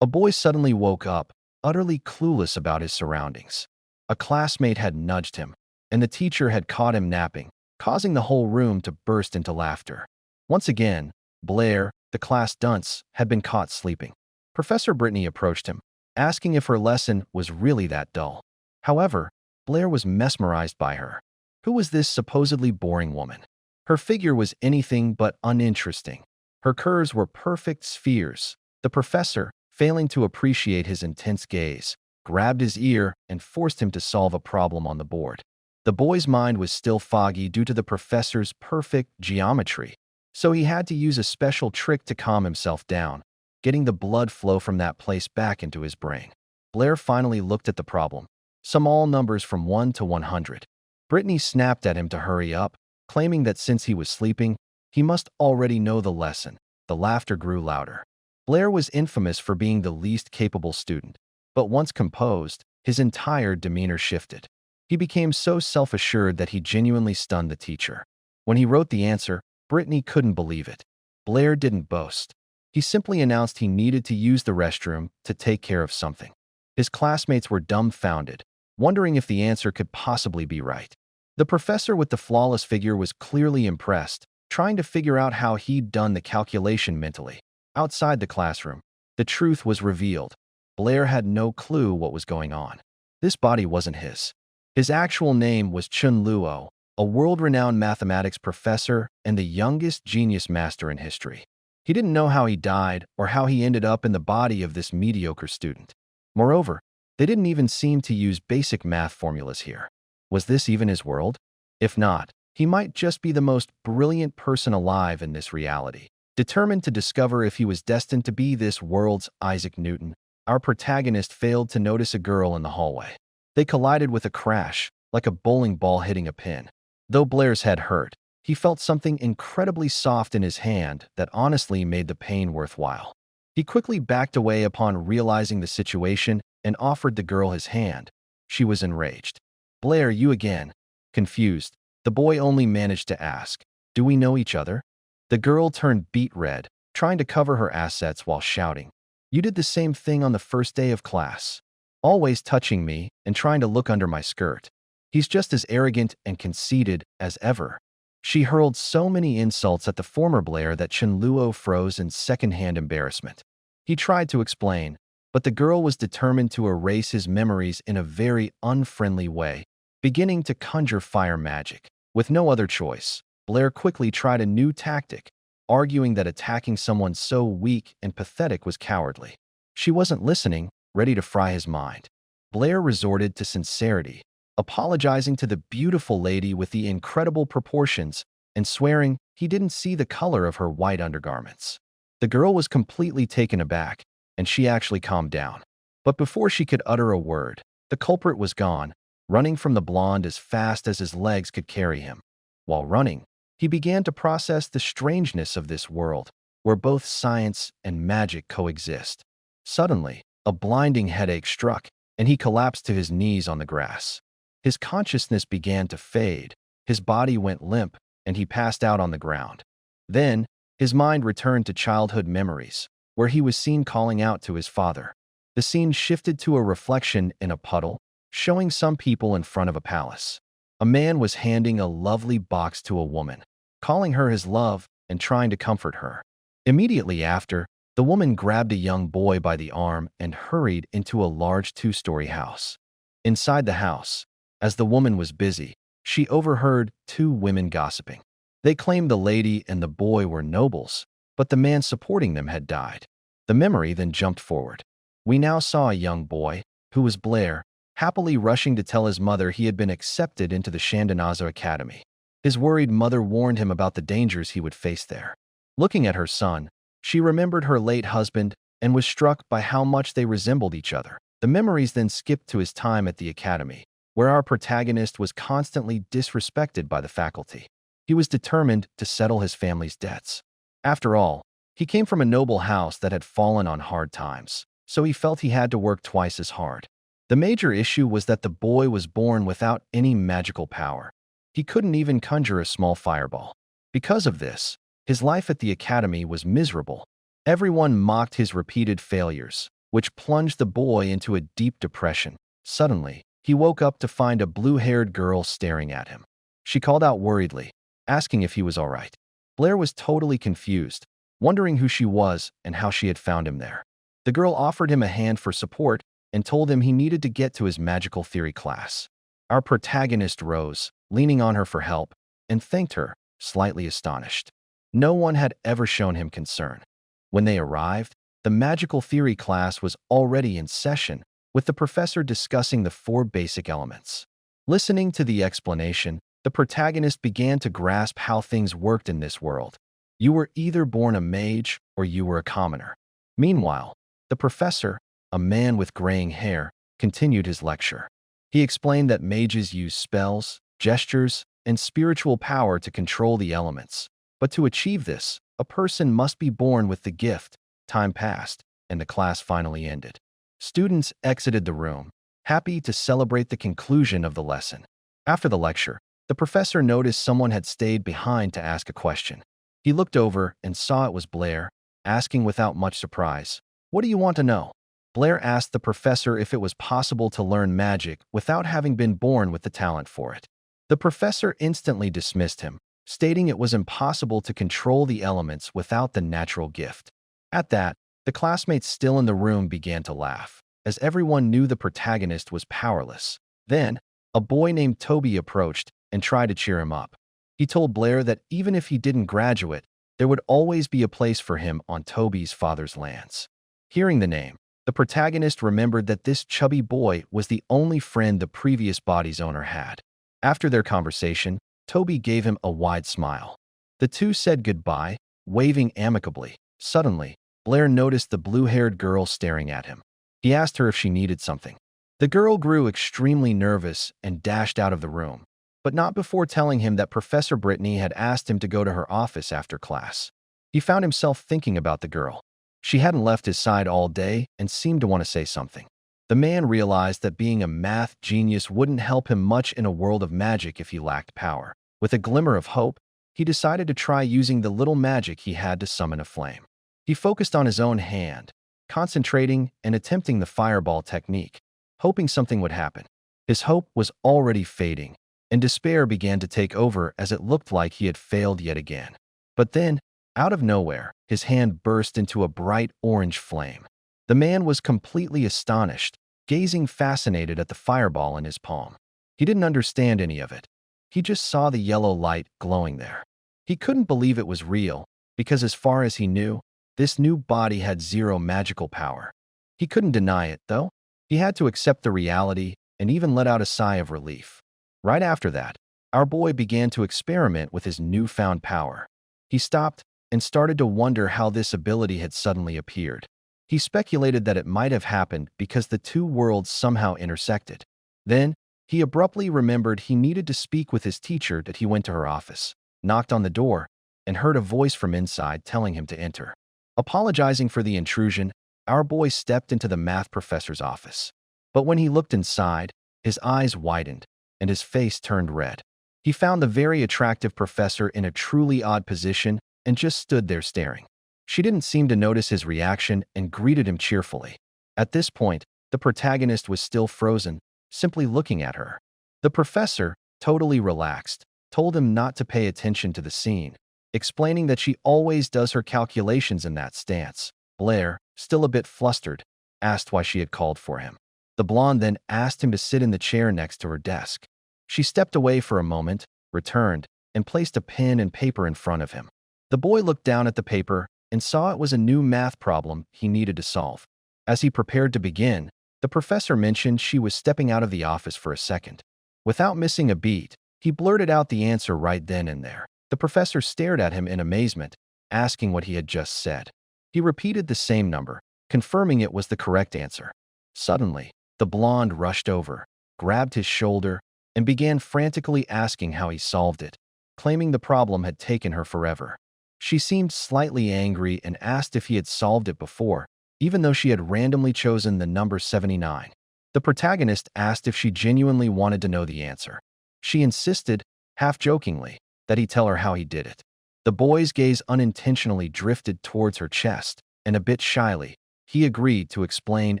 A boy suddenly woke up, utterly clueless about his surroundings. A classmate had nudged him, and the teacher had caught him napping, causing the whole room to burst into laughter. Once again, Blair, the class dunce, had been caught sleeping. Professor Britney approached him, asking if her lesson was really that dull. However, Blair was mesmerized by her. Who was this supposedly boring woman? Her figure was anything but uninteresting. Her curves were perfect spheres. The professor, failing to appreciate his intense gaze, grabbed his ear and forced him to solve a problem on the board. The boy's mind was still foggy due to the professor's perfect geometry, so he had to use a special trick to calm himself down, getting the blood flow from that place back into his brain. Blair finally looked at the problem, some all numbers from 1 to 100. Brittany snapped at him to hurry up, claiming that since he was sleeping, he must already know the lesson. The laughter grew louder. Blair was infamous for being the least capable student, but once composed, his entire demeanor shifted. He became so self-assured that he genuinely stunned the teacher. When he wrote the answer, Brittany couldn't believe it. Blair didn't boast. He simply announced he needed to use the restroom to take care of something. His classmates were dumbfounded, wondering if the answer could possibly be right. The professor with the flawless figure was clearly impressed, trying to figure out how he'd done the calculation mentally. Outside the classroom, the truth was revealed. Blair had no clue what was going on. This body wasn't his. His actual name was Chenlu, a world-renowned mathematics professor and the youngest genius master in history. He didn't know how he died or how he ended up in the body of this mediocre student. Moreover, they didn't even seem to use basic math formulas here. Was this even his world? If not, he might just be the most brilliant person alive in this reality. Determined to discover if he was destined to be this world's Isaac Newton, our protagonist failed to notice a girl in the hallway. They collided with a crash, like a bowling ball hitting a pin. Though Blair's head hurt, he felt something incredibly soft in his hand that honestly made the pain worthwhile. He quickly backed away upon realizing the situation and offered the girl his hand. She was enraged. "Blair, you again?" Confused, the boy only managed to ask, "Do we know each other?" The girl turned beet red, trying to cover her assets while shouting, "You did the same thing on the first day of class. Always touching me and trying to look under my skirt. He's just as arrogant and conceited as ever." She hurled so many insults at the former Blair that Chenlu froze in secondhand embarrassment. He tried to explain, but the girl was determined to erase his memories in a very unfriendly way, beginning to conjure fire magic. With no other choice, Blair quickly tried a new tactic, arguing that attacking someone so weak and pathetic was cowardly. She wasn't listening, ready to fry his mind. Blair resorted to sincerity, apologizing to the beautiful lady with the incredible proportions and swearing he didn't see the color of her white undergarments. The girl was completely taken aback, and she actually calmed down. But before she could utter a word, the culprit was gone, running from the blonde as fast as his legs could carry him. While running, he began to process the strangeness of this world, where both science and magic coexist. Suddenly, a blinding headache struck, and he collapsed to his knees on the grass. His consciousness began to fade, his body went limp, and he passed out on the ground. Then, his mind returned to childhood memories, where he was seen calling out to his father. The scene shifted to a reflection in a puddle, showing some people in front of a palace. A man was handing a lovely box to a woman, calling her his love and trying to comfort her. Immediately after, the woman grabbed a young boy by the arm and hurried into a large two-story house. Inside the house, as the woman was busy, she overheard two women gossiping. They claimed the lady and the boy were nobles, but the man supporting them had died. The memory then jumped forward. We now saw a young boy, who was Blair, happily rushing to tell his mother he had been accepted into the Chandanazo Academy. His worried mother warned him about the dangers he would face there. Looking at her son, she remembered her late husband and was struck by how much they resembled each other. The memories then skipped to his time at the academy, where our protagonist was constantly disrespected by the faculty. He was determined to settle his family's debts. After all, he came from a noble house that had fallen on hard times, so he felt he had to work twice as hard. The major issue was that the boy was born without any magical power. He couldn't even conjure a small fireball. Because of this, his life at the academy was miserable. Everyone mocked his repeated failures, which plunged the boy into a deep depression. Suddenly, he woke up to find a blue-haired girl staring at him. She called out worriedly, asking if he was all right. Blair was totally confused, wondering who she was and how she had found him there. The girl offered him a hand for support and told him he needed to get to his magical theory class. Our protagonist rose, leaning on her for help, and thanked her, slightly astonished. No one had ever shown him concern. When they arrived, the magical theory class was already in session, with the professor discussing the 4 basic elements. Listening to the explanation, the protagonist began to grasp how things worked in this world. You were either born a mage or you were a commoner. Meanwhile, the professor, a man with graying hair, continued his lecture. He explained that mages use spells, gestures, and spiritual power to control the elements. But to achieve this, a person must be born with the gift. Time passed, and the class finally ended. Students exited the room, happy to celebrate the conclusion of the lesson. After the lecture, the professor noticed someone had stayed behind to ask a question. He looked over and saw it was Blair, asking without much surprise, "What do you want to know?" Blair asked the professor if it was possible to learn magic without having been born with the talent for it. The professor instantly dismissed him, stating it was impossible to control the elements without the natural gift. At that, the classmates still in the room began to laugh, as everyone knew the protagonist was powerless. Then, a boy named Toby approached and tried to cheer him up. He told Blair that even if he didn't graduate, there would always be a place for him on Toby's father's lands. Hearing the name, the protagonist remembered that this chubby boy was the only friend the previous body's owner had. After their conversation, Toby gave him a wide smile. The two said goodbye, waving amicably. Suddenly, Blair noticed the blue-haired girl staring at him. He asked her if she needed something. The girl grew extremely nervous and dashed out of the room, but not before telling him that Professor Britney had asked him to go to her office after class. He found himself thinking about the girl. She hadn't left his side all day and seemed to want to say something. The man realized that being a math genius wouldn't help him much in a world of magic if he lacked power. With a glimmer of hope, he decided to try using the little magic he had to summon a flame. He focused on his own hand, concentrating and attempting the fireball technique, hoping something would happen. His hope was already fading, and despair began to take over as it looked like he had failed yet again. But then, out of nowhere, his hand burst into a bright orange flame. The man was completely astonished, gazing fascinated at the fireball in his palm. He didn't understand any of it. He just saw the yellow light glowing there. He couldn't believe it was real, because as far as he knew, this new body had zero magical power. He couldn't deny it, though. He had to accept the reality and even let out a sigh of relief. Right after that, our boy began to experiment with his newfound power. He stopped and started to wonder how this ability had suddenly appeared. He speculated that it might have happened because the two worlds somehow intersected. Then, he abruptly remembered he needed to speak with his teacher that he went to her office, knocked on the door, and heard a voice from inside telling him to enter. Apologizing for the intrusion, our boy stepped into the math professor's office. But when he looked inside, his eyes widened, and his face turned red. He found the very attractive professor in a truly odd position and just stood there staring. She didn't seem to notice his reaction and greeted him cheerfully. At this point, the protagonist was still frozen, simply looking at her. The professor, totally relaxed, told him not to pay attention to the scene, explaining that she always does her calculations in that stance. Blair, still a bit flustered, asked why she had called for him. The blonde then asked him to sit in the chair next to her desk. She stepped away for a moment, returned, and placed a pen and paper in front of him. The boy looked down at the paper and saw it was a new math problem he needed to solve. As he prepared to begin, the professor mentioned she was stepping out of the office for a second. Without missing a beat, he blurted out the answer right then and there. The professor stared at him in amazement, asking what he had just said. He repeated the same number, confirming it was the correct answer. Suddenly, the blonde rushed over, grabbed his shoulder, and began frantically asking how he solved it, claiming the problem had taken her forever. She seemed slightly angry and asked if he had solved it before, even though she had randomly chosen the number 79. The protagonist asked if she genuinely wanted to know the answer. She insisted, half-jokingly, that he tell her how he did it. The boy's gaze unintentionally drifted towards her chest, and a bit shyly, he agreed to explain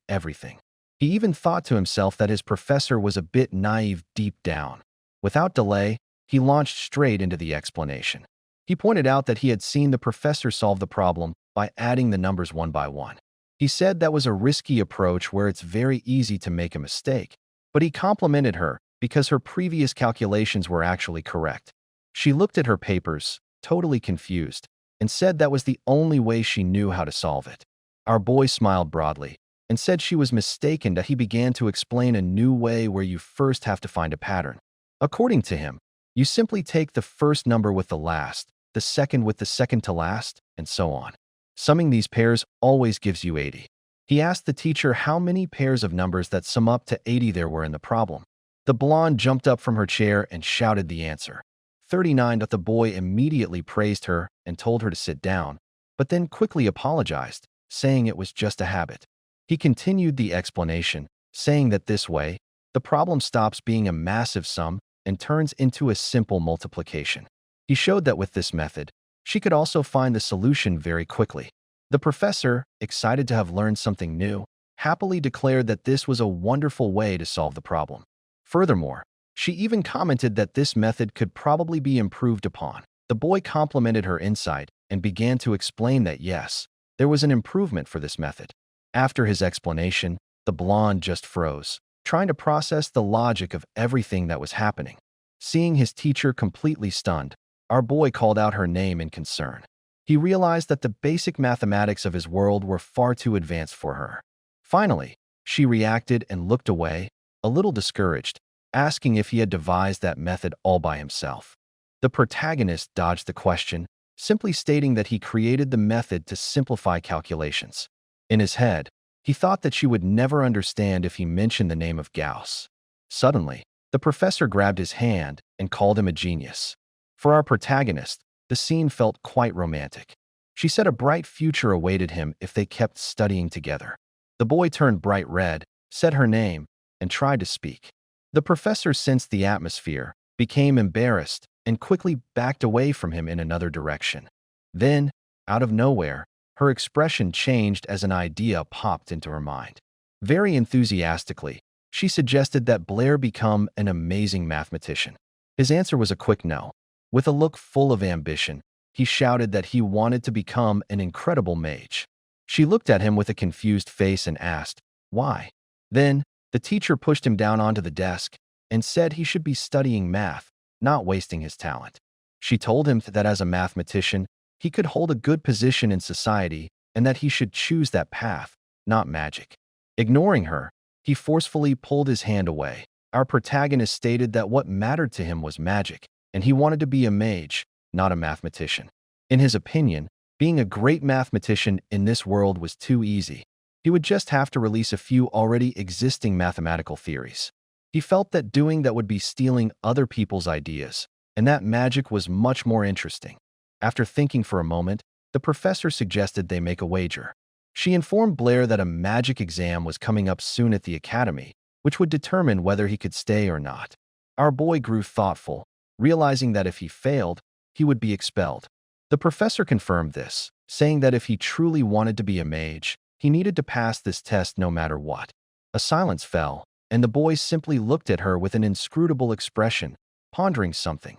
everything. He even thought to himself that his professor was a bit naive deep down. Without delay, he launched straight into the explanation. He pointed out that he had seen the professor solve the problem by adding the numbers one by one. He said that was a risky approach where it's very easy to make a mistake, but he complimented her because her previous calculations were actually correct. She looked at her papers, totally confused, and said that was the only way she knew how to solve it. Our boy smiled broadly and said she was mistaken, that he began to explain a new way where you first have to find a pattern. According to him, you simply take the first number with the last, the second with the second to last, and so on. Summing these pairs always gives you 80. He asked the teacher how many pairs of numbers that sum up to 80 there were in the problem. The blonde jumped up from her chair and shouted the answer. 39. The boy immediately praised her and told her to sit down, but then quickly apologized, saying it was just a habit. He continued the explanation, saying that this way, the problem stops being a massive sum and turns into a simple multiplication. He showed that with this method, she could also find the solution very quickly. The professor, excited to have learned something new, happily declared that this was a wonderful way to solve the problem. Furthermore, she even commented that this method could probably be improved upon. The boy complimented her insight and began to explain that yes, there was an improvement for this method. After his explanation, the blonde just froze, trying to process the logic of everything that was happening. Seeing his teacher completely stunned, our boy called out her name in concern. He realized that the basic mathematics of his world were far too advanced for her. Finally, she reacted and looked away, a little discouraged, asking if he had devised that method all by himself. The protagonist dodged the question, simply stating that he created the method to simplify calculations. In his head, he thought that she would never understand if he mentioned the name of Gauss. Suddenly, the professor grabbed his hand and called him a genius. For our protagonist, the scene felt quite romantic. She said a bright future awaited him if they kept studying together. The boy turned bright red, said her name, and tried to speak. The professor sensed the atmosphere, became embarrassed, and quickly backed away from him in another direction. Then, out of nowhere, her expression changed as an idea popped into her mind. Very enthusiastically, she suggested that Blair become an amazing mathematician. His answer was a quick no. With a look full of ambition, he shouted that he wanted to become an incredible mage. She looked at him with a confused face and asked, "Why?" Then, the teacher pushed him down onto the desk and said he should be studying math, not wasting his talent. She told him that as a mathematician, he could hold a good position in society and that he should choose that path, not magic. Ignoring her, he forcefully pulled his hand away. Our protagonist stated that what mattered to him was magic, and he wanted to be a mage, not a mathematician. In his opinion, being a great mathematician in this world was too easy. He would just have to release a few already existing mathematical theories. He felt that doing that would be stealing other people's ideas, and that magic was much more interesting. After thinking for a moment, the professor suggested they make a wager. She informed Blair that a magic exam was coming up soon at the academy, which would determine whether he could stay or not. Our boy grew thoughtful, realizing that if he failed, he would be expelled. The professor confirmed this, saying that if he truly wanted to be a mage, he needed to pass this test no matter what. A silence fell, and the boy simply looked at her with an inscrutable expression, pondering something.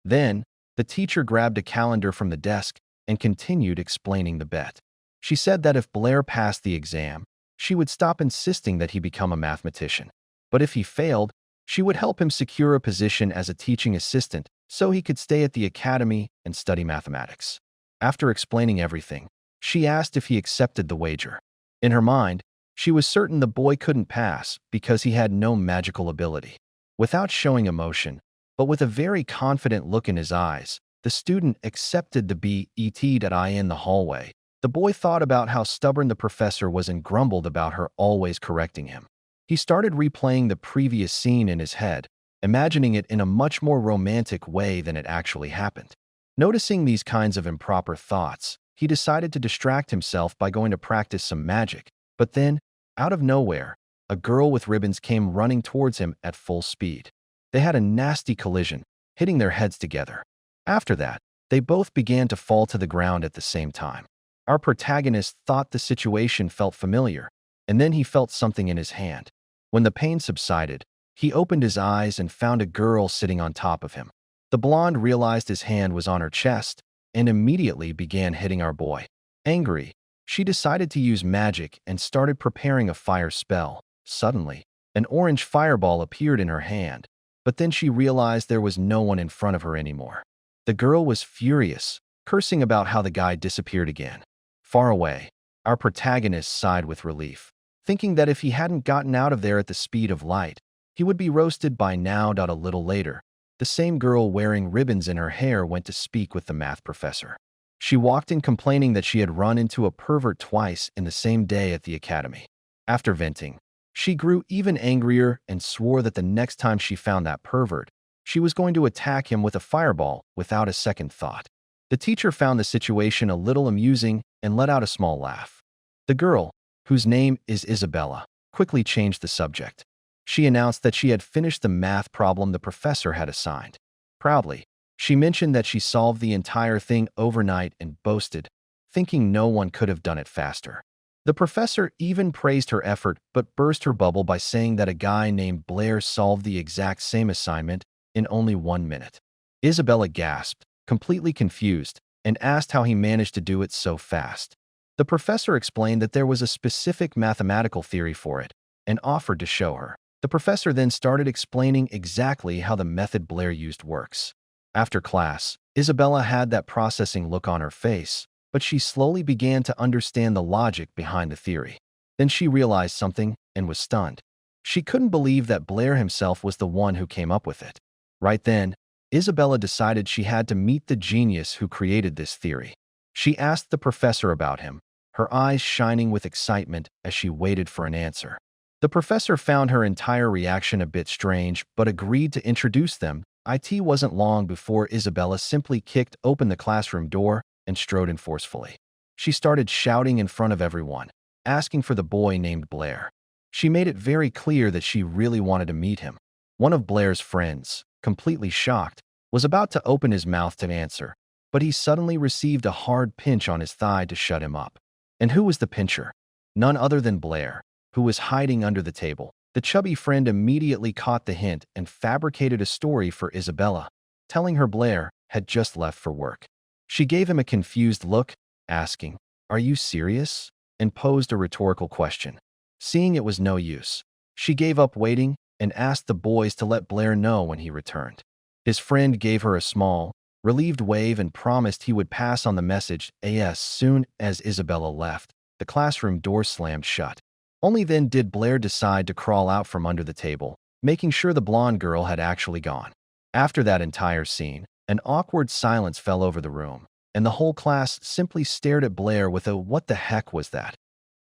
Then, the teacher grabbed a calendar from the desk and continued explaining the bet. She said that if Blair passed the exam, she would stop insisting that he become a mathematician. But if he failed, she would help him secure a position as a teaching assistant so he could stay at the academy and study mathematics. After explaining everything, she asked if he accepted the wager. In her mind, she was certain the boy couldn't pass because he had no magical ability. Without showing emotion, but with a very confident look in his eyes, the student accepted the bet in the hallway. The boy thought about how stubborn the professor was and grumbled about her always correcting him. He started replaying the previous scene in his head, imagining it in a much more romantic way than it actually happened. Noticing these kinds of improper thoughts, he decided to distract himself by going to practice some magic. But then, out of nowhere, a girl with ribbons came running towards him at full speed. They had a nasty collision, hitting their heads together. After that, they both began to fall to the ground at the same time. Our protagonist thought the situation felt familiar, and then he felt something in his hand. When the pain subsided, he opened his eyes and found a girl sitting on top of him. The blonde realized his hand was on her chest and immediately began hitting our boy. Angry, she decided to use magic and started preparing a fire spell. Suddenly, an orange fireball appeared in her hand, but then she realized there was no one in front of her anymore. The girl was furious, cursing about how the guy disappeared again. Far away, our protagonist sighed with relief, thinking that if he hadn't gotten out of there at the speed of light, he would be roasted by now. A little later, the same girl wearing ribbons in her hair went to speak with the math professor. She walked in complaining that she had run into a pervert twice in the same day at the academy. After venting, she grew even angrier and swore that the next time she found that pervert, she was going to attack him with a fireball without a second thought. The teacher found the situation a little amusing and let out a small laugh. The girl, whose name is Isabella, quickly changed the subject. She announced that she had finished the math problem the professor had assigned. Proudly, she mentioned that she solved the entire thing overnight and boasted, thinking no one could have done it faster. The professor even praised her effort but burst her bubble by saying that a guy named Blair solved the exact same assignment in only 1 minute. Isabella gasped, completely confused, and asked how he managed to do it so fast. The professor explained that there was a specific mathematical theory for it and offered to show her. The professor then started explaining exactly how the method Blair used works. After class, Isabella had that processing look on her face, but she slowly began to understand the logic behind the theory. Then she realized something and was stunned. She couldn't believe that Blair himself was the one who came up with it. Right then, Isabella decided she had to meet the genius who created this theory. She asked the professor about him, her eyes shining with excitement as she waited for an answer. The professor found her entire reaction a bit strange but agreed to introduce them. It wasn't long before Isabella simply kicked open the classroom door and strode in forcefully. She started shouting in front of everyone, asking for the boy named Blair. She made it very clear that she really wanted to meet him. One of Blair's friends, completely shocked, was about to open his mouth to answer, but he suddenly received a hard pinch on his thigh to shut him up. And who was the pincher? None other than Blair, who was hiding under the table. The chubby friend immediately caught the hint and fabricated a story for Isabella, telling her Blair had just left for work. She gave him a confused look, asking, "Are you serious?" and posed a rhetorical question. Seeing it was no use, she gave up waiting and asked the boys to let Blair know when he returned. His friend gave her a small, relieved wave and promised he would pass on the message. As soon as Isabella left, the classroom door slammed shut. Only then did Blair decide to crawl out from under the table, making sure the blonde girl had actually gone. After that entire scene, an awkward silence fell over the room, and the whole class simply stared at Blair with a "what the heck was that?"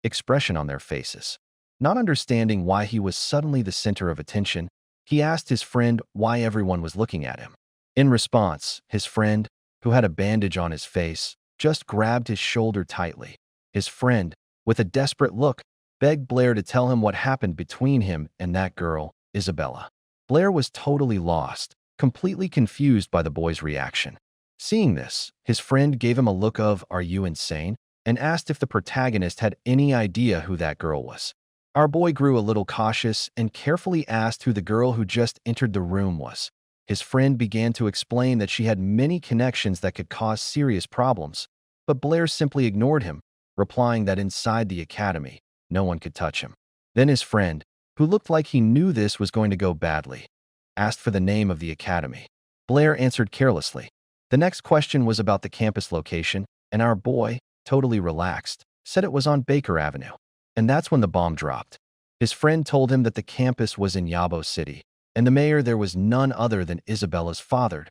expression on their faces. Not understanding why he was suddenly the center of attention, he asked his friend why everyone was looking at him. In response, his friend, who had a bandage on his face, just grabbed his shoulder tightly. His friend, with a desperate look, begged Blair to tell him what happened between him and that girl, Isabella. Blair was totally lost, completely confused by the boy's reaction. Seeing this, his friend gave him a look of "Are you insane?" and asked if the protagonist had any idea who that girl was. Our boy grew a little cautious and carefully asked who the girl who just entered the room was. His friend began to explain that she had many connections that could cause serious problems, but Blair simply ignored him, replying that inside the academy, no one could touch him. Then his friend, who looked like he knew this was going to go badly, asked for the name of the academy. Blair answered carelessly. The next question was about the campus location, and our boy, totally relaxed, said it was on Baker Avenue. And that's when the bomb dropped. His friend told him that the campus was in Yabo City, and the mayor there was none other than Isabella's father.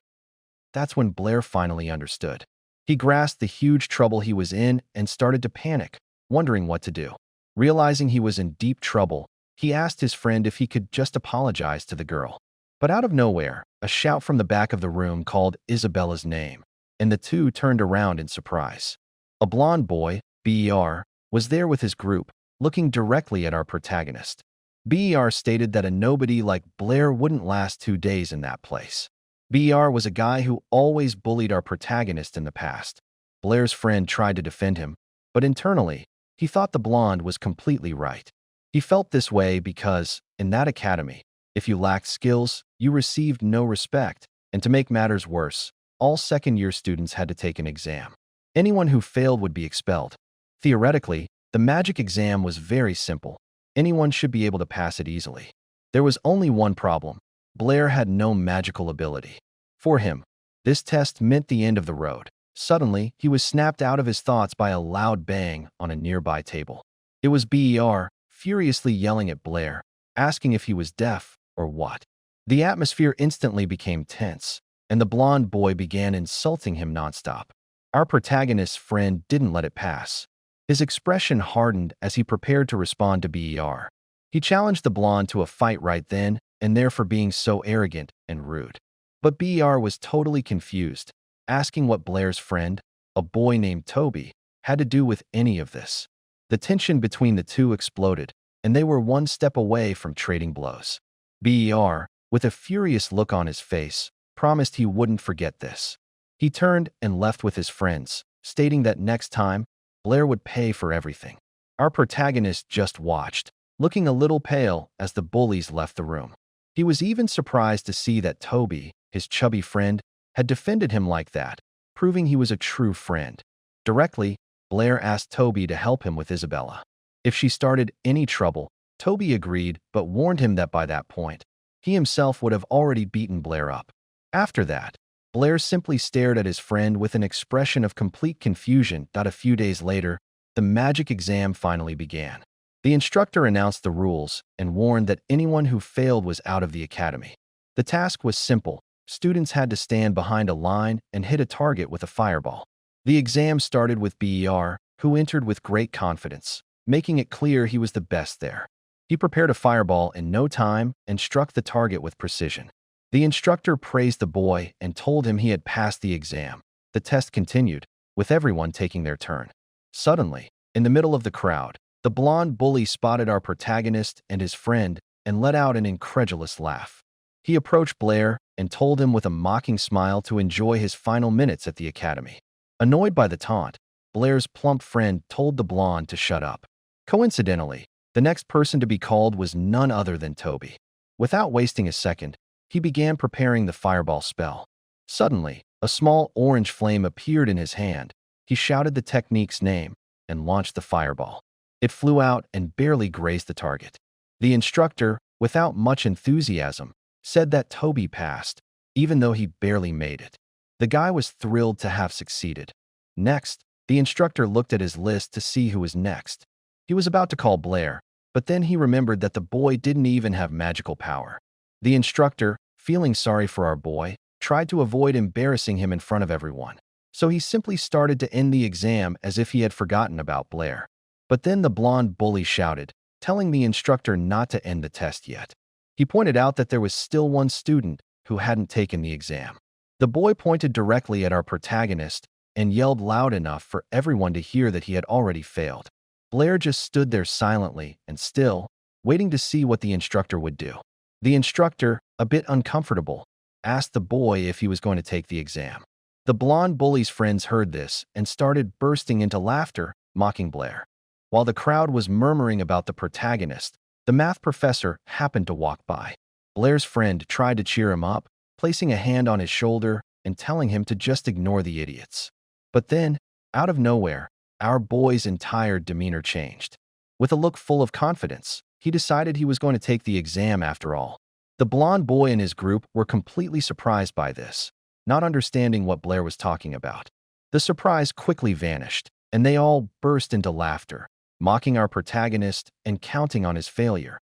That's when Blair finally understood. He grasped the huge trouble he was in and started to panic, wondering what to do. Realizing he was in deep trouble, he asked his friend if he could just apologize to the girl. But out of nowhere, a shout from the back of the room called Isabella's name, and the two turned around in surprise. A blonde boy, Ber, was there with his group, looking directly at our protagonist. Ber stated that a nobody like Blair wouldn't last 2 days in that place. Ber was a guy who always bullied our protagonist in the past. Blair's friend tried to defend him, But internally, he thought the blonde was completely right. He felt this way because, in that academy, if you lacked skills, you received no respect, and to make matters worse, all second-year students had to take an exam. Anyone who failed would be expelled. Theoretically, the magic exam was very simple. Anyone should be able to pass it easily. There was only one problem. Blair had no magical ability. For him, this test meant the end of the road. Suddenly, he was snapped out of his thoughts by a loud bang on a nearby table. It was Blair, furiously yelling at Blair, asking if he was deaf or what. The atmosphere instantly became tense, and the blonde boy began insulting him nonstop. Our protagonist's friend didn't let it pass. His expression hardened as he prepared to respond to Blair. He challenged the blonde to a fight right then and there for being so arrogant and rude. But Blair was totally confused, asking what Blair's friend, a boy named Toby, had to do with any of this. The tension between the two exploded, and they were one step away from trading blows. Blair, with a furious look on his face, promised he wouldn't forget this. He turned and left with his friends, stating that next time, Blair would pay for everything. Our protagonist just watched, looking a little pale as the bullies left the room. He was even surprised to see that Toby, his chubby friend, had defended him like that, proving he was a true friend. Directly, Blair asked Toby to help him with Isabella. If she started any trouble, Toby agreed but warned him that by that point, he himself would have already beaten Blair up. After that, Blair simply stared at his friend with an expression of complete confusion. A few days later, the magic exam finally began. The instructor announced the rules and warned that anyone who failed was out of the academy. The task was simple. Students had to stand behind a line and hit a target with a fireball. The exam started with Blair, who entered with great confidence, making it clear he was the best there. He prepared a fireball in no time and struck the target with precision. The instructor praised the boy and told him he had passed the exam. The test continued, with everyone taking their turn. Suddenly, in the middle of the crowd, the blonde bully spotted our protagonist and his friend and let out an incredulous laugh. He approached Blair and told him with a mocking smile to enjoy his final minutes at the academy. Annoyed by the taunt, Blair's plump friend told the blonde to shut up. Coincidentally, the next person to be called was none other than Toby. Without wasting a second, he began preparing the fireball spell. Suddenly, a small orange flame appeared in his hand. He shouted the technique's name and launched the fireball. It flew out and barely grazed the target. The instructor, without much enthusiasm, said that Toby passed, even though he barely made it. The guy was thrilled to have succeeded. Next, the instructor looked at his list to see who was next. He was about to call Blair, but then he remembered that the boy didn't even have magical power. The instructor, feeling sorry for our boy, tried to avoid embarrassing him in front of everyone. So he simply started to end the exam as if he had forgotten about Blair. But then the blonde bully shouted, telling the instructor not to end the test yet. He pointed out that there was still one student who hadn't taken the exam. The boy pointed directly at our protagonist and yelled loud enough for everyone to hear that he had already failed. Blair just stood there silently and still, waiting to see what the instructor would do. The instructor, a bit uncomfortable, asked the boy if he was going to take the exam. The blonde bully's friends heard this and started bursting into laughter, mocking Blair. While the crowd was murmuring about the protagonist, the math professor happened to walk by. Blair's friend tried to cheer him up, placing a hand on his shoulder and telling him to just ignore the idiots. But then, out of nowhere, our boy's entire demeanor changed. With a look full of confidence, he decided he was going to take the exam after all. The blonde boy and his group were completely surprised by this, not understanding what Blair was talking about. The surprise quickly vanished, and they all burst into laughter, mocking our protagonist and counting on his failure.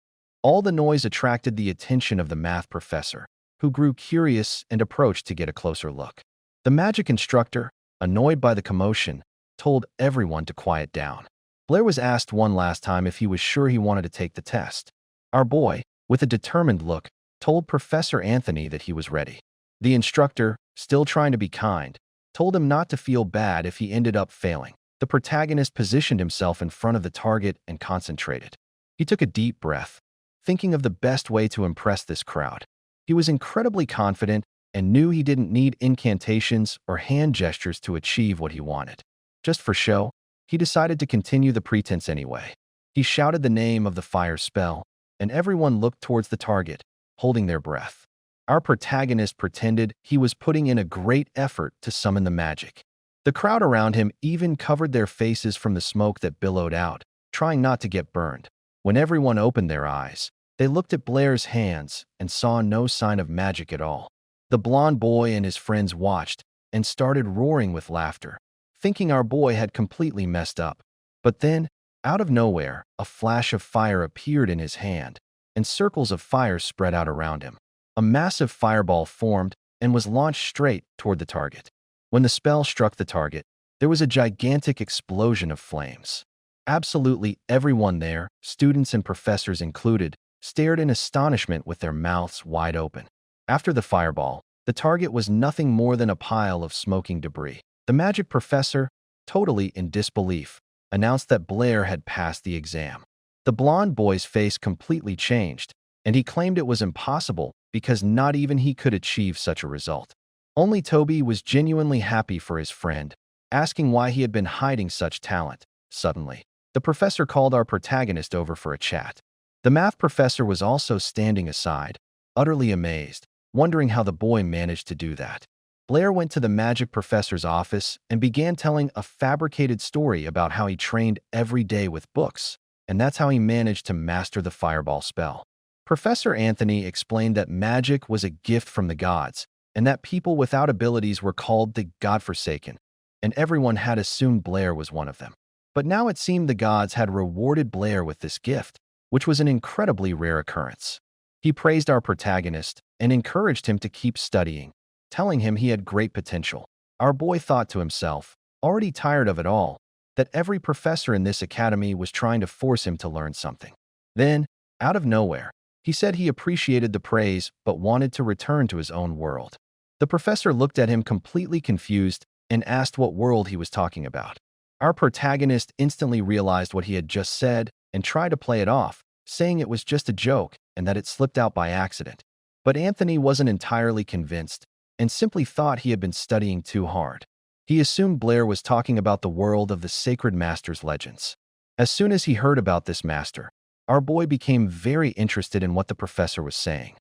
All the noise attracted the attention of the math professor, who grew curious and approached to get a closer look. The magic instructor, annoyed by the commotion, told everyone to quiet down. Blair was asked one last time if he was sure he wanted to take the test. Our boy, with a determined look, told Professor Anthony that he was ready. The instructor, still trying to be kind, told him not to feel bad if he ended up failing. The protagonist positioned himself in front of the target and concentrated. He took a deep breath, thinking of the best way to impress this crowd. He was incredibly confident and knew he didn't need incantations or hand gestures to achieve what he wanted. Just for show, he decided to continue the pretense anyway. He shouted the name of the fire spell, and everyone looked towards the target, holding their breath. Our protagonist pretended he was putting in a great effort to summon the magic. The crowd around him even covered their faces from the smoke that billowed out, trying not to get burned. When everyone opened their eyes, they looked at Blair's hands and saw no sign of magic at all. The blond boy and his friends watched and started roaring with laughter, thinking our boy had completely messed up. But then, out of nowhere, a flash of fire appeared in his hand, and circles of fire spread out around him. A massive fireball formed and was launched straight toward the target. When the spell struck the target, there was a gigantic explosion of flames. Absolutely everyone there, students and professors included, stared in astonishment with their mouths wide open. After the fireball, the target was nothing more than a pile of smoking debris. The magic professor, totally in disbelief, announced that Blair had passed the exam. The blond boy's face completely changed, and he claimed it was impossible because not even he could achieve such a result. Only Toby was genuinely happy for his friend, asking why he had been hiding such talent. Suddenly, the professor called our protagonist over for a chat. The math professor was also standing aside, utterly amazed, wondering how the boy managed to do that. Blair went to the magic professor's office and began telling a fabricated story about how he trained every day with books, and that's how he managed to master the fireball spell. Professor Anthony explained that magic was a gift from the gods, and that people without abilities were called the godforsaken, and everyone had assumed Blair was one of them. But now it seemed the gods had rewarded Blair with this gift, which was an incredibly rare occurrence. He praised our protagonist and encouraged him to keep studying, telling him he had great potential. Our boy thought to himself, already tired of it all, that every professor in this academy was trying to force him to learn something. Then, out of nowhere, he said he appreciated the praise but wanted to return to his own world. The professor looked at him completely confused and asked what world he was talking about. Our protagonist instantly realized what he had just said and tried to play it off, saying it was just a joke and that it slipped out by accident. But Anthony wasn't entirely convinced and simply thought he had been studying too hard. He assumed Blair was talking about the world of the Sacred Master's legends. As soon as he heard about this master, our boy became very interested in what the professor was saying.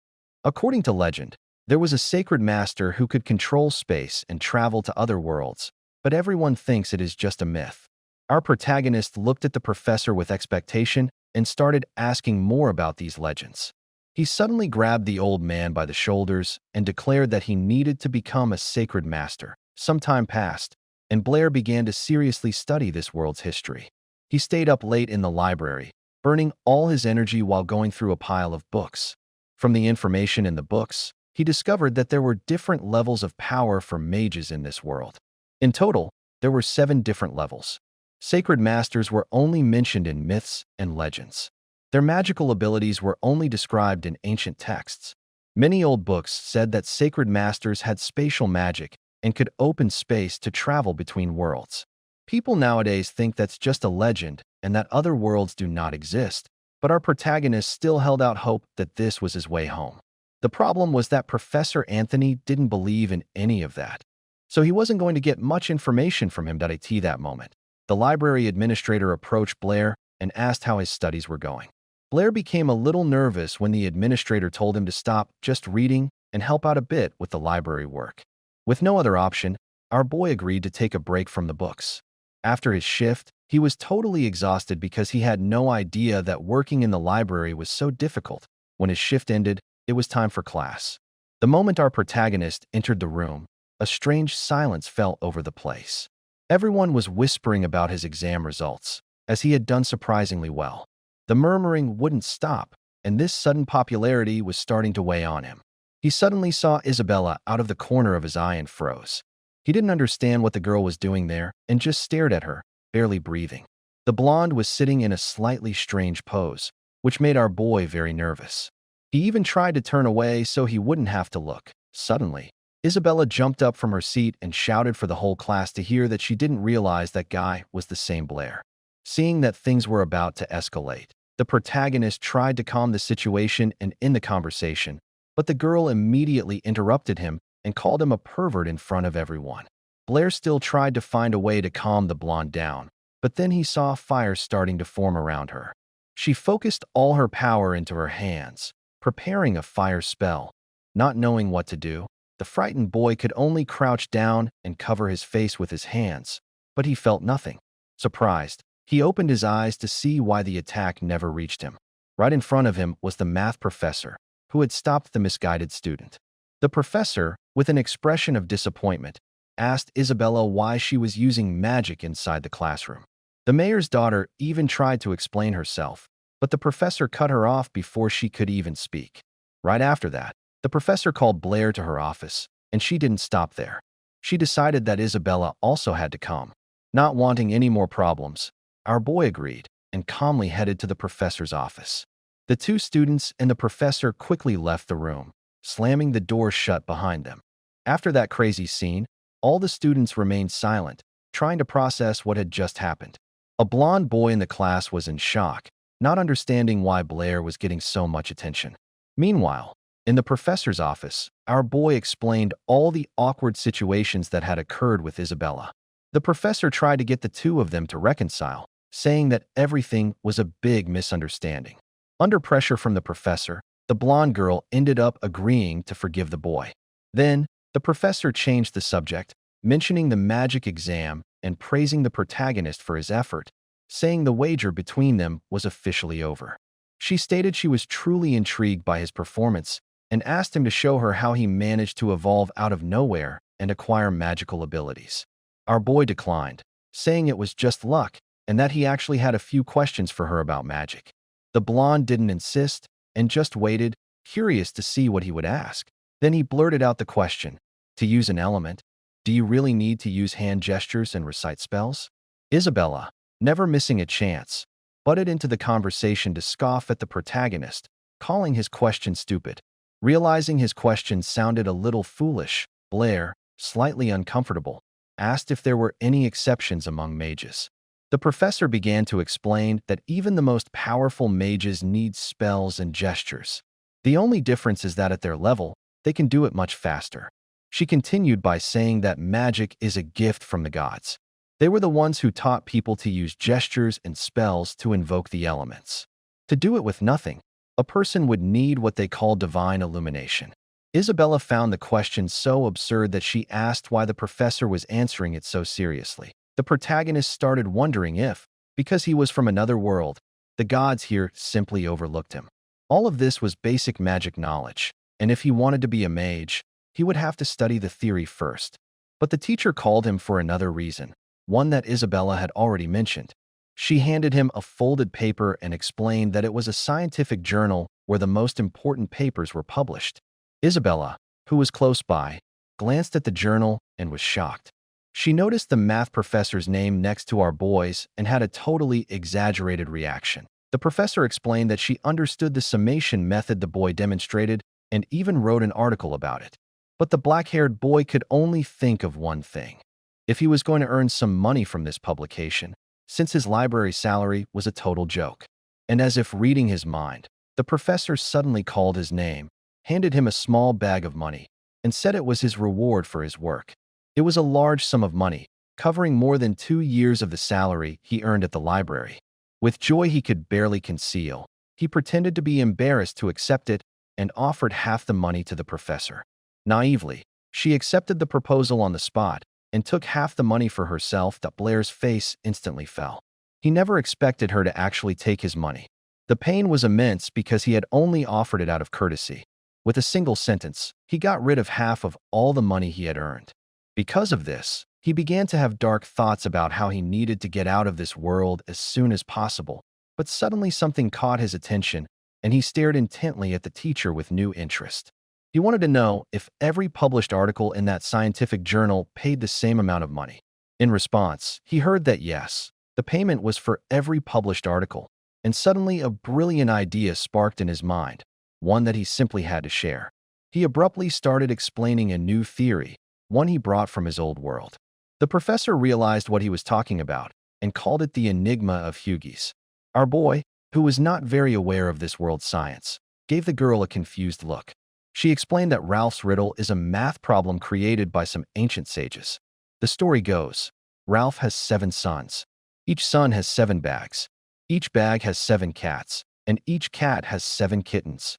According to legend, there was a sacred master who could control space and travel to other worlds, but everyone thinks it is just a myth. Our protagonist looked at the professor with expectation and started asking more about these legends. He suddenly grabbed the old man by the shoulders and declared that he needed to become a sacred master. Some time passed, and Blair began to seriously study this world's history. He stayed up late in the library, burning all his energy while going through a pile of books. From the information in the books, he discovered that there were different levels of power for mages in this world. In total, there were 7 different levels. Sacred masters were only mentioned in myths and legends. Their magical abilities were only described in ancient texts. Many old books said that sacred masters had spatial magic and could open space to travel between worlds. People nowadays think that's just a legend and that other worlds do not exist, but our protagonist still held out hope that this was his way home. The problem was that Professor Anthony didn't believe in any of that, so he wasn't going to get much information from him at that moment. The library administrator approached Blair and asked how his studies were going. Blair became a little nervous when the administrator told him to stop just reading and help out a bit with the library work. With no other option, our boy agreed to take a break from the books. After his shift, he was totally exhausted because he had no idea that working in the library was so difficult. When his shift ended, it was time for class. The moment our protagonist entered the room, a strange silence fell over the place. Everyone was whispering about his exam results, as he had done surprisingly well. The murmuring wouldn't stop, and this sudden popularity was starting to weigh on him. He suddenly saw Isabella out of the corner of his eye and froze. He didn't understand what the girl was doing there and just stared at her, barely breathing. The blonde was sitting in a slightly strange pose, which made our boy very nervous. He even tried to turn away so he wouldn't have to look. Suddenly, Isabella jumped up from her seat and shouted for the whole class to hear that she didn't realize that guy was the same Blair. Seeing that things were about to escalate, the protagonist tried to calm the situation and end the conversation, but the girl immediately interrupted him and called him a pervert in front of everyone. Blair still tried to find a way to calm the blonde down, but then he saw fire starting to form around her. She focused all her power into her hands, preparing a fire spell. Not knowing what to do, the frightened boy could only crouch down and cover his face with his hands, but he felt nothing. Surprised, he opened his eyes to see why the attack never reached him. Right in front of him was the math professor, who had stopped the misguided student. The professor, with an expression of disappointment, asked Isabella why she was using magic inside the classroom. The mayor's daughter even tried to explain herself, but the professor cut her off before she could even speak. Right after that, the professor called Blair to her office, and she didn't stop there. She decided that Isabella also had to come. Not wanting any more problems, our boy agreed and calmly headed to the professor's office. The two students and the professor quickly left the room, slamming the door shut behind them. After that crazy scene, all the students remained silent, trying to process what had just happened. A blonde boy in the class was in shock, not understanding why Blair was getting so much attention. Meanwhile, in the professor's office, our boy explained all the awkward situations that had occurred with Isabella. The professor tried to get the two of them to reconcile, saying that everything was a big misunderstanding. Under pressure from the professor, the blonde girl ended up agreeing to forgive the boy. Then, the professor changed the subject, mentioning the magic exam and praising the protagonist for his effort, saying the wager between them was officially over. She stated she was truly intrigued by his performance and asked him to show her how he managed to evolve out of nowhere and acquire magical abilities. Our boy declined, saying it was just luck and that he actually had a few questions for her about magic. The blonde didn't insist and just waited, curious to see what he would ask. Then he blurted out the question, "To use an element, do you really need to use hand gestures and recite spells?" Isabella, never missing a chance, butted into the conversation to scoff at the protagonist, calling his question stupid. Realizing his question sounded a little foolish, Blair, slightly uncomfortable, asked if there were any exceptions among mages. The professor began to explain that even the most powerful mages need spells and gestures. The only difference is that at their level, they can do it much faster. She continued by saying that magic is a gift from the gods. They were the ones who taught people to use gestures and spells to invoke the elements. To do it with nothing, a person would need what they call divine illumination. Isabella found the question so absurd that she asked why the professor was answering it so seriously. The protagonist started wondering if, because he was from another world, the gods here simply overlooked him. All of this was basic magic knowledge, and if he wanted to be a mage, he would have to study the theory first. But the teacher called him for another reason, one that Isabella had already mentioned. She handed him a folded paper and explained that it was a scientific journal where the most important papers were published. Isabella, who was close by, glanced at the journal and was shocked. She noticed the math professor's name next to our boy's and had a totally exaggerated reaction. The professor explained that she understood the summation method the boy demonstrated and even wrote an article about it. But the black-haired boy could only think of one thing: if he was going to earn some money from this publication, since his library salary was a total joke. And as if reading his mind, the professor suddenly called his name, handed him a small bag of money, and said it was his reward for his work. It was a large sum of money, covering more than 2 years of the salary he earned at the library. With joy he could barely conceal, he pretended to be embarrassed to accept it and offered half the money to the professor. Naively, she accepted the proposal on the spot and took half the money for herself. That Blair's face instantly fell. He never expected her to actually take his money. The pain was immense because he had only offered it out of courtesy. With a single sentence, he got rid of half of all the money he had earned. Because of this, he began to have dark thoughts about how he needed to get out of this world as soon as possible. But suddenly something caught his attention, and he stared intently at the teacher with new interest. He wanted to know if every published article in that scientific journal paid the same amount of money. In response, he heard that yes, the payment was for every published article, and suddenly a brilliant idea sparked in his mind, one that he simply had to share. He abruptly started explaining a new theory, one he brought from his old world. The professor realized what he was talking about and called it the enigma of Hughes. Our boy, who was not very aware of this world's science, gave the girl a confused look. She explained that Ralph's riddle is a math problem created by some ancient sages. The story goes, Ralph has 7 sons. Each sun has 7 bags. Each bag has 7 cats, and each cat has 7 kittens.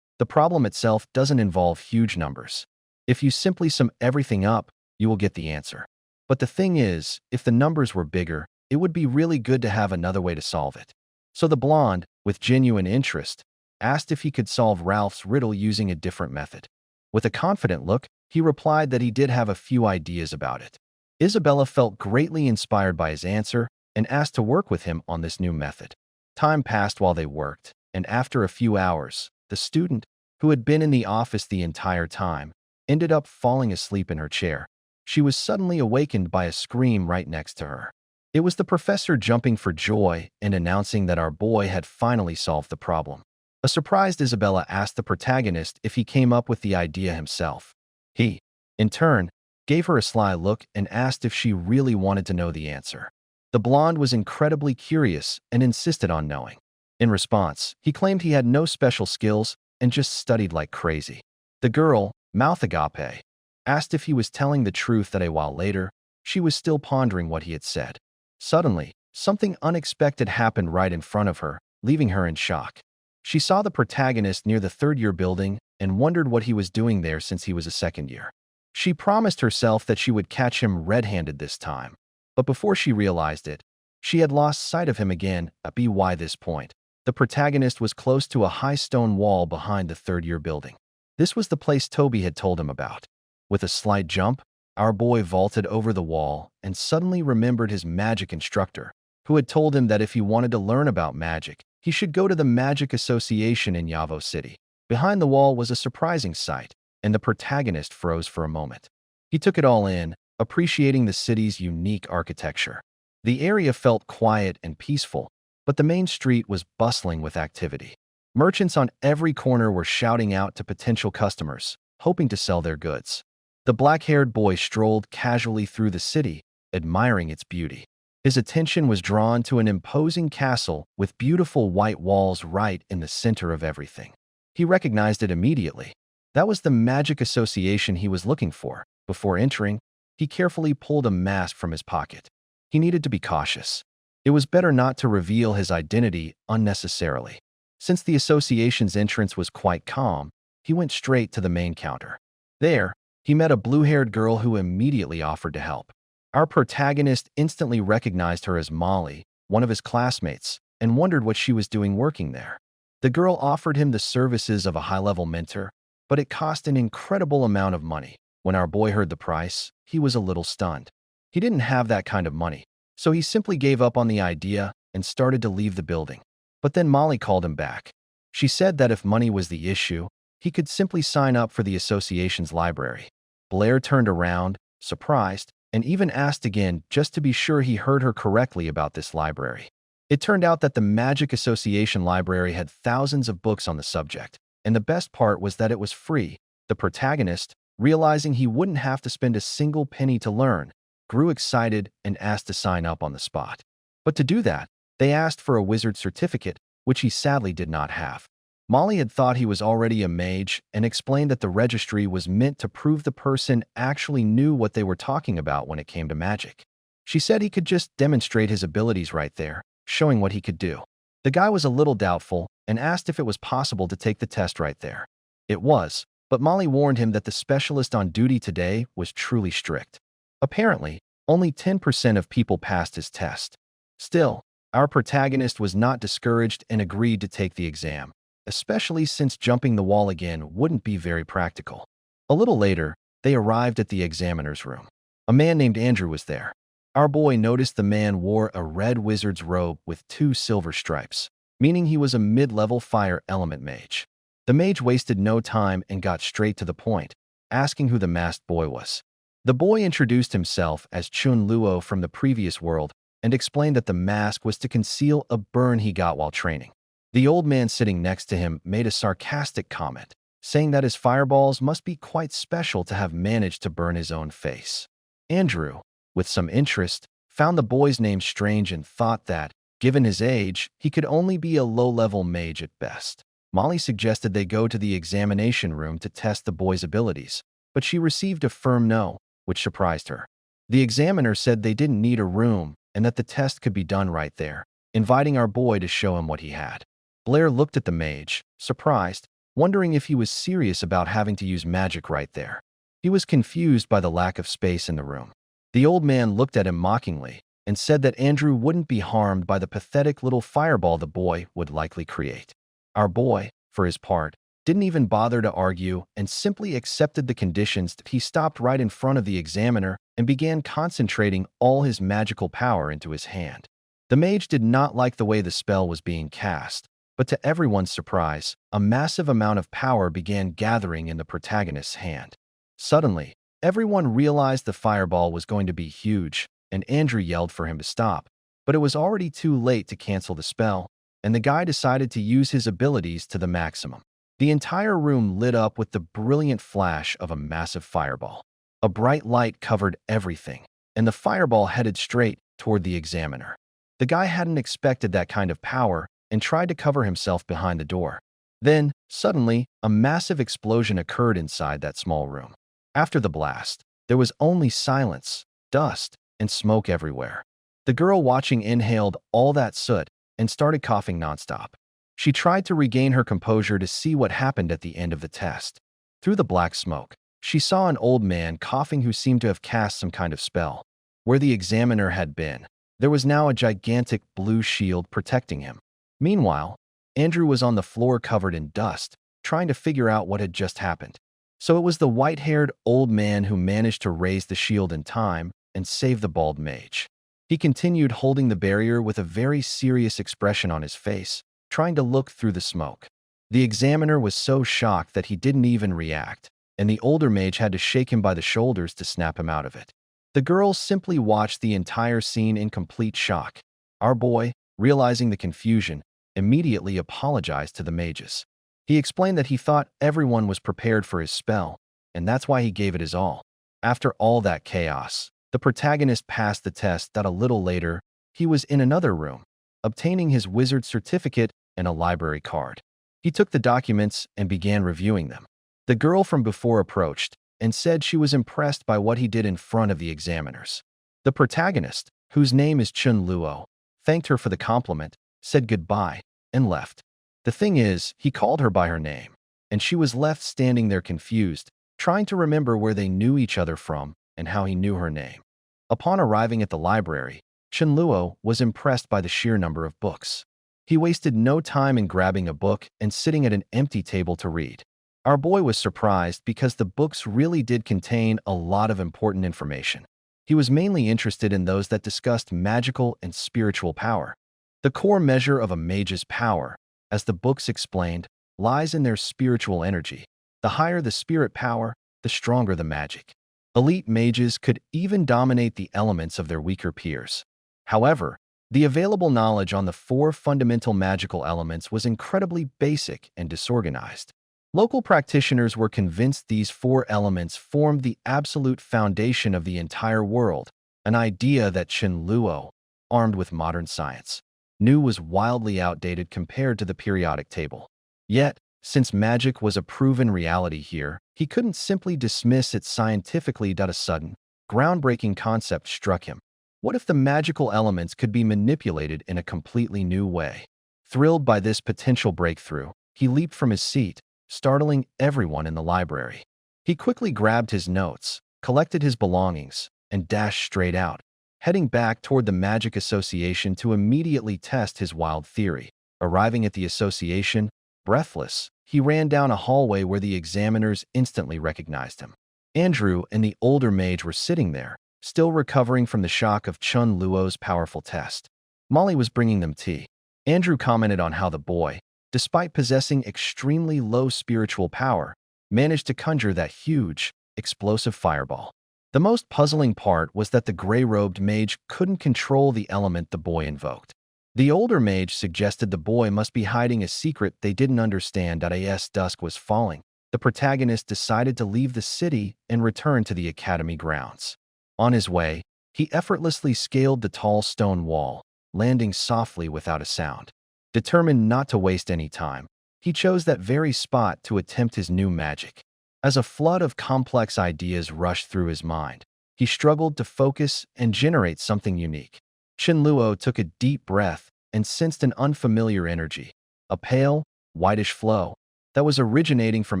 The problem itself doesn't involve huge numbers. If you simply sum everything up, you will get the answer. But the thing is, if the numbers were bigger, it would be really good to have another way to solve it. So the blonde, with genuine interest, asked if he could solve Ralph's riddle using a different method. With a confident look, he replied that he did have a few ideas about it. Isabella felt greatly inspired by his answer and asked to work with him on this new method. Time passed while they worked, and after a few hours, the student, who had been in the office the entire time, ended up falling asleep in her chair. She was suddenly awakened by a scream right next to her. It was the professor jumping for joy and announcing that our boy had finally solved the problem. A surprised Isabella asked the protagonist if he came up with the idea himself. He, in turn, gave her a sly look and asked if she really wanted to know the answer. The blonde was incredibly curious and insisted on knowing. In response, he claimed he had no special skills and just studied like crazy. The girl, mouth agape, asked if he was telling the truth that a while later, she was still pondering what he had said. Suddenly, something unexpected happened right in front of her, leaving her in shock. She saw the protagonist near the third-year building and wondered what he was doing there since he was a second year. She promised herself that she would catch him red-handed this time. But before she realized it, she had lost sight of him again. By this point, the protagonist was close to a high stone wall behind the third-year building. This was the place Toby had told him about. With a slight jump, our boy vaulted over the wall and suddenly remembered his magic instructor, who had told him that if he wanted to learn about magic, he should go to the Magic Association in Yavo City. Behind the wall was a surprising sight, and the protagonist froze for a moment. He took it all in, appreciating the city's unique architecture. The area felt quiet and peaceful, but the main street was bustling with activity. Merchants on every corner were shouting out to potential customers, hoping to sell their goods. The black-haired boy strolled casually through the city, admiring its beauty. His attention was drawn to an imposing castle with beautiful white walls right in the center of everything. He recognized it immediately. That was the Magic Association he was looking for. Before entering, he carefully pulled a mask from his pocket. He needed to be cautious. It was better not to reveal his identity unnecessarily. Since the association's entrance was quite calm, he went straight to the main counter. There, he met a blue-haired girl who immediately offered to help. Our protagonist instantly recognized her as Molly, one of his classmates, and wondered what she was doing working there. The girl offered him the services of a high-level mentor, but it cost an incredible amount of money. When our boy heard the price, he was a little stunned. He didn't have that kind of money, so he simply gave up on the idea and started to leave the building. But then Molly called him back. She said that if money was the issue, he could simply sign up for the association's library. Blair turned around, surprised, and even asked again just to be sure he heard her correctly about this library. It turned out that the Magic Association library had thousands of books on the subject, and the best part was that it was free. The protagonist, realizing he wouldn't have to spend a single penny to learn, grew excited and asked to sign up on the spot. But to do that, they asked for a wizard certificate, which he sadly did not have. Molly had thought he was already a mage and explained that the registry was meant to prove the person actually knew what they were talking about when it came to magic. She said he could just demonstrate his abilities right there, showing what he could do. The guy was a little doubtful and asked if it was possible to take the test right there. It was, but Molly warned him that the specialist on duty today was truly strict. Apparently, only 10% of people passed his test. Still, our protagonist was not discouraged and agreed to take the exam, especially since jumping the wall again wouldn't be very practical. A little later, they arrived at the examiner's room. A man named Andrew was there. Our boy noticed the man wore a red wizard's robe with 2 silver stripes, meaning he was a mid-level fire element mage. The mage wasted no time and got straight to the point, asking who the masked boy was. The boy introduced himself as Chenlu from the previous world and explained that the mask was to conceal a burn he got while training. The old man sitting next to him made a sarcastic comment, saying that his fireballs must be quite special to have managed to burn his own face. Andrew, with some interest, found the boy's name strange and thought that, given his age, he could only be a low-level mage at best. Molly suggested they go to the examination room to test the boy's abilities, but she received a firm no, which surprised her. The examiner said they didn't need a room, and that the test could be done right there, inviting our boy to show him what he had. Blair looked at the mage, surprised, wondering if he was serious about having to use magic right there. He was confused by the lack of space in the room. The old man looked at him mockingly and said that Andrew wouldn't be harmed by the pathetic little fireball the boy would likely create. Our boy, for his part, didn't even bother to argue and simply accepted the conditions. He stopped right in front of the examiner and began concentrating all his magical power into his hand. The mage did not like the way the spell was being cast, but to everyone's surprise, a massive amount of power began gathering in the protagonist's hand. Suddenly, everyone realized the fireball was going to be huge, and Andrew yelled for him to stop. But it was already too late to cancel the spell, and the guy decided to use his abilities to the maximum. The entire room lit up with the brilliant flash of a massive fireball. A bright light covered everything, and the fireball headed straight toward the examiner. The guy hadn't expected that kind of power and tried to cover himself behind the door. Then, suddenly, a massive explosion occurred inside that small room. After the blast, there was only silence, dust, and smoke everywhere. The girl watching inhaled all that soot and started coughing nonstop. She tried to regain her composure to see what happened at the end of the test. Through the black smoke, she saw an old man coughing who seemed to have cast some kind of spell. Where the examiner had been, there was now a gigantic blue shield protecting him. Meanwhile, Andrew was on the floor covered in dust, trying to figure out what had just happened. So it was the white-haired old man who managed to raise the shield in time and save the bald mage. He continued holding the barrier with a very serious expression on his face, trying to look through the smoke. The examiner was so shocked that he didn't even react, and the older mage had to shake him by the shoulders to snap him out of it. The girl simply watched the entire scene in complete shock. Our boy, realizing the confusion, immediately apologized to the mages. He explained that he thought everyone was prepared for his spell, and that's why he gave it his all. After all that chaos, the protagonist passed the test. That a little later, he was in another room, obtaining his wizard certificate and a library card. He took the documents and began reviewing them. The girl from before approached and said she was impressed by what he did in front of the examiners. The protagonist, whose name is Chenlu, thanked her for the compliment, said goodbye, and left. The thing is, he called her by her name, and she was left standing there confused, trying to remember where they knew each other from and how he knew her name. Upon arriving at the library, Chenlu was impressed by the sheer number of books. He wasted no time in grabbing a book and sitting at an empty table to read. Our boy was surprised because the books really did contain a lot of important information. He was mainly interested in those that discussed magical and spiritual power. The core measure of a mage's power, as the books explained, lies in their spiritual energy. The higher the spirit power, the stronger the magic. Elite mages could even dominate the elements of their weaker peers. However, the available knowledge on the 4 fundamental magical elements was incredibly basic and disorganized. Local practitioners were convinced these 4 elements formed the absolute foundation of the entire world, an idea that Chenlu, armed with modern science, knew was wildly outdated compared to the periodic table. Yet, since magic was a proven reality here, he couldn't simply dismiss it scientifically. A sudden, groundbreaking concept struck him. What if the magical elements could be manipulated in a completely new way? Thrilled by this potential breakthrough, he leaped from his seat, startling everyone in the library. He quickly grabbed his notes, collected his belongings, and dashed straight out, heading back toward the Magic Association to immediately test his wild theory. Arriving at the association, breathless, he ran down a hallway where the examiners instantly recognized him. Andrew and the older mage were sitting there, still recovering from the shock of Chenlu's powerful test. Molly was bringing them tea. Andrew commented on how the boy, despite possessing extremely low spiritual power, managed to conjure that huge, explosive fireball. The most puzzling part was that the gray-robed mage couldn't control the element the boy invoked. The older mage suggested the boy must be hiding a secret they didn't understand. As dusk was falling, the protagonist decided to leave the city and return to the academy grounds. On his way, he effortlessly scaled the tall stone wall, landing softly without a sound. Determined not to waste any time, he chose that very spot to attempt his new magic. As a flood of complex ideas rushed through his mind, he struggled to focus and generate something unique. Chenluo took a deep breath and sensed an unfamiliar energy, a pale, whitish flow that was originating from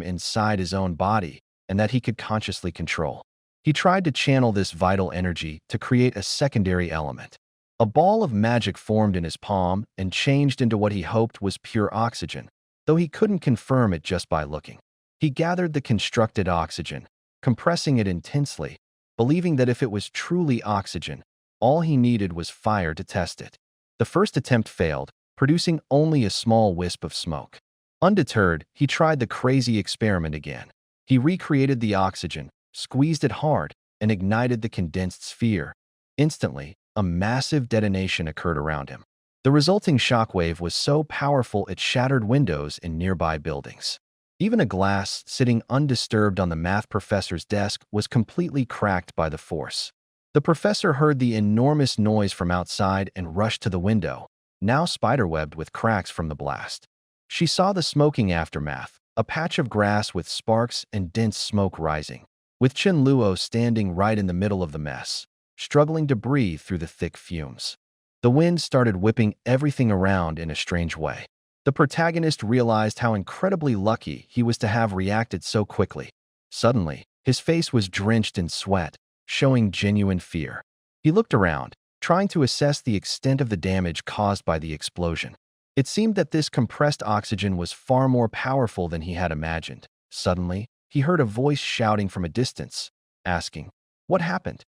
inside his own body and that he could consciously control. He tried to channel this vital energy to create a secondary element. A ball of magic formed in his palm and changed into what he hoped was pure oxygen, though he couldn't confirm it just by looking. He gathered the constructed oxygen, compressing it intensely, believing that if it was truly oxygen, all he needed was fire to test it. The first attempt failed, producing only a small wisp of smoke. Undeterred, he tried the crazy experiment again. He recreated the oxygen, squeezed it hard, and ignited the condensed sphere. Instantly, a massive detonation occurred around him. The resulting shockwave was so powerful it shattered windows in nearby buildings. Even a glass sitting undisturbed on the math professor's desk was completely cracked by the force. The professor heard the enormous noise from outside and rushed to the window, now spiderwebbed with cracks from the blast. She saw the smoking aftermath, a patch of grass with sparks and dense smoke rising, with Chenluo standing right in the middle of the mess, struggling to breathe through the thick fumes. The wind started whipping everything around in a strange way. The protagonist realized how incredibly lucky he was to have reacted so quickly. Suddenly, his face was drenched in sweat, showing genuine fear. He looked around, trying to assess the extent of the damage caused by the explosion. It seemed that this compressed oxygen was far more powerful than he had imagined. Suddenly, he heard a voice shouting from a distance, asking, "What happened?"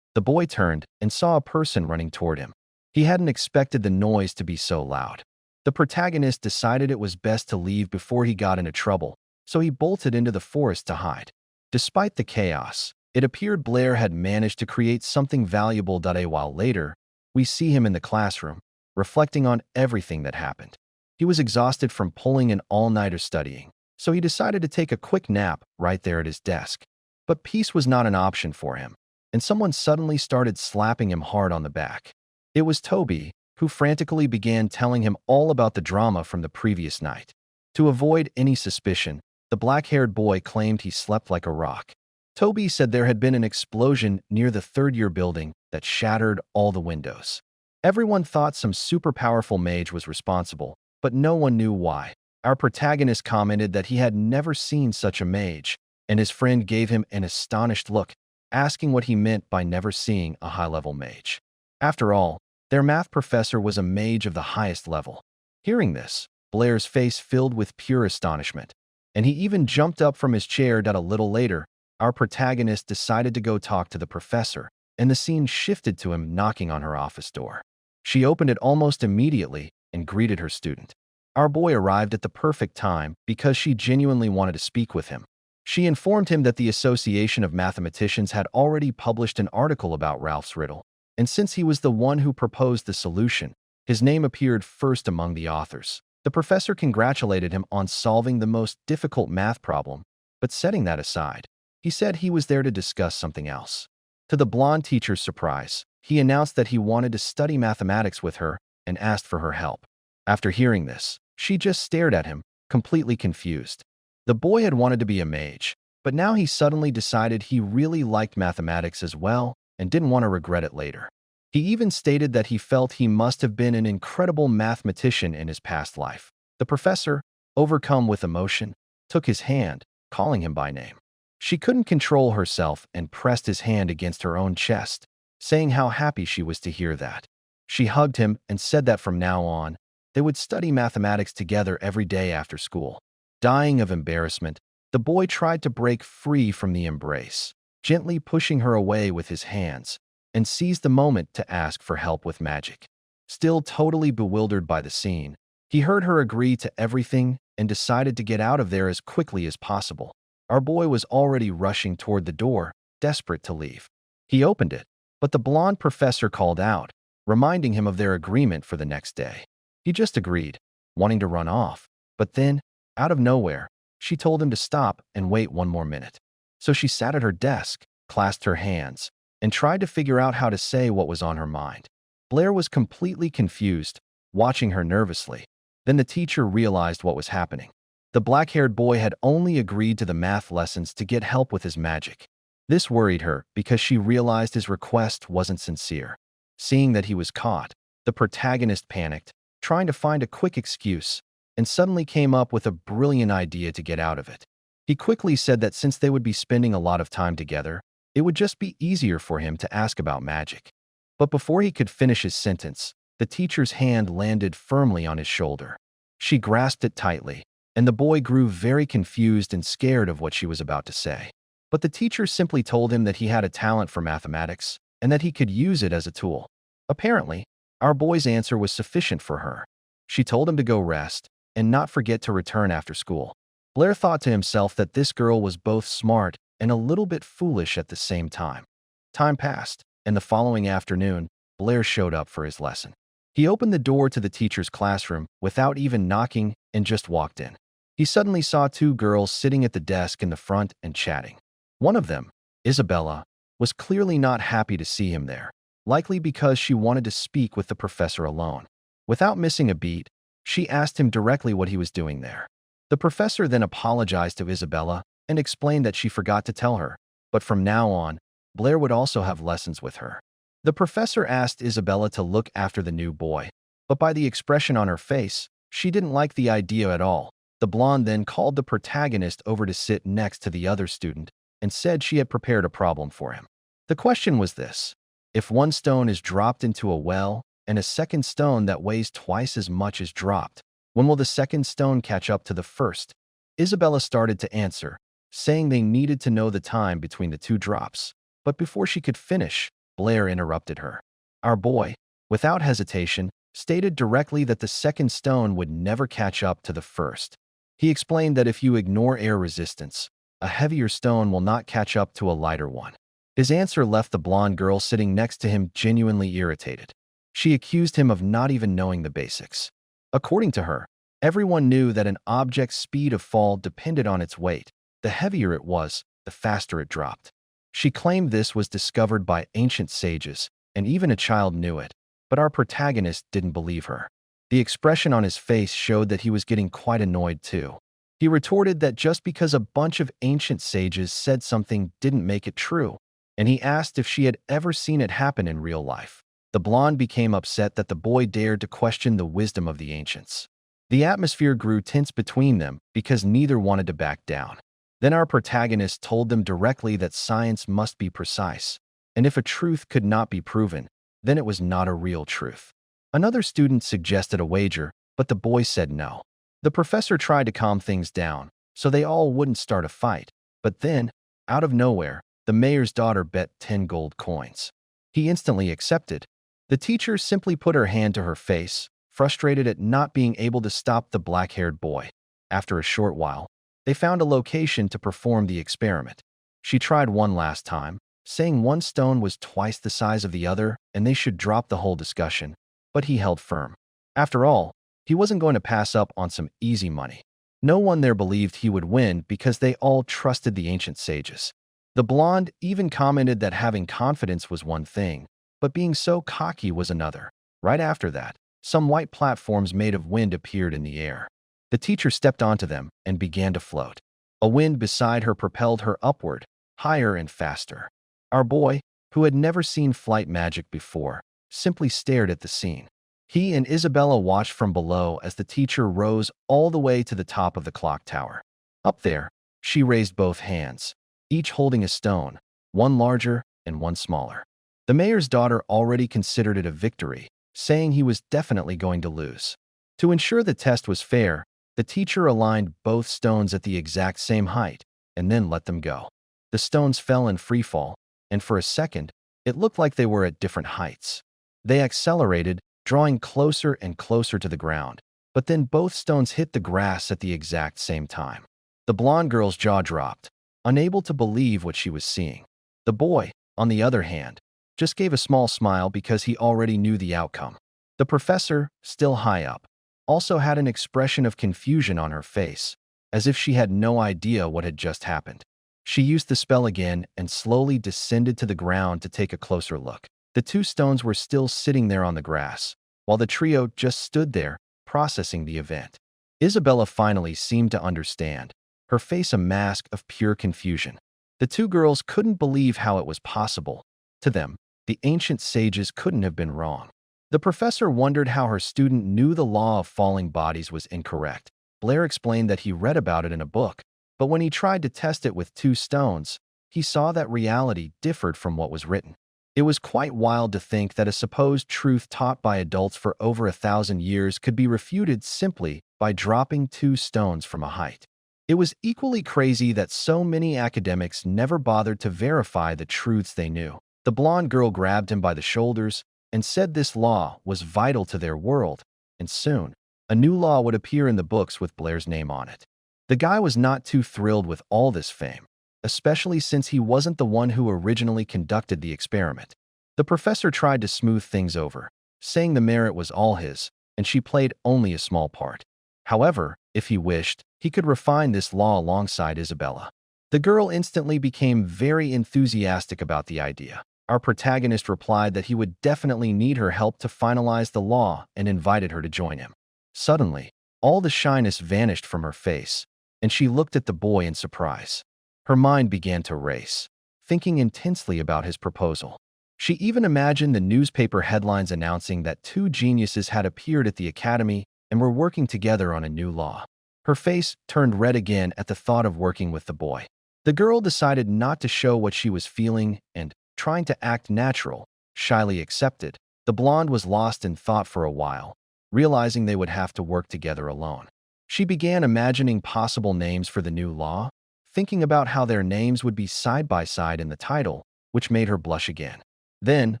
The boy turned and saw a person running toward him. He hadn't expected the noise to be so loud. The protagonist decided it was best to leave before he got into trouble, so he bolted into the forest to hide. Despite the chaos, it appeared Blair had managed to create something valuable. A while later, we see him in the classroom, reflecting on everything that happened. He was exhausted from pulling an all-nighter studying, so he decided to take a quick nap right there at his desk. But peace was not an option for him, and someone suddenly started slapping him hard on the back. It was Toby, who frantically began telling him all about the drama from the previous night. To avoid any suspicion, the black-haired boy claimed he slept like a rock. Toby said there had been an explosion near the third-year building that shattered all the windows. Everyone thought some super-powerful mage was responsible, but no one knew why. Our protagonist commented that he had never seen such a mage, and his friend gave him an astonished look, asking what he meant by never seeing a high-level mage. After all, their math professor was a mage of the highest level. Hearing this, Blair's face filled with pure astonishment, and he even jumped up from his chair. A little later, our protagonist decided to go talk to the professor, and the scene shifted to him knocking on her office door. She opened it almost immediately and greeted her student. Our boy arrived at the perfect time because she genuinely wanted to speak with him. She informed him that the Association of Mathematicians had already published an article about Ralph's riddle, and since he was the one who proposed the solution, his name appeared first among the authors. The professor congratulated him on solving the most difficult math problem, but setting that aside, he said he was there to discuss something else. To the blonde teacher's surprise, he announced that he wanted to study mathematics with her and asked for her help. After hearing this, she just stared at him, completely confused. The boy had wanted to be a mage, but now he suddenly decided he really liked mathematics as well and didn't want to regret it later. He even stated that he felt he must have been an incredible mathematician in his past life. The professor, overcome with emotion, took his hand, calling him by name. She couldn't control herself and pressed his hand against her own chest, saying how happy she was to hear that. She hugged him and said that from now on, they would study mathematics together every day after school. Dying of embarrassment, the boy tried to break free from the embrace, gently pushing her away with his hands, and seized the moment to ask for help with magic. Still totally bewildered by the scene, he heard her agree to everything and decided to get out of there as quickly as possible. Our boy was already rushing toward the door, desperate to leave. He opened it, but the blonde professor called out, reminding him of their agreement for the next day. He just agreed, wanting to run off, but then, out of nowhere, she told him to stop and wait one more minute. So she sat at her desk, clasped her hands, and tried to figure out how to say what was on her mind. Blair was completely confused, watching her nervously. Then the teacher realized what was happening. The black-haired boy had only agreed to the math lessons to get help with his magic. This worried her because she realized his request wasn't sincere. Seeing that he was caught, the protagonist panicked, trying to find a quick excuse, and suddenly came up with a brilliant idea to get out of it. He quickly said that since they would be spending a lot of time together, it would just be easier for him to ask about magic. But before he could finish his sentence, the teacher's hand landed firmly on his shoulder. She grasped it tightly, and the boy grew very confused and scared of what she was about to say. But the teacher simply told him that he had a talent for mathematics and that he could use it as a tool. Apparently, our boy's answer was sufficient for her. She told him to go rest and not forget to return after school. Blair thought to himself that this girl was both smart and a little bit foolish at the same time. Time passed, and the following afternoon, Blair showed up for his lesson. He opened the door to the teacher's classroom without even knocking and just walked in. He suddenly saw two girls sitting at the desk in the front and chatting. One of them, Isabella, was clearly not happy to see him there, likely because she wanted to speak with the professor alone. Without missing a beat, she asked him directly what he was doing there. The professor then apologized to Isabella and explained that she forgot to tell her, but from now on, Blair would also have lessons with her. The professor asked Isabella to look after the new boy, but by the expression on her face, she didn't like the idea at all. The blonde then called the protagonist over to sit next to the other student and said she had prepared a problem for him. The question was this: if one stone is dropped into a well and a second stone that weighs twice as much is dropped, when will the second stone catch up to the first? Isabella started to answer, saying they needed to know the time between the two drops. But before she could finish, Blair interrupted her. Our boy, without hesitation, stated directly that the second stone would never catch up to the first. He explained that if you ignore air resistance, a heavier stone will not catch up to a lighter one. His answer left the blonde girl sitting next to him genuinely irritated. She accused him of not even knowing the basics. According to her, everyone knew that an object's speed of fall depended on its weight. The heavier it was, the faster it dropped. She claimed this was discovered by ancient sages, and even a child knew it, but our protagonist didn't believe her. The expression on his face showed that he was getting quite annoyed too. He retorted that just because a bunch of ancient sages said something didn't make it true, and he asked if she had ever seen it happen in real life. The blonde became upset that the boy dared to question the wisdom of the ancients. The atmosphere grew tense between them because neither wanted to back down. Then our protagonist told them directly that science must be precise, and if a truth could not be proven, then it was not a real truth. Another student suggested a wager, but the boy said no. The professor tried to calm things down, so they all wouldn't start a fight, but then, out of nowhere, the mayor's daughter bet 10 gold coins. He instantly accepted. The teacher simply put her hand to her face, frustrated at not being able to stop the black-haired boy. After a short while, they found a location to perform the experiment. She tried one last time, saying one stone was twice the size of the other and they should drop the whole discussion, but he held firm. After all, he wasn't going to pass up on some easy money. No one there believed he would win because they all trusted the ancient sages. The blonde even commented that having confidence was one thing, but being so cocky was another. Right after that, some white platforms made of wind appeared in the air. The teacher stepped onto them and began to float. A wind beside her propelled her upward, higher and faster. Our boy, who had never seen flight magic before, simply stared at the scene. He and Isabella watched from below as the teacher rose all the way to the top of the clock tower. Up there, she raised both hands, each holding a stone, one larger and one smaller. The mayor's daughter already considered it a victory, saying he was definitely going to lose. To ensure the test was fair, the teacher aligned both stones at the exact same height and then let them go. The stones fell in free fall, and for a second, it looked like they were at different heights. They accelerated, drawing closer and closer to the ground, but then both stones hit the grass at the exact same time. The blonde girl's jaw dropped, unable to believe what she was seeing. The boy, on the other hand, just gave a small smile because he already knew the outcome. The professor, still high up, also had an expression of confusion on her face, as if she had no idea what had just happened. She used the spell again and slowly descended to the ground to take a closer look. The two stones were still sitting there on the grass, while the trio just stood there, processing the event. Isabella finally seemed to understand, her face a mask of pure confusion. The two girls couldn't believe how it was possible. To them, The ancient sages couldn't have been wrong. The professor wondered how her student knew the law of falling bodies was incorrect. Blair explained that he read about it in a book, but when he tried to test it with 2 stones, he saw that reality differed from what was written. It was quite wild to think that a supposed truth taught by adults for over 1,000 years could be refuted simply by dropping 2 stones from a height. It was equally crazy that so many academics never bothered to verify the truths they knew. The blonde girl grabbed him by the shoulders and said this law was vital to their world, and soon, a new law would appear in the books with Blair's name on it. The guy was not too thrilled with all this fame, especially since he wasn't the one who originally conducted the experiment. The professor tried to smooth things over, saying the merit was all his, and she played only a small part. However, if he wished, he could refine this law alongside Isabella. The girl instantly became very enthusiastic about the idea. Our protagonist replied that he would definitely need her help to finalize the law and invited her to join him. Suddenly, all the shyness vanished from her face, and she looked at the boy in surprise. Her mind began to race, thinking intensely about his proposal. She even imagined the newspaper headlines announcing that 2 geniuses had appeared at the academy and were working together on a new law. Her face turned red again at the thought of working with the boy. The girl decided not to show what she was feeling and, trying to act natural, shyly accepted. The blonde was lost in thought for a while, realizing they would have to work together alone. She began imagining possible names for the new law, thinking about how their names would be side by side in the title, which made her blush again. Then,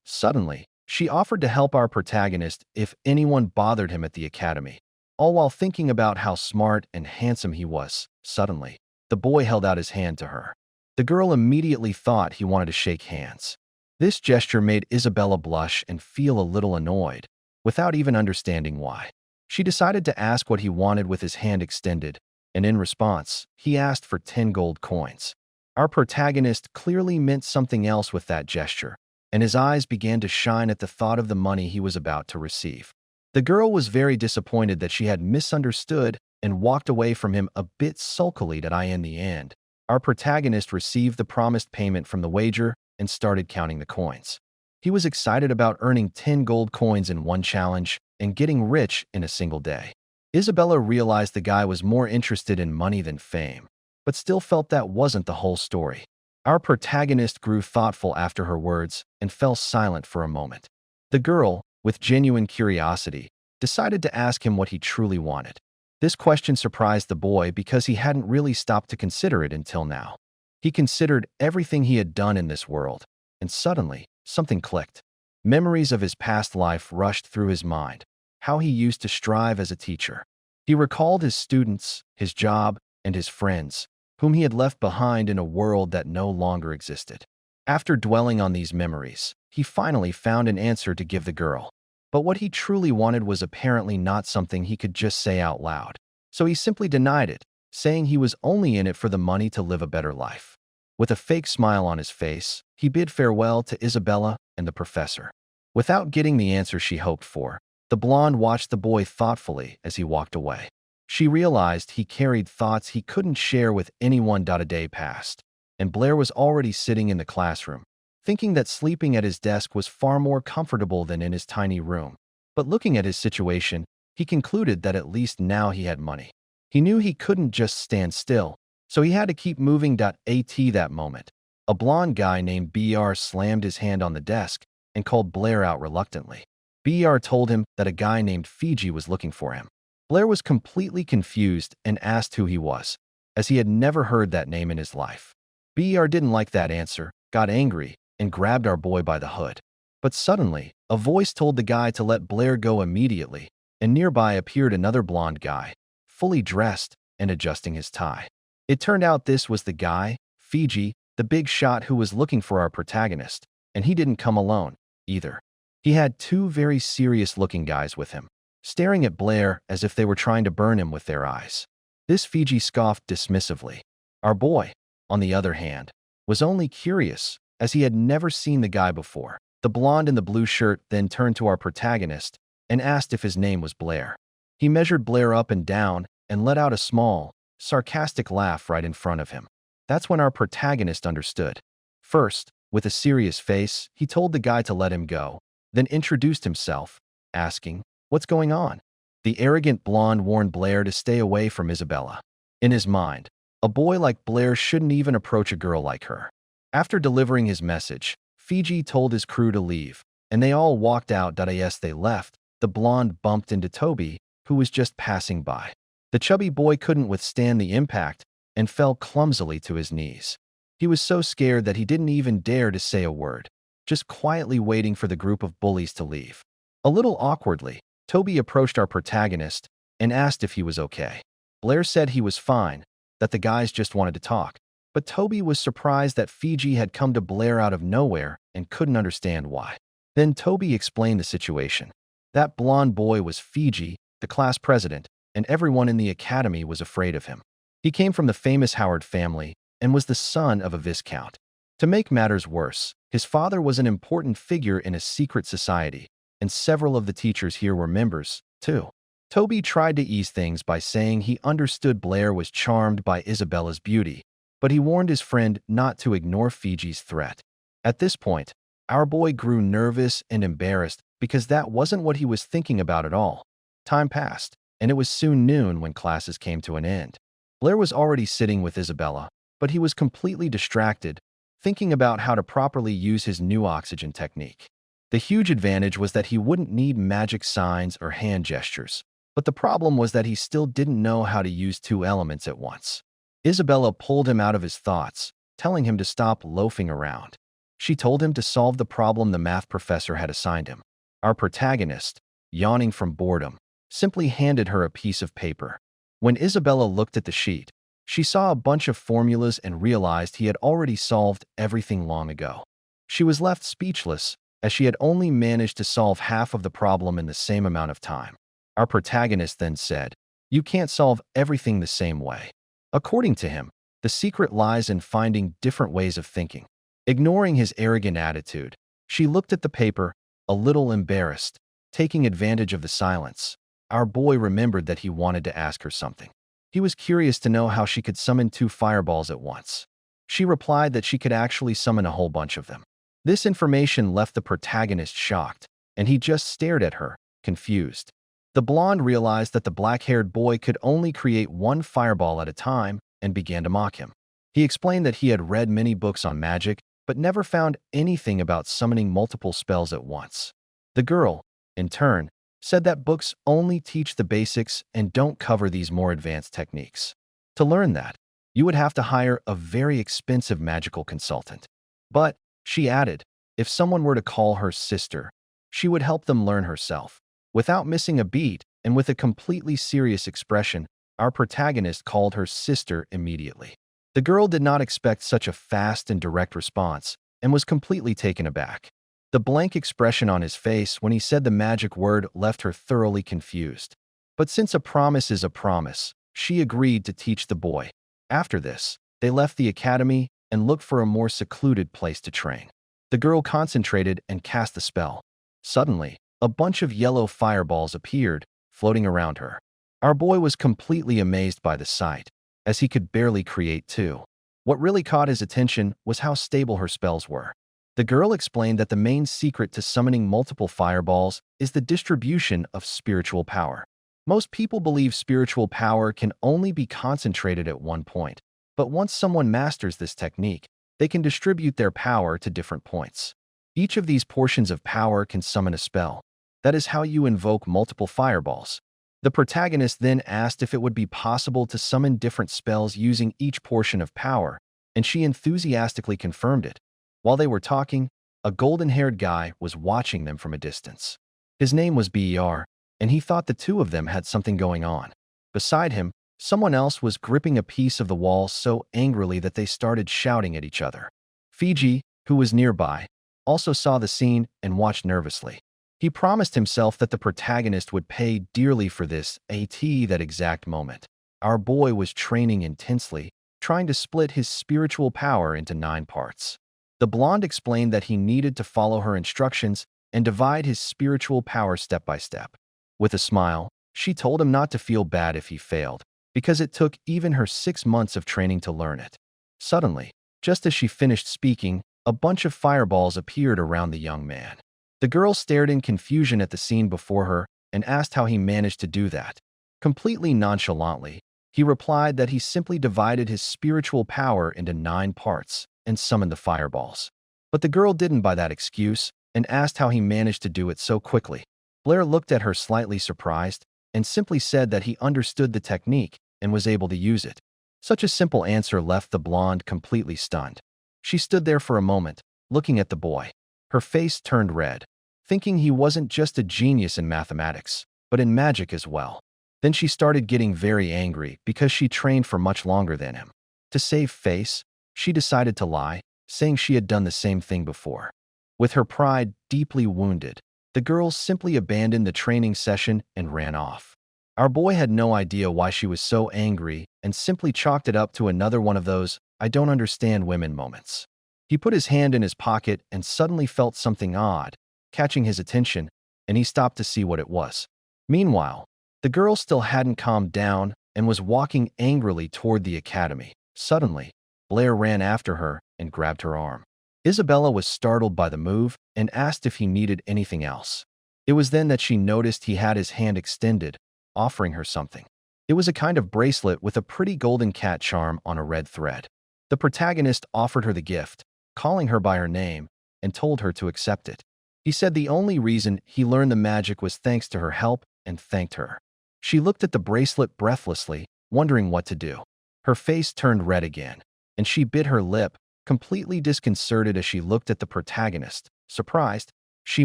suddenly, she offered to help our protagonist if anyone bothered him at the academy, all while thinking about how smart and handsome he was. Suddenly, the boy held out his hand to her. The girl immediately thought he wanted to shake hands. This gesture made Isabella blush and feel a little annoyed, without even understanding why. She decided to ask what he wanted with his hand extended, and in response, he asked for 10 gold coins. Our protagonist clearly meant something else with that gesture, and his eyes began to shine at the thought of the money he was about to receive. The girl was very disappointed that she had misunderstood and walked away from him a bit sulkily. In the end, our protagonist received the promised payment from the wager and started counting the coins. He was excited about earning 10 gold coins in one challenge and getting rich in a single day. Isabella realized the guy was more interested in money than fame, but still felt that wasn't the whole story. Our protagonist grew thoughtful after her words and fell silent for a moment. The girl, with genuine curiosity, decided to ask him what he truly wanted. This question surprised the boy because he hadn't really stopped to consider it until now. He considered everything he had done in this world, and suddenly, something clicked. Memories of his past life rushed through his mind, how he used to strive as a teacher. He recalled his students, his job, and his friends, whom he had left behind in a world that no longer existed. After dwelling on these memories, he finally found an answer to give the girl. But what he truly wanted was apparently not something he could just say out loud. So he simply denied it, saying he was only in it for the money to live a better life. With a fake smile on his face, he bid farewell to Isabella and the professor. Without getting the answer she hoped for, the blonde watched the boy thoughtfully as he walked away. She realized he carried thoughts he couldn't share with anyone. A day passed, and Blair was already sitting in the classroom, thinking that sleeping at his desk was far more comfortable than in his tiny room. But looking at his situation, he concluded that at least now he had money. He knew he couldn't just stand still, so he had to keep moving. At that moment, a blonde guy named Br slammed his hand on the desk and called Blair out reluctantly. Br told him that a guy named Fiji was looking for him. Blair was completely confused and asked who he was, as he had never heard that name in his life. Br didn't like that answer, got angry, and grabbed our boy by the hood. But suddenly, a voice told the guy to let Blair go immediately, and nearby appeared another blonde guy, fully dressed and adjusting his tie. It turned out this was the guy, Fiji, the big shot who was looking for our protagonist, and he didn't come alone, either. He had 2 very serious-looking guys with him, staring at Blair as if they were trying to burn him with their eyes. This Fiji scoffed dismissively. Our boy, on the other hand, was only curious, as he had never seen the guy before. The blonde in the blue shirt then turned to our protagonist and asked if his name was Blair. He measured Blair up and down and let out a small, sarcastic laugh right in front of him. That's when our protagonist understood. First, With a serious face, he told the guy to let him go, then introduced himself, asking, "What's going on?" The arrogant blonde warned Blair to stay away from Isabella. In his mind, a boy like Blair shouldn't even approach a girl like her. After delivering his message, Fiji told his crew to leave, and they all walked out. As they left, the blonde bumped into Toby, who was just passing by. The chubby boy couldn't withstand the impact and fell clumsily to his knees. He was so scared that he didn't even dare to say a word, just quietly waiting for the group of bullies to leave. A little awkwardly, Toby approached our protagonist and asked if he was okay. Blair said he was fine, that the guys just wanted to talk. But Toby was surprised that Fiji had come to Blair out of nowhere and couldn't understand why. Then Toby explained the situation. That blonde boy was Fiji, the class president, and everyone in the academy was afraid of him. He came from the famous Howard family and was the son of a viscount. To make matters worse, his father was an important figure in a secret society, and several of the teachers here were members, too. Toby tried to ease things by saying he understood Blair was charmed by Isabella's beauty, but he warned his friend not to ignore Fiji's threat. At this point, our boy grew nervous and embarrassed because that wasn't what he was thinking about at all. Time passed, and it was soon noon when classes came to an end. Blair was already sitting with Isabella, but he was completely distracted, thinking about how to properly use his new oxygen technique. The huge advantage was that he wouldn't need magic signs or hand gestures, but the problem was that he still didn't know how to use two elements at once. Isabella pulled him out of his thoughts, telling him to stop loafing around. She told him to solve the problem the math professor had assigned him. Our protagonist, yawning from boredom, simply handed her a piece of paper. When Isabella looked at the sheet, she saw a bunch of formulas and realized he had already solved everything long ago. She was left speechless, as she had only managed to solve half of the problem in the same amount of time. Our protagonist then said, "You can't solve everything the same way." According to him, the secret lies in finding different ways of thinking. Ignoring his arrogant attitude, she looked at the paper, a little embarrassed, taking advantage of the silence. Our boy remembered that he wanted to ask her something. He was curious to know how she could summon 2 fireballs at once. She replied that she could actually summon a whole bunch of them. This information left the protagonist shocked, and he just stared at her, confused. The blonde realized that the black-haired boy could only create 1 fireball at a time and began to mock him. He explained that he had read many books on magic, but never found anything about summoning multiple spells at once. The girl, in turn, said that books only teach the basics and don't cover these more advanced techniques. To learn that, you would have to hire a very expensive magical consultant. But, she added, if someone were to call her sister, she would help them learn herself. Without missing a beat and with a completely serious expression, our protagonist called her sister immediately. The girl did not expect such a fast and direct response and was completely taken aback. The blank expression on his face when he said the magic word left her thoroughly confused. But since a promise is a promise, she agreed to teach the boy. After this, they left the academy and looked for a more secluded place to train. The girl concentrated and cast the spell. Suddenly, a bunch of yellow fireballs appeared, floating around her. Our boy was completely amazed by the sight, as he could barely create 2. What really caught his attention was how stable her spells were. The girl explained that the main secret to summoning multiple fireballs is the distribution of spiritual power. Most people believe spiritual power can only be concentrated at one point, but once someone masters this technique, they can distribute their power to different points. Each of these portions of power can summon a spell. That is how you invoke multiple fireballs. The protagonist then asked if it would be possible to summon different spells using each portion of power, and she enthusiastically confirmed it. While they were talking, a golden-haired guy was watching them from a distance. His name was Blair, and he thought the 2 of them had something going on. Beside him, someone else was gripping a piece of the wall so angrily that they started shouting at each other. Fiji, who was nearby, also saw the scene and watched nervously. He promised himself that the protagonist would pay dearly for this at that exact moment. Our boy was training intensely, trying to split his spiritual power into 9 parts. The blonde explained that he needed to follow her instructions and divide his spiritual power step by step. With a smile, she told him not to feel bad if he failed, because it took even her 6 months of training to learn it. Suddenly, just as she finished speaking, a bunch of fireballs appeared around the young man. The girl stared in confusion at the scene before her and asked how he managed to do that. Completely nonchalantly, he replied that he simply divided his spiritual power into 9 parts and summoned the fireballs. But the girl didn't buy that excuse and asked how he managed to do it so quickly. Blair looked at her slightly surprised and simply said that he understood the technique and was able to use it. Such a simple answer left the blonde completely stunned. She stood there for a moment, looking at the boy. Her face turned red, thinking he wasn't just a genius in mathematics, but in magic as well. Then she started getting very angry because she trained for much longer than him. To save face, she decided to lie, saying she had done the same thing before. With her pride deeply wounded, the girl simply abandoned the training session and ran off. Our boy had no idea why she was so angry and simply chalked it up to another one of those "I don't understand women" moments. He put his hand in his pocket and suddenly felt something odd, catching his attention, and he stopped to see what it was. Meanwhile, the girl still hadn't calmed down and was walking angrily toward the academy. Suddenly, Blair ran after her and grabbed her arm. Isabella was startled by the move and asked if he needed anything else. It was then that she noticed he had his hand extended, offering her something. It was a kind of bracelet with a pretty golden cat charm on a red thread. The protagonist offered her the gift, calling her by her name, and told her to accept it. He said the only reason he learned the magic was thanks to her help and thanked her. She looked at the bracelet breathlessly, wondering what to do. Her face turned red again, and she bit her lip, completely disconcerted as she looked at the protagonist. Surprised, she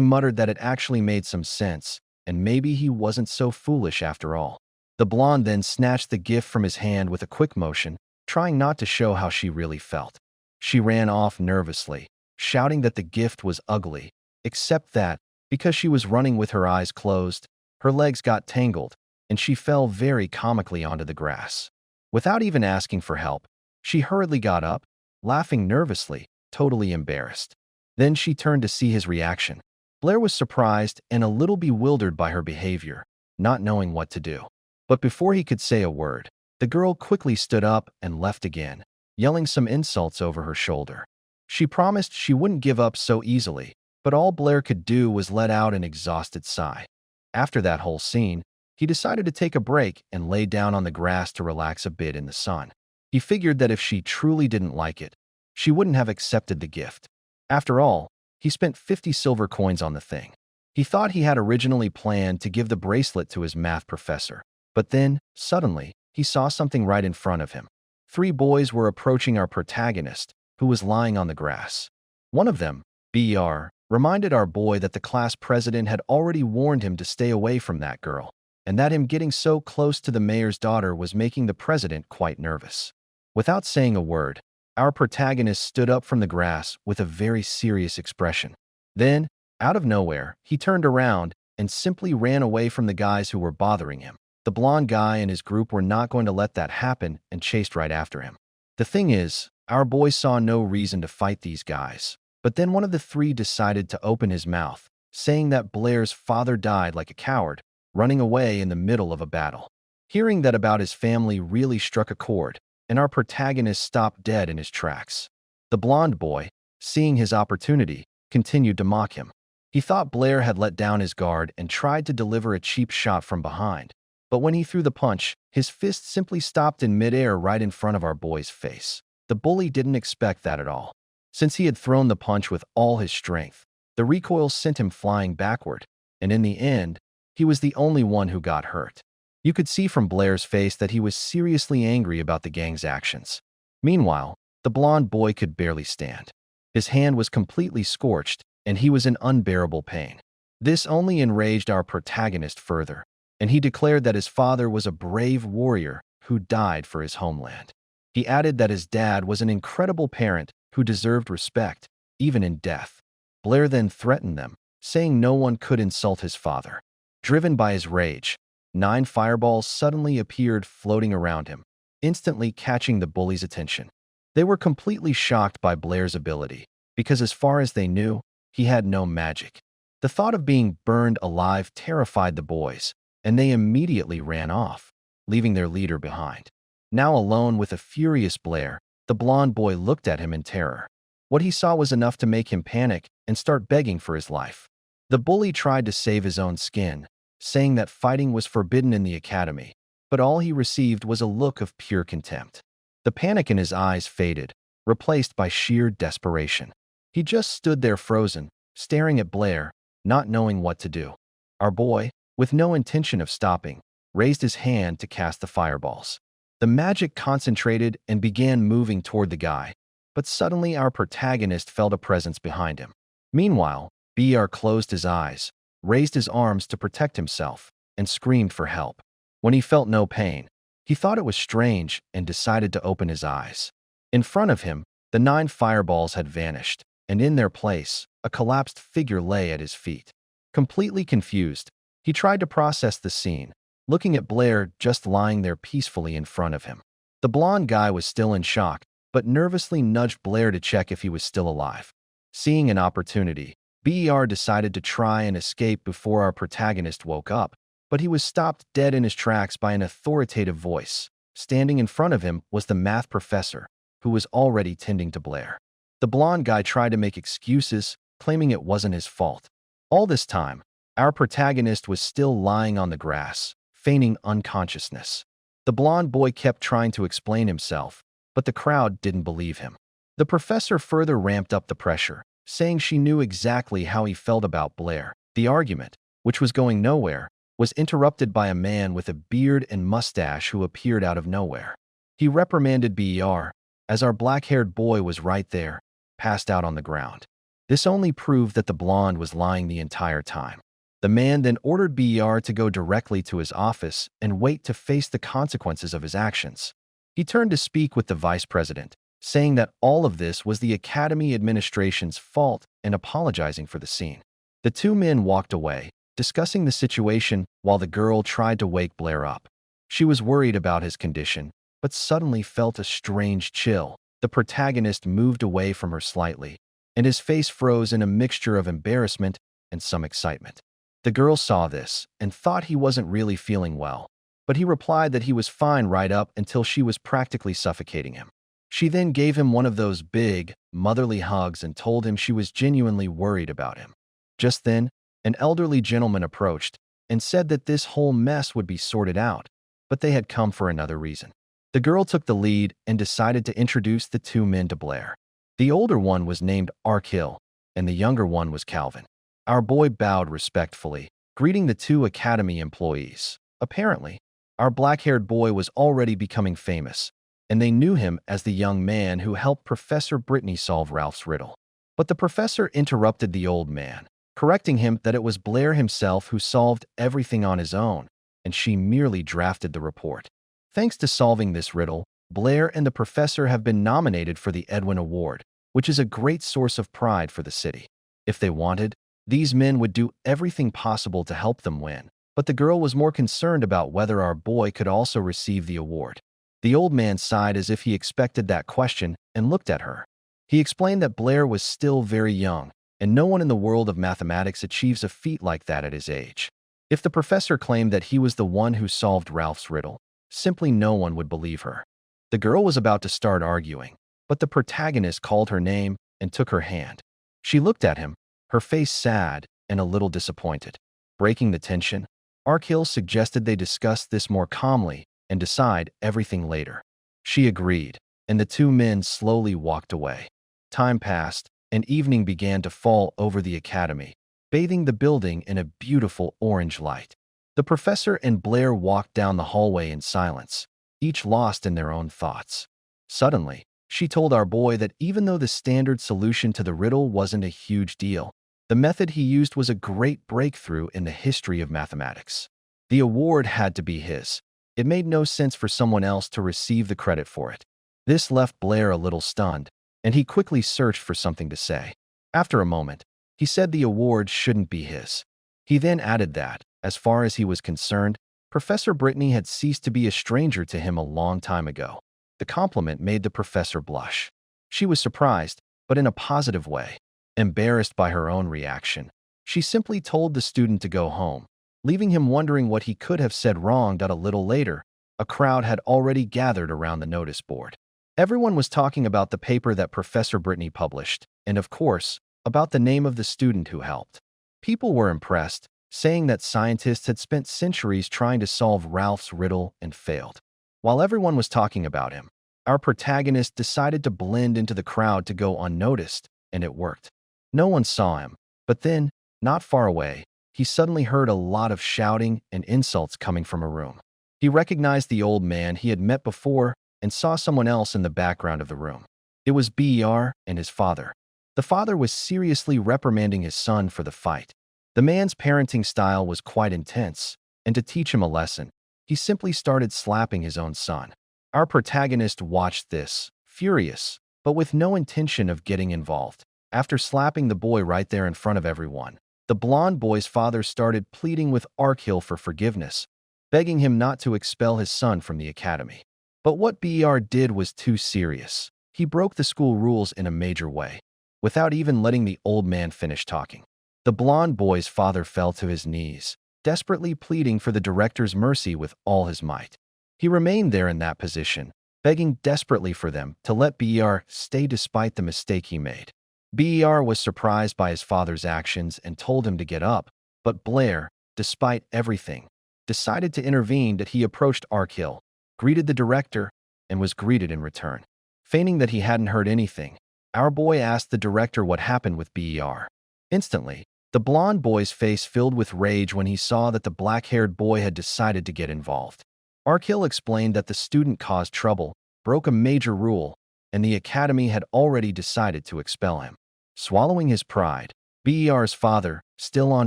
muttered that it actually made some sense, and maybe he wasn't so foolish after all. The blonde then snatched the gift from his hand with a quick motion, trying not to show how she really felt. She ran off nervously, shouting that the gift was ugly, except that, because she was running with her eyes closed, her legs got tangled, and she fell very comically onto the grass. Without even asking for help, she hurriedly got up, laughing nervously, totally embarrassed. Then she turned to see his reaction. Blair was surprised and a little bewildered by her behavior, not knowing what to do. But before he could say a word, the girl quickly stood up and left again, yelling some insults over her shoulder. She promised she wouldn't give up so easily, but all Blair could do was let out an exhausted sigh. After that whole scene, he decided to take a break and lay down on the grass to relax a bit in the sun. He figured that if she truly didn't like it, she wouldn't have accepted the gift. After all, he spent 50 silver coins on the thing. He thought he had originally planned to give the bracelet to his math professor, but then, suddenly, he saw something right in front of him. 3 boys were approaching our protagonist, who was lying on the grass. One of them, Br, reminded our boy that the class president had already warned him to stay away from that girl, and that him getting so close to the mayor's daughter was making the president quite nervous. Without saying a word, our protagonist stood up from the grass with a very serious expression. Then, out of nowhere, he turned around and simply ran away from the guys who were bothering him. The blonde guy and his group were not going to let that happen and chased right after him. The thing is, our boy saw no reason to fight these guys. But then one of the 3 decided to open his mouth, saying that Blair's father died like a coward, running away in the middle of a battle. Hearing that about his family really struck a chord, and our protagonist stopped dead in his tracks. The blonde boy, seeing his opportunity, continued to mock him. He thought Blair had let down his guard and tried to deliver a cheap shot from behind. But when he threw the punch, his fist simply stopped in midair right in front of our boy's face. The bully didn't expect that at all. Since he had thrown the punch with all his strength, the recoil sent him flying backward, and in the end, he was the only one who got hurt. You could see from Blair's face that he was seriously angry about the gang's actions. Meanwhile, the blonde boy could barely stand. His hand was completely scorched, and he was in unbearable pain. This only enraged our protagonist further, and he declared that his father was a brave warrior who died for his homeland. He added that his dad was an incredible parent who deserved respect, even in death. Blair then threatened them, saying no one could insult his father. Driven by his rage, 9 fireballs suddenly appeared floating around him, instantly catching the bullies' attention. They were completely shocked by Blair's ability, because as far as they knew, he had no magic. The thought of being burned alive terrified the boys, and they immediately ran off, leaving their leader behind. Now alone with a furious Blair, the blonde boy looked at him in terror. What he saw was enough to make him panic and start begging for his life. The bully tried to save his own skin, saying that fighting was forbidden in the academy, but all he received was a look of pure contempt. The panic in his eyes faded, replaced by sheer desperation. He just stood there frozen, staring at Blair, not knowing what to do. Our boy, with no intention of stopping, raised his hand to cast the fireballs. The magic concentrated and began moving toward the guy, but suddenly our protagonist felt a presence behind him. Meanwhile, Blair closed his eyes, raised his arms to protect himself, and screamed for help. When he felt no pain, he thought it was strange and decided to open his eyes. In front of him, the 9 fireballs had vanished, and in their place, a collapsed figure lay at his feet. Completely confused, he tried to process the scene, looking at Blair just lying there peacefully in front of him. The blonde guy was still in shock, but nervously nudged Blair to check if he was still alive. Seeing an opportunity, Blair decided to try and escape before our protagonist woke up, but he was stopped dead in his tracks by an authoritative voice. Standing in front of him was the math professor, who was already tending to Blair. The blonde guy tried to make excuses, claiming it wasn't his fault. All this time, our protagonist was still lying on the grass, feigning unconsciousness. The blonde boy kept trying to explain himself, but the crowd didn't believe him. The professor further ramped up the pressure, saying she knew exactly how he felt about Blair. The argument, which was going nowhere, was interrupted by a man with a beard and mustache who appeared out of nowhere. He reprimanded Blair, as our black-haired boy was right there, passed out on the ground. This only proved that the blonde was lying the entire time. The man then ordered Blair to go directly to his office and wait to face the consequences of his actions. He turned to speak with the vice president, saying that all of this was the academy administration's fault and apologizing for the scene. The 2 men walked away, discussing the situation while the girl tried to wake Blair up. She was worried about his condition, but suddenly felt a strange chill. The protagonist moved away from her slightly, and his face froze in a mixture of embarrassment and some excitement. The girl saw this and thought he wasn't really feeling well, but he replied that he was fine right up until she was practically suffocating him. She then gave him one of those big, motherly hugs and told him she was genuinely worried about him. Just then, an elderly gentleman approached and said that this whole mess would be sorted out, but they had come for another reason. The girl took the lead and decided to introduce the 2 men to Blair. The older one was named Arkil, and the younger one was Calvin. Our boy bowed respectfully, greeting the 2 academy employees. Apparently, our black-haired boy was already becoming famous, and they knew him as the young man who helped Professor Britney solve Ralph's riddle. But the professor interrupted the old man, correcting him that it was Blair himself who solved everything on his own, and she merely drafted the report. Thanks to solving this riddle, Blair and the professor have been nominated for the Edwin Award, which is a great source of pride for the city. If they wanted, these men would do everything possible to help them win, but the girl was more concerned about whether our boy could also receive the award. The old man sighed as if he expected that question and looked at her. He explained that Blair was still very young, and no one in the world of mathematics achieves a feat like that at his age. If the professor claimed that he was the one who solved Ralph's riddle, simply no one would believe her. The girl was about to start arguing, but the protagonist called her name and took her hand. She looked at him, her face sad and a little disappointed. Breaking the tension, Arkil suggested they discuss this more calmly and decide everything later. She agreed, and the 2 men slowly walked away. Time passed, and evening began to fall over the academy, bathing the building in a beautiful orange light. The professor and Blair walked down the hallway in silence, each lost in their own thoughts. Suddenly, she told our boy that even though the standard solution to the riddle wasn't a huge deal, the method he used was a great breakthrough in the history of mathematics. The award had to be his. It made no sense for someone else to receive the credit for it. This left Blair a little stunned, and he quickly searched for something to say. After a moment, he said the award shouldn't be his. He then added that, as far as he was concerned, Professor Britney had ceased to be a stranger to him a long time ago. The compliment made the professor blush. She was surprised, but in a positive way. Embarrassed by her own reaction, she simply told the student to go home, leaving him wondering what he could have said wrong. A little later, a crowd had already gathered around the notice board. Everyone was talking about the paper that Professor Britney published, and of course, about the name of the student who helped. People were impressed, saying that scientists had spent centuries trying to solve Ralph's riddle and failed. While everyone was talking about him, our protagonist decided to blend into the crowd to go unnoticed, and it worked. No one saw him, but then, not far away, he suddenly heard a lot of shouting and insults coming from a room. He recognized the old man he had met before and saw someone else in the background of the room. It was Ber and his father. The father was seriously reprimanding his son for the fight. The man's parenting style was quite intense, and to teach him a lesson, he simply started slapping his own son. Our protagonist watched this, furious, but with no intention of getting involved. After slapping the boy right there in front of everyone, the blonde boy's father started pleading with Arkhill for forgiveness, begging him not to expel his son from the academy. But what Ber did was too serious. He broke the school rules in a major way, without even letting the old man finish talking. The blonde boy's father fell to his knees, desperately pleading for the director's mercy with all his might. He remained there in that position, begging desperately for them to let Ber stay despite the mistake he made. Ber was surprised by his father's actions and told him to get up, but Blair, despite everything, decided to intervene. That he approached Arkhill, greeted the director, and was greeted in return. Feigning that he hadn't heard anything, our boy asked the director what happened with Ber. Instantly, the blonde boy's face filled with rage when he saw that the black-haired boy had decided to get involved. Arkhill explained that the student caused trouble, broke a major rule, and the academy had already decided to expel him. Swallowing his pride, Ber's father, still on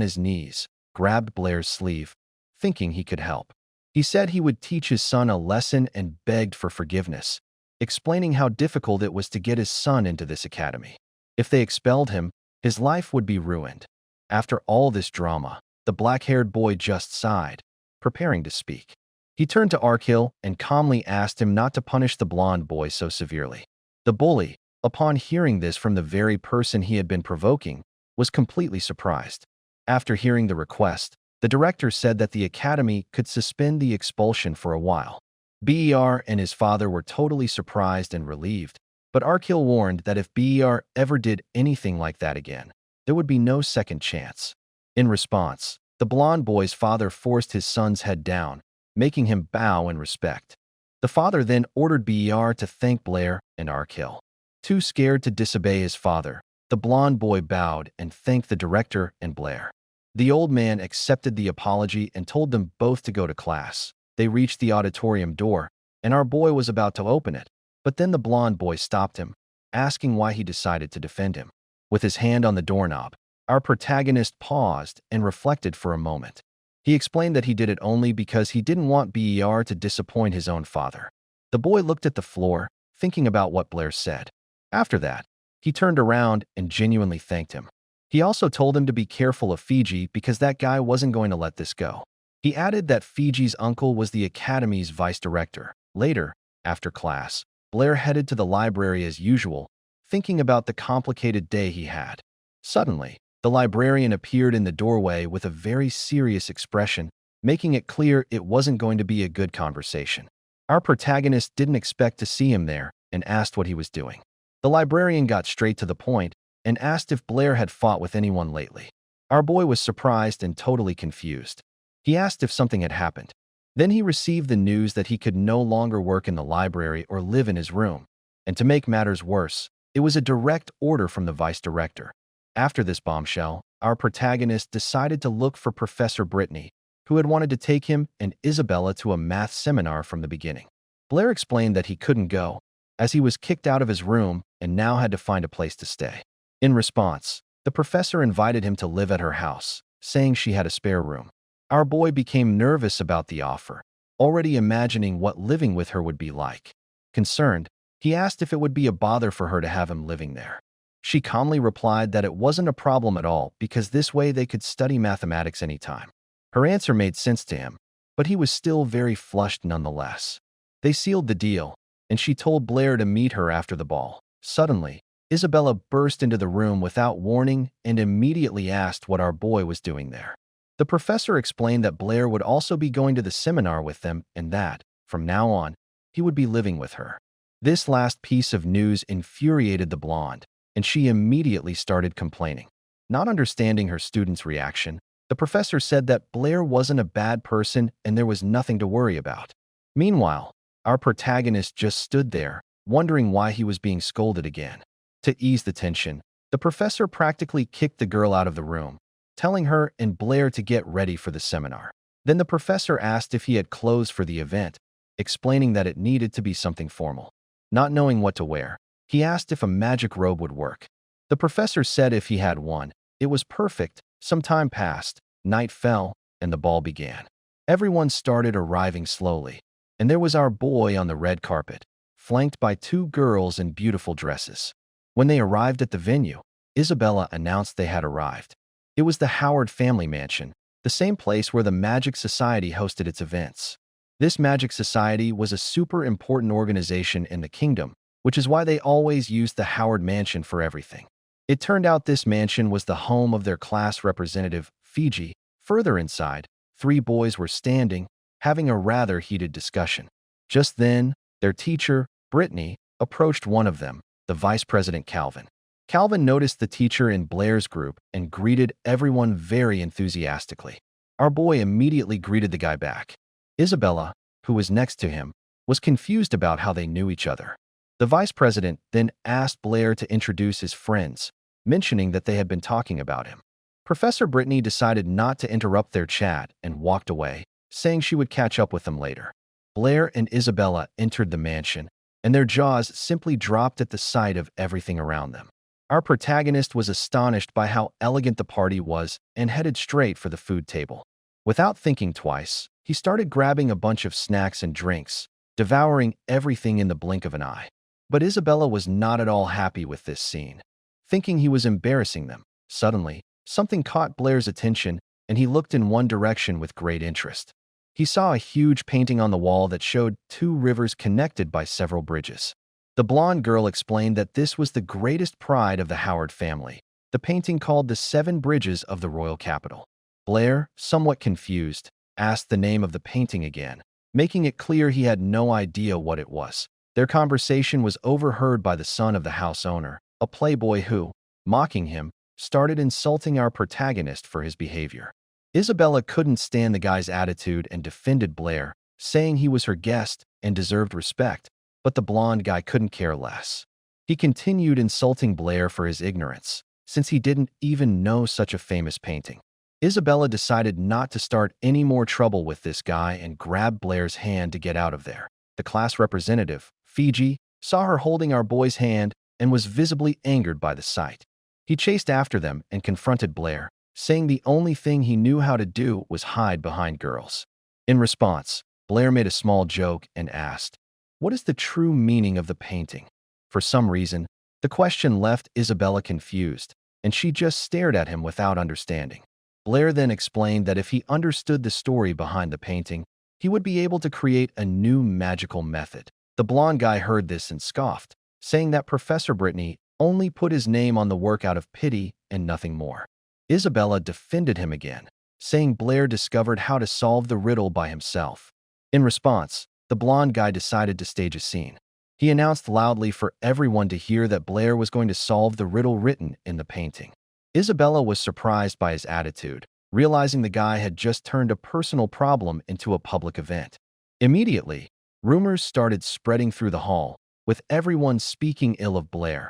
his knees, grabbed Blair's sleeve, thinking he could help. He said he would teach his son a lesson and begged for forgiveness, explaining how difficult it was to get his son into this academy. If they expelled him, his life would be ruined. After all this drama, the black-haired boy just sighed, preparing to speak. He turned to Arkhill and calmly asked him not to punish the blonde boy so severely. The bully, upon hearing this from the very person he had been provoking, was completely surprised. After hearing the request, the director said that the academy could suspend the expulsion for a while. Ber and his father were totally surprised and relieved, but Arkhill warned that if Ber ever did anything like that again, there would be no second chance. In response, the blonde boy's father forced his son's head down, making him bow in respect. The father then ordered Ber to thank Blair and Arkhill. Too scared to disobey his father, the blonde boy bowed and thanked the director and Blair. The old man accepted the apology and told them both to go to class. They reached the auditorium door, and our boy was about to open it, but then the blonde boy stopped him, asking why he decided to defend him. With his hand on the doorknob, our protagonist paused and reflected for a moment. He explained that he did it only because he didn't want Ber to disappoint his own father. The boy looked at the floor, thinking about what Blair said. After that, he turned around and genuinely thanked him. He also told him to be careful of Fiji because that guy wasn't going to let this go. He added that Fiji's uncle was the academy's vice director. Later, after class, Blair headed to the library as usual, thinking about the complicated day he had. Suddenly, the librarian appeared in the doorway with a very serious expression, making it clear it wasn't going to be a good conversation. Our protagonist didn't expect to see him there and asked what he was doing. The librarian got straight to the point and asked if Blair had fought with anyone lately. Our boy was surprised and totally confused. He asked if something had happened. Then he received the news that he could no longer work in the library or live in his room. And to make matters worse, it was a direct order from the vice director. After this bombshell, our protagonist decided to look for Professor Britney, who had wanted to take him and Isabella to a math seminar from the beginning. Blair explained that he couldn't go, as he was kicked out of his room and now had to find a place to stay. In response, the professor invited him to live at her house, saying she had a spare room. Our boy became nervous about the offer, already imagining what living with her would be like. Concerned, he asked if it would be a bother for her to have him living there. She calmly replied that it wasn't a problem at all because this way they could study mathematics anytime. Her answer made sense to him, but he was still very flushed nonetheless. They sealed the deal, and she told Blair to meet her after the ball. Suddenly, Isabella burst into the room without warning and immediately asked what our boy was doing there. The professor explained that Blair would also be going to the seminar with them and that, from now on, he would be living with her. This last piece of news infuriated the blonde, and she immediately started complaining. Not understanding her student's reaction, the professor said that Blair wasn't a bad person and there was nothing to worry about. Meanwhile, our protagonist just stood there, wondering why he was being scolded again. To ease the tension, the professor practically kicked the girl out of the room, telling her and Blair to get ready for the seminar. Then the professor asked if he had clothes for the event, explaining that it needed to be something formal. Not knowing what to wear, he asked if a magic robe would work. The professor said if he had one, it was perfect. Some time passed, night fell, and the ball began. Everyone started arriving slowly, and there was our boy on the red carpet, flanked by two girls in beautiful dresses. When they arrived at the venue, Isabella announced they had arrived. It was the Howard family mansion, the same place where the Magic Society hosted its events. This Magic Society was a super important organization in the kingdom, which is why they always used the Howard mansion for everything. It turned out this mansion was the home of their class representative, Fiji. Further inside, three boys were standing, having a rather heated discussion. Just then, their teacher, Britney, approached one of them, the vice president Calvin. Calvin noticed the teacher in Blair's group and greeted everyone very enthusiastically. Our boy immediately greeted the guy back. Isabella, who was next to him, was confused about how they knew each other. The vice president then asked Blair to introduce his friends, mentioning that they had been talking about him. Professor Britney decided not to interrupt their chat and walked away, saying she would catch up with them later. Blair and Isabella entered the mansion, and their jaws simply dropped at the sight of everything around them. Our protagonist was astonished by how elegant the party was and headed straight for the food table. Without thinking twice, he started grabbing a bunch of snacks and drinks, devouring everything in the blink of an eye. But Isabella was not at all happy with this scene. Thinking he was embarrassing them, suddenly, something caught Blair's attention, and he looked in one direction with great interest. He saw a huge painting on the wall that showed two rivers connected by several bridges. The blonde girl explained that this was the greatest pride of the Howard family, the painting called the Seven Bridges of the Royal Capital. Blair, somewhat confused, asked the name of the painting again, making it clear he had no idea what it was. Their conversation was overheard by the son of the house owner, a playboy who, mocking him, started insulting our protagonist for his behavior. Isabella couldn't stand the guy's attitude and defended Blair, saying he was her guest and deserved respect, but the blonde guy couldn't care less. He continued insulting Blair for his ignorance, since he didn't even know such a famous painting. Isabella decided not to start any more trouble with this guy and grabbed Blair's hand to get out of there. The class representative, Fiji, saw her holding our boy's hand and was visibly angered by the sight. He chased after them and confronted Blair, saying the only thing he knew how to do was hide behind girls. In response, Blair made a small joke and asked, "What is the true meaning of the painting?" For some reason, the question left Isabella confused, and she just stared at him without understanding. Blair then explained that if he understood the story behind the painting, he would be able to create a new magical method. The blonde guy heard this and scoffed, saying that Professor Britney only put his name on the work out of pity and nothing more. Isabella defended him again, saying Blair discovered how to solve the riddle by himself. In response, the blonde guy decided to stage a scene. He announced loudly for everyone to hear that Blair was going to solve the riddle written in the painting. Isabella was surprised by his attitude, realizing the guy had just turned a personal problem into a public event. Immediately, rumors started spreading through the hall, with everyone speaking ill of Blair.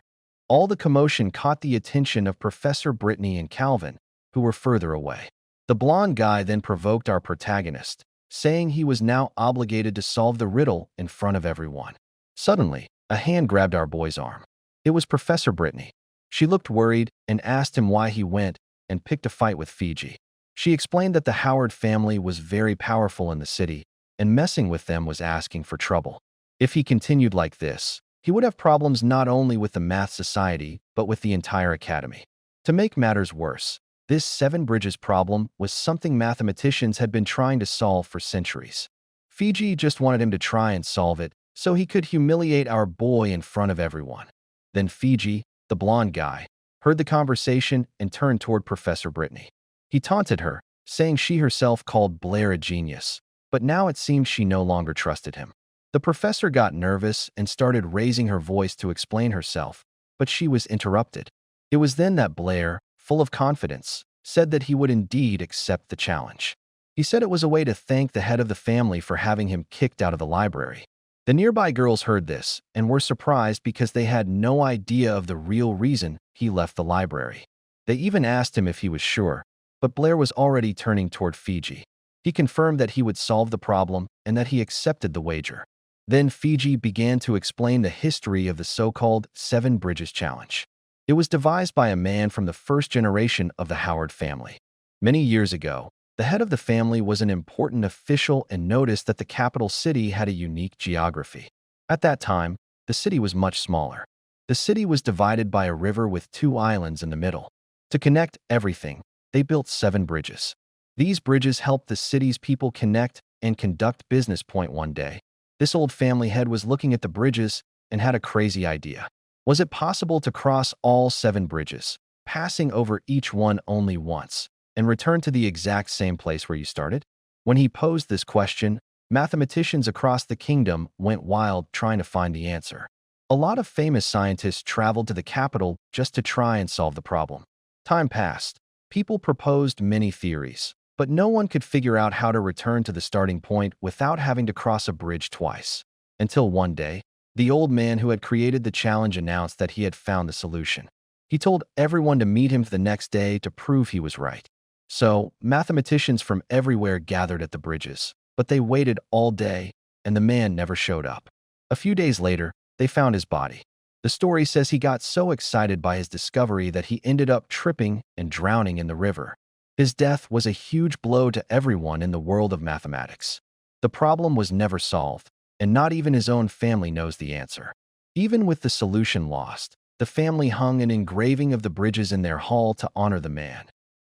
All the commotion caught the attention of Professor Britney and Calvin, who were further away. The blonde guy then provoked our protagonist, saying he was now obligated to solve the riddle in front of everyone. Suddenly, a hand grabbed our boy's arm. It was Professor Britney. She looked worried and asked him why he went and picked a fight with Fiji. She explained that the Howard family was very powerful in the city, and messing with them was asking for trouble. If he continued like this, he would have problems not only with the Math Society, but with the entire academy. To make matters worse, this Seven Bridges problem was something mathematicians had been trying to solve for centuries. Fiji just wanted him to try and solve it so he could humiliate our boy in front of everyone. Then Fiji, the blonde guy, heard the conversation and turned toward Professor Britney. He taunted her, saying she herself called Blair a genius, but now it seemed she no longer trusted him. The professor got nervous and started raising her voice to explain herself, but she was interrupted. It was then that Blair, full of confidence, said that he would indeed accept the challenge. He said it was a way to thank the head of the family for having him kicked out of the library. The nearby girls heard this and were surprised because they had no idea of the real reason he left the library. They even asked him if he was sure, but Blair was already turning toward Fiji. He confirmed that he would solve the problem and that he accepted the wager. Then Fiji began to explain the history of the so-called Seven Bridges Challenge. It was devised by a man from the first generation of the Howard family. Many years ago, the head of the family was an important official and noticed that the capital city had a unique geography. At that time, the city was much smaller. The city was divided by a river with 2 islands in the middle. To connect everything, they built 7 bridges. These bridges helped the city's people connect and conduct business. One day, this old family head was looking at the bridges and had a crazy idea. Was it possible to cross all 7 bridges, passing over each one only once, and return to the exact same place where you started? When he posed this question, mathematicians across the kingdom went wild trying to find the answer. A lot of famous scientists traveled to the capital just to try and solve the problem. Time passed. People proposed many theories, but no one could figure out how to return to the starting point without having to cross a bridge twice. Until one day, the old man who had created the challenge announced that he had found the solution. He told everyone to meet him the next day to prove he was right. So, mathematicians from everywhere gathered at the bridges, but they waited all day, and the man never showed up. A few days later, they found his body. The story says he got so excited by his discovery that he ended up tripping and drowning in the river. His death was a huge blow to everyone in the world of mathematics. The problem was never solved, and not even his own family knows the answer. Even with the solution lost, the family hung an engraving of the bridges in their hall to honor the man.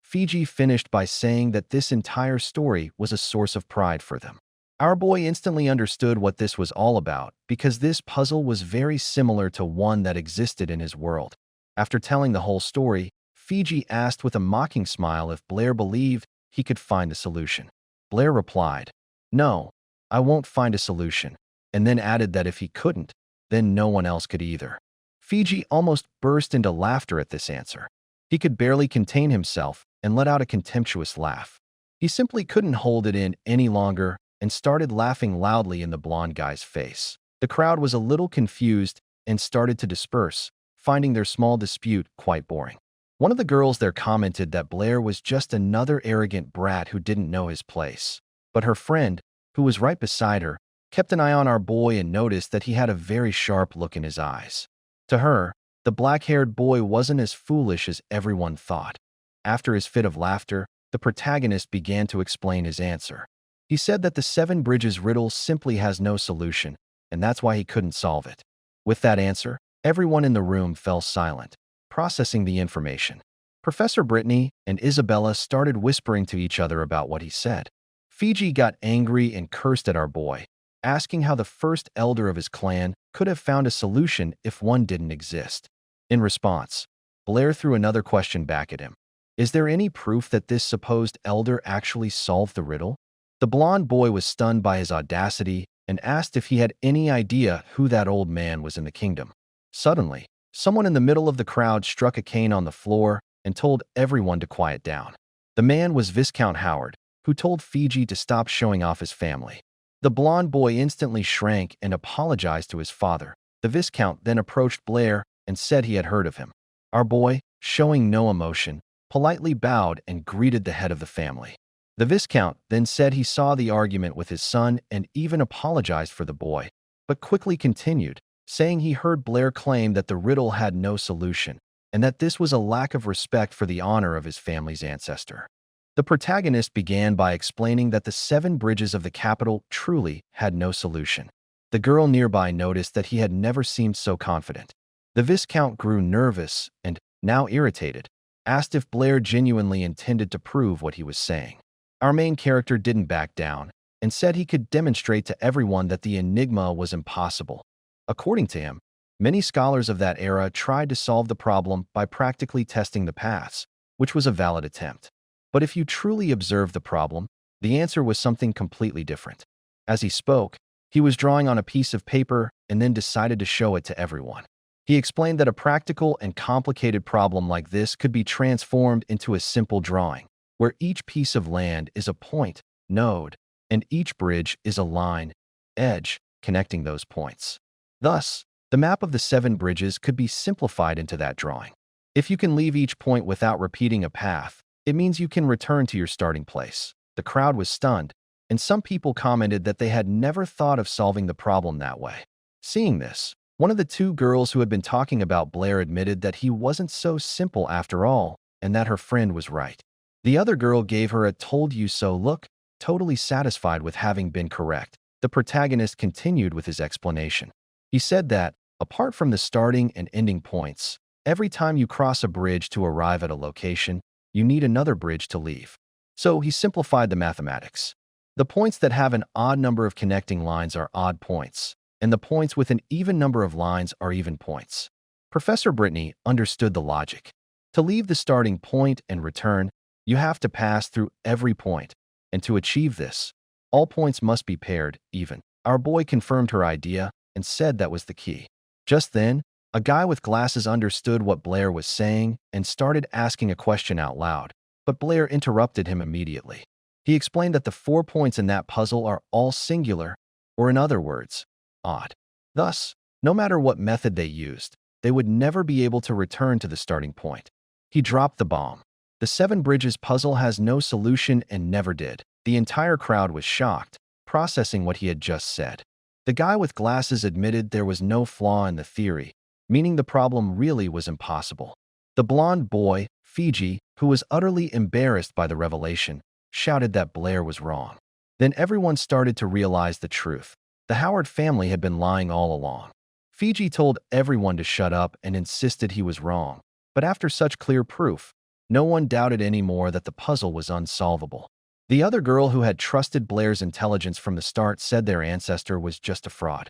Fiji finished by saying that this entire story was a source of pride for them. Our boy instantly understood what this was all about because this puzzle was very similar to one that existed in his world. After telling the whole story, Fiji asked with a mocking smile if Blair believed he could find a solution. Blair replied, "No, I won't find a solution," and then added that if he couldn't, then no one else could either. Fiji almost burst into laughter at this answer. He could barely contain himself and let out a contemptuous laugh. He simply couldn't hold it in any longer and started laughing loudly in the blonde guy's face. The crowd was a little confused and started to disperse, finding their small dispute quite boring. One of the girls there commented that Blair was just another arrogant brat who didn't know his place. But her friend, who was right beside her, kept an eye on our boy and noticed that he had a very sharp look in his eyes. To her, the black-haired boy wasn't as foolish as everyone thought. After his fit of laughter, the protagonist began to explain his answer. He said that the 7 bridges riddle simply has no solution, and that's why he couldn't solve it. With that answer, everyone in the room fell silent, processing the information. Professor Britney and Isabella started whispering to each other about what he said. Fiji got angry and cursed at our boy, asking how the first elder of his clan could have found a solution if one didn't exist. In response, Blair threw another question back at him. Is there any proof that this supposed elder actually solved the riddle? The blonde boy was stunned by his audacity and asked if he had any idea who that old man was in the kingdom. Suddenly, someone in the middle of the crowd struck a cane on the floor and told everyone to quiet down. The man was Viscount Howard, who told Fiji to stop showing off his family. The blonde boy instantly shrank and apologized to his father. The Viscount then approached Blair and said he had heard of him. Our boy, showing no emotion, politely bowed and greeted the head of the family. The Viscount then said he saw the argument with his son and even apologized for the boy, but quickly continued, saying he heard Blair claim that the riddle had no solution and that this was a lack of respect for the honor of his family's ancestor. The protagonist began by explaining that the 7 bridges of the capital truly had no solution. The girl nearby noticed that he had never seemed so confident. The Viscount grew nervous and, now irritated, asked if Blair genuinely intended to prove what he was saying. Our main character didn't back down and said he could demonstrate to everyone that the enigma was impossible. According to him, many scholars of that era tried to solve the problem by practically testing the paths, which was a valid attempt. But if you truly observe the problem, the answer was something completely different. As he spoke, He was drawing on a piece of paper and then decided to show it to everyone. He explained that a practical and complicated problem like this could be transformed into a simple drawing, where each piece of land is a point, node, and each bridge is a line, edge, connecting those points. Thus, the map of the 7 bridges could be simplified into that drawing. If you can leave each point without repeating a path, it means you can return to your starting place. The crowd was stunned, and some people commented that they had never thought of solving the problem that way. Seeing this, one of the 2 girls who had been talking about Blair admitted that he wasn't so simple after all, and that her friend was right. The other girl gave her a told you so look, totally satisfied with having been correct. The protagonist continued with his explanation. He said that, apart from the starting and ending points, every time you cross a bridge to arrive at a location, you need another bridge to leave. So he simplified the mathematics. The points that have an odd number of connecting lines are odd points, and the points with an even number of lines are even points. Professor Britney understood the logic. To leave the starting point and return, you have to pass through every point, and to achieve this, all points must be paired, even. Our boy confirmed her idea and said that was the key. Just then, a guy with glasses understood what Blair was saying and started asking a question out loud, but Blair interrupted him immediately. He explained that the 4 points in that puzzle are all singular, or in other words, odd. Thus, no matter what method they used, they would never be able to return to the starting point. He dropped the bomb. The 7 bridges puzzle has no solution and never did. The entire crowd was shocked, processing what he had just said. The guy with glasses admitted there was no flaw in the theory, meaning the problem really was impossible. The blonde boy, Fiji, who was utterly embarrassed by the revelation, shouted that Blair was wrong. Then everyone started to realize the truth. The Howard family had been lying all along. Fiji told everyone to shut up and insisted he was wrong, but after such clear proof, no one doubted anymore that the puzzle was unsolvable. The other girl who had trusted Blair's intelligence from the start said their ancestor was just a fraud.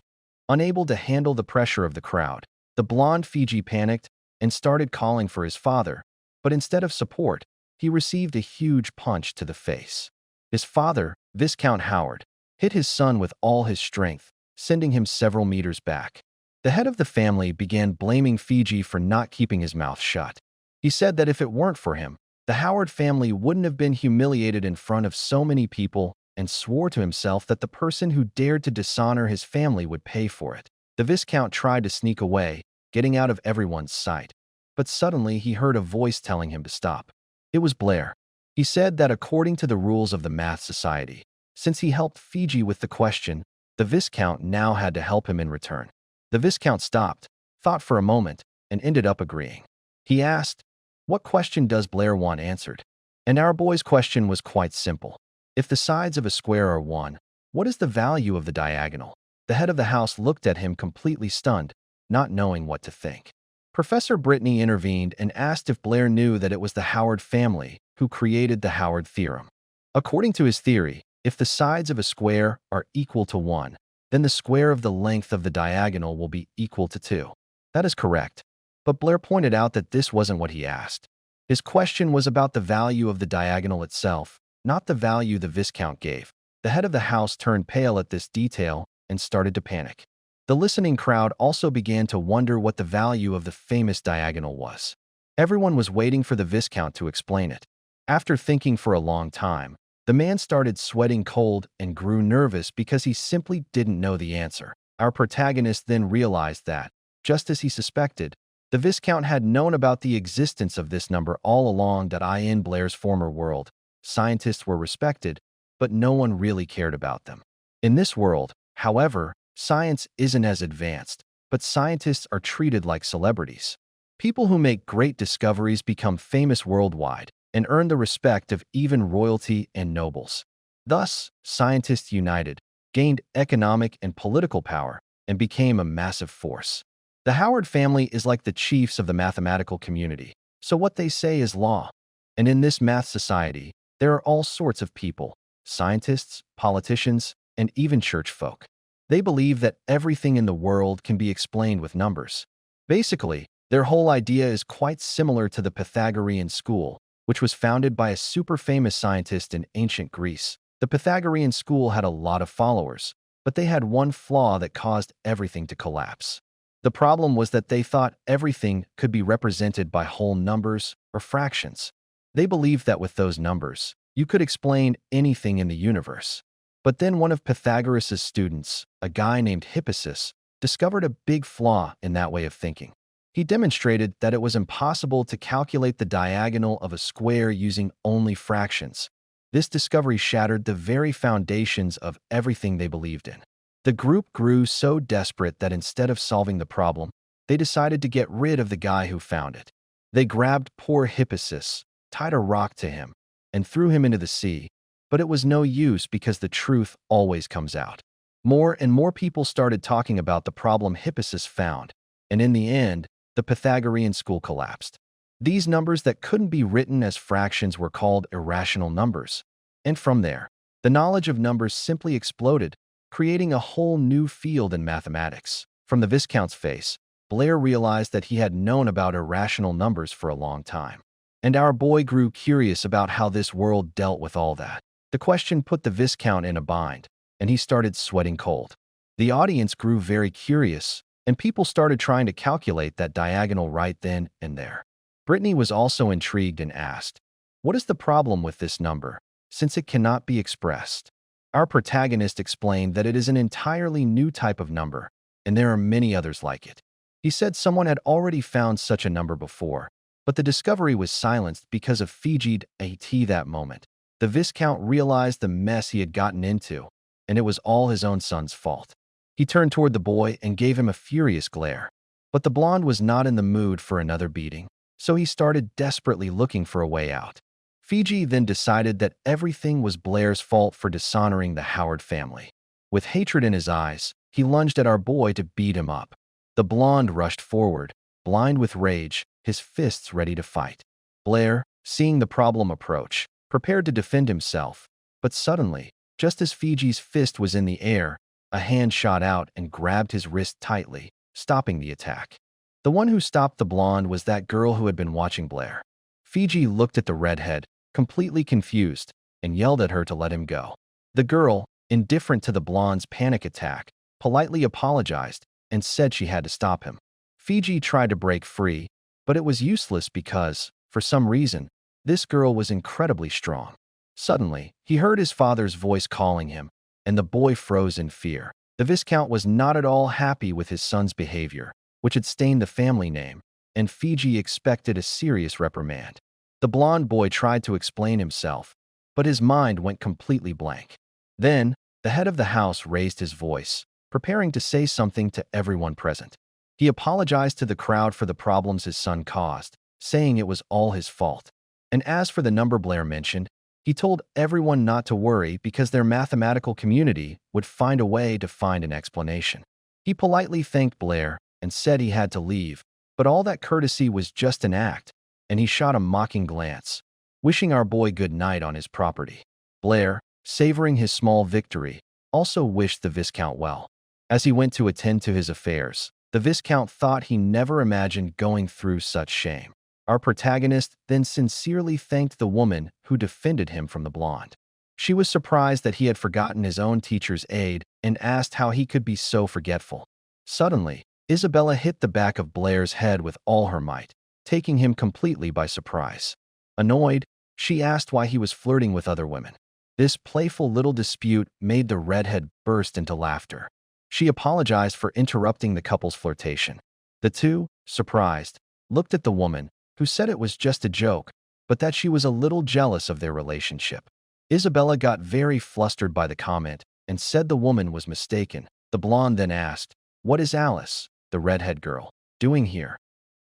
Unable to handle the pressure of the crowd, the blonde Fiji panicked and started calling for his father, but instead of support, he received a huge punch to the face. His father, Viscount Howard, hit his son with all his strength, sending him several meters back. The head of the family began blaming Fiji for not keeping his mouth shut. He said that if it weren't for him, the Howard family wouldn't have been humiliated in front of so many people, and swore to himself that the person who dared to dishonor his family would pay for it. The Viscount tried to sneak away, getting out of everyone's sight. But suddenly he heard a voice telling him to stop. It was Blair. He said that according to the rules of the Math Society, since he helped Fiji with the question, the Viscount now had to help him in return. The Viscount stopped, thought for a moment, and ended up agreeing. He asked, "What question does Blair want answered?" And our boy's question was quite simple. If the sides of a square are 1, what is the value of the diagonal? The head of the house looked at him completely stunned, not knowing what to think. Professor Britney intervened and asked if Blair knew that it was the Howard family who created the Howard theorem. According to his theory, if the sides of a square are equal to 1, then the square of the length of the diagonal will be equal to 2. That is correct. But Blair pointed out that this wasn't what he asked. His question was about the value of the diagonal itself, not the value the Viscount gave. The head of the house turned pale at this detail and started to panic. The listening crowd also began to wonder what the value of the famous diagonal was. Everyone was waiting for the Viscount to explain it. After thinking for a long time, the man started sweating cold and grew nervous because he simply didn't know the answer. Our protagonist then realized that, just as he suspected, the Viscount had known about the existence of this number all along. That in Blair's former world, scientists were respected, but no one really cared about them. In this world, however, science isn't as advanced, but scientists are treated like celebrities. People who make great discoveries become famous worldwide and earn the respect of even royalty and nobles. Thus, scientists united, gained economic and political power, and became a massive force. The Howard family is like the chiefs of the mathematical community, so what they say is law. And in this math society, there are all sorts of people, scientists, politicians, and even church folk. They believe that everything in the world can be explained with numbers. Basically, their whole idea is quite similar to the Pythagorean school, which was founded by a super famous scientist in ancient Greece. The Pythagorean school had a lot of followers, but they had one flaw that caused everything to collapse. The problem was that they thought everything could be represented by whole numbers or fractions. They believed that with those numbers, you could explain anything in the universe. But then one of Pythagoras' students, a guy named Hippasus, discovered a big flaw in that way of thinking. He demonstrated that it was impossible to calculate the diagonal of a square using only fractions. This discovery shattered the very foundations of everything they believed in. The group grew so desperate that instead of solving the problem, they decided to get rid of the guy who found it. They grabbed poor Hippasus, tied a rock to him, and threw him into the sea. But it was no use because the truth always comes out. More and more people started talking about the problem Hippasus found, and in the end, the Pythagorean school collapsed. These numbers that couldn't be written as fractions were called irrational numbers. And from there, the knowledge of numbers simply exploded, creating a whole new field in mathematics. From the Viscount's face, Blair realized that he had known about irrational numbers for a long time. And our boy grew curious about how this world dealt with all that. The question put the Viscount in a bind, and he started sweating cold. The audience grew very curious, and people started trying to calculate that diagonal right then and there. Britney was also intrigued and asked, "What is the problem with this number, since it cannot be expressed?" Our protagonist explained that it is an entirely new type of number, and there are many others like it. He said someone had already found such a number before, but the discovery was silenced because of Fiji at that moment. The Viscount realized the mess he had gotten into, and it was all his own son's fault. He turned toward the boy and gave him a furious glare. But the blonde was not in the mood for another beating, so he started desperately looking for a way out. Fiji then decided that everything was Blair's fault for dishonoring the Howard family. With hatred in his eyes, he lunged at our boy to beat him up. The blonde rushed forward, blind with rage, his fists ready to fight. Blair, seeing the problem approach, prepared to defend himself, but suddenly, just as Fiji's fist was in the air, a hand shot out and grabbed his wrist tightly, stopping the attack. The one who stopped the blonde was that girl who had been watching Blair. Fiji looked at the redhead, completely confused, and yelled at her to let him go. The girl, indifferent to the blonde's panic attack, politely apologized and said she had to stop him. Fiji tried to break free, but it was useless because, for some reason, this girl was incredibly strong. Suddenly, he heard his father's voice calling him, and the boy froze in fear. The Viscount was not at all happy with his son's behavior, which had stained the family name, and Fiji expected a serious reprimand. The blonde boy tried to explain himself, but his mind went completely blank. Then, the head of the house raised his voice, preparing to say something to everyone present. He apologized to the crowd for the problems his son caused, saying it was all his fault. And as for the number Blair mentioned, he told everyone not to worry because their mathematical community would find a way to find an explanation. He politely thanked Blair and said he had to leave, but all that courtesy was just an act, and he shot a mocking glance, wishing our boy good night on his property. Blair, savoring his small victory, also wished the Viscount well. As he went to attend to his affairs, the Viscount thought he never imagined going through such shame. Our protagonist then sincerely thanked the woman who defended him from the blonde. She was surprised that he had forgotten his own teacher's aid and asked how he could be so forgetful. Suddenly, Isabella hit the back of Blair's head with all her might, taking him completely by surprise. Annoyed, she asked why he was flirting with other women. This playful little dispute made the redhead burst into laughter. She apologized for interrupting the couple's flirtation. The two, surprised, looked at the woman, who said it was just a joke, but that she was a little jealous of their relationship. Isabella got very flustered by the comment and said the woman was mistaken. The blonde then asked, "What is Alice, the redhead girl, doing here?"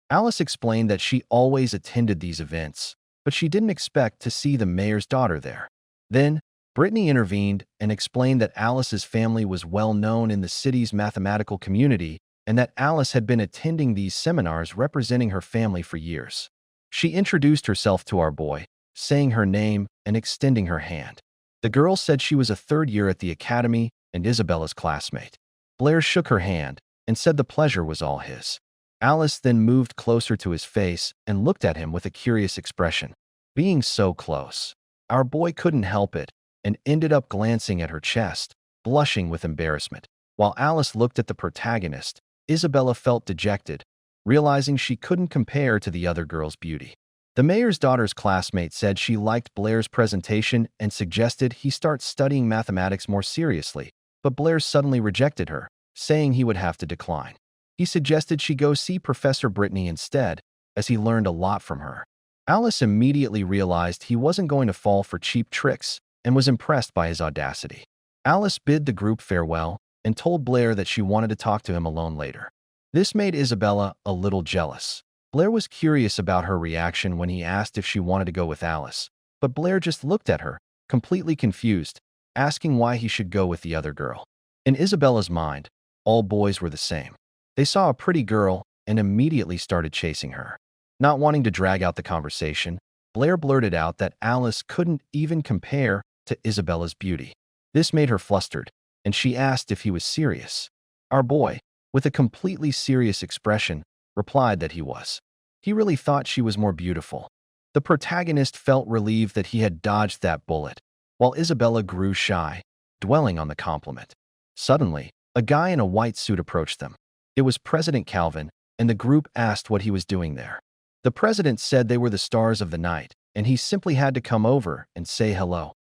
Alice explained that she always attended these events, but she didn't expect to see the mayor's daughter there. Then, Britney intervened and explained that Alice's family was well known in the city's mathematical community and that Alice had been attending these seminars representing her family for years. She introduced herself to our boy, saying her name and extending her hand. The girl said she was a third year at the academy and Isabella's classmate. Blair shook her hand and said the pleasure was all his. Alice then moved closer to his face and looked at him with a curious expression. Being so close, our boy couldn't help it and ended up glancing at her chest. blushing with embarrassment. While Alice looked at the protagonist, Isabella felt dejected, realizing she couldn't compare to the other girl's beauty. The mayor's daughter's classmate said she liked Blair's presentation and suggested he start studying mathematics more seriously, but Blair suddenly rejected her, saying he would have to decline. He suggested she go see Professor Britney instead, as he learned a lot from her. Alice immediately realized he wasn't going to fall for cheap tricks and was impressed by his audacity. Alice bid the group farewell and told Blair that she wanted to talk to him alone later. This made Isabella a little jealous. Blair was curious about her reaction when he asked if she wanted to go with Alice, but Blair just looked at her, completely confused, asking why he should go with the other girl. In Isabella's mind, all boys were the same. They saw a pretty girl and immediately started chasing her. Not wanting to drag out the conversation, Blair blurted out that Alice couldn't even compare to Isabella's beauty. This made her flustered, and she asked if he was serious. Our boy, with a completely serious expression, replied that he was. He really thought she was more beautiful. The protagonist felt relieved that he had dodged that bullet, while Isabella grew shy, dwelling on the compliment. Suddenly, a guy in a white suit approached them. It was President Calvin, and the group asked what he was doing there. The president said they were the stars of the night, and he simply had to come over and say hello.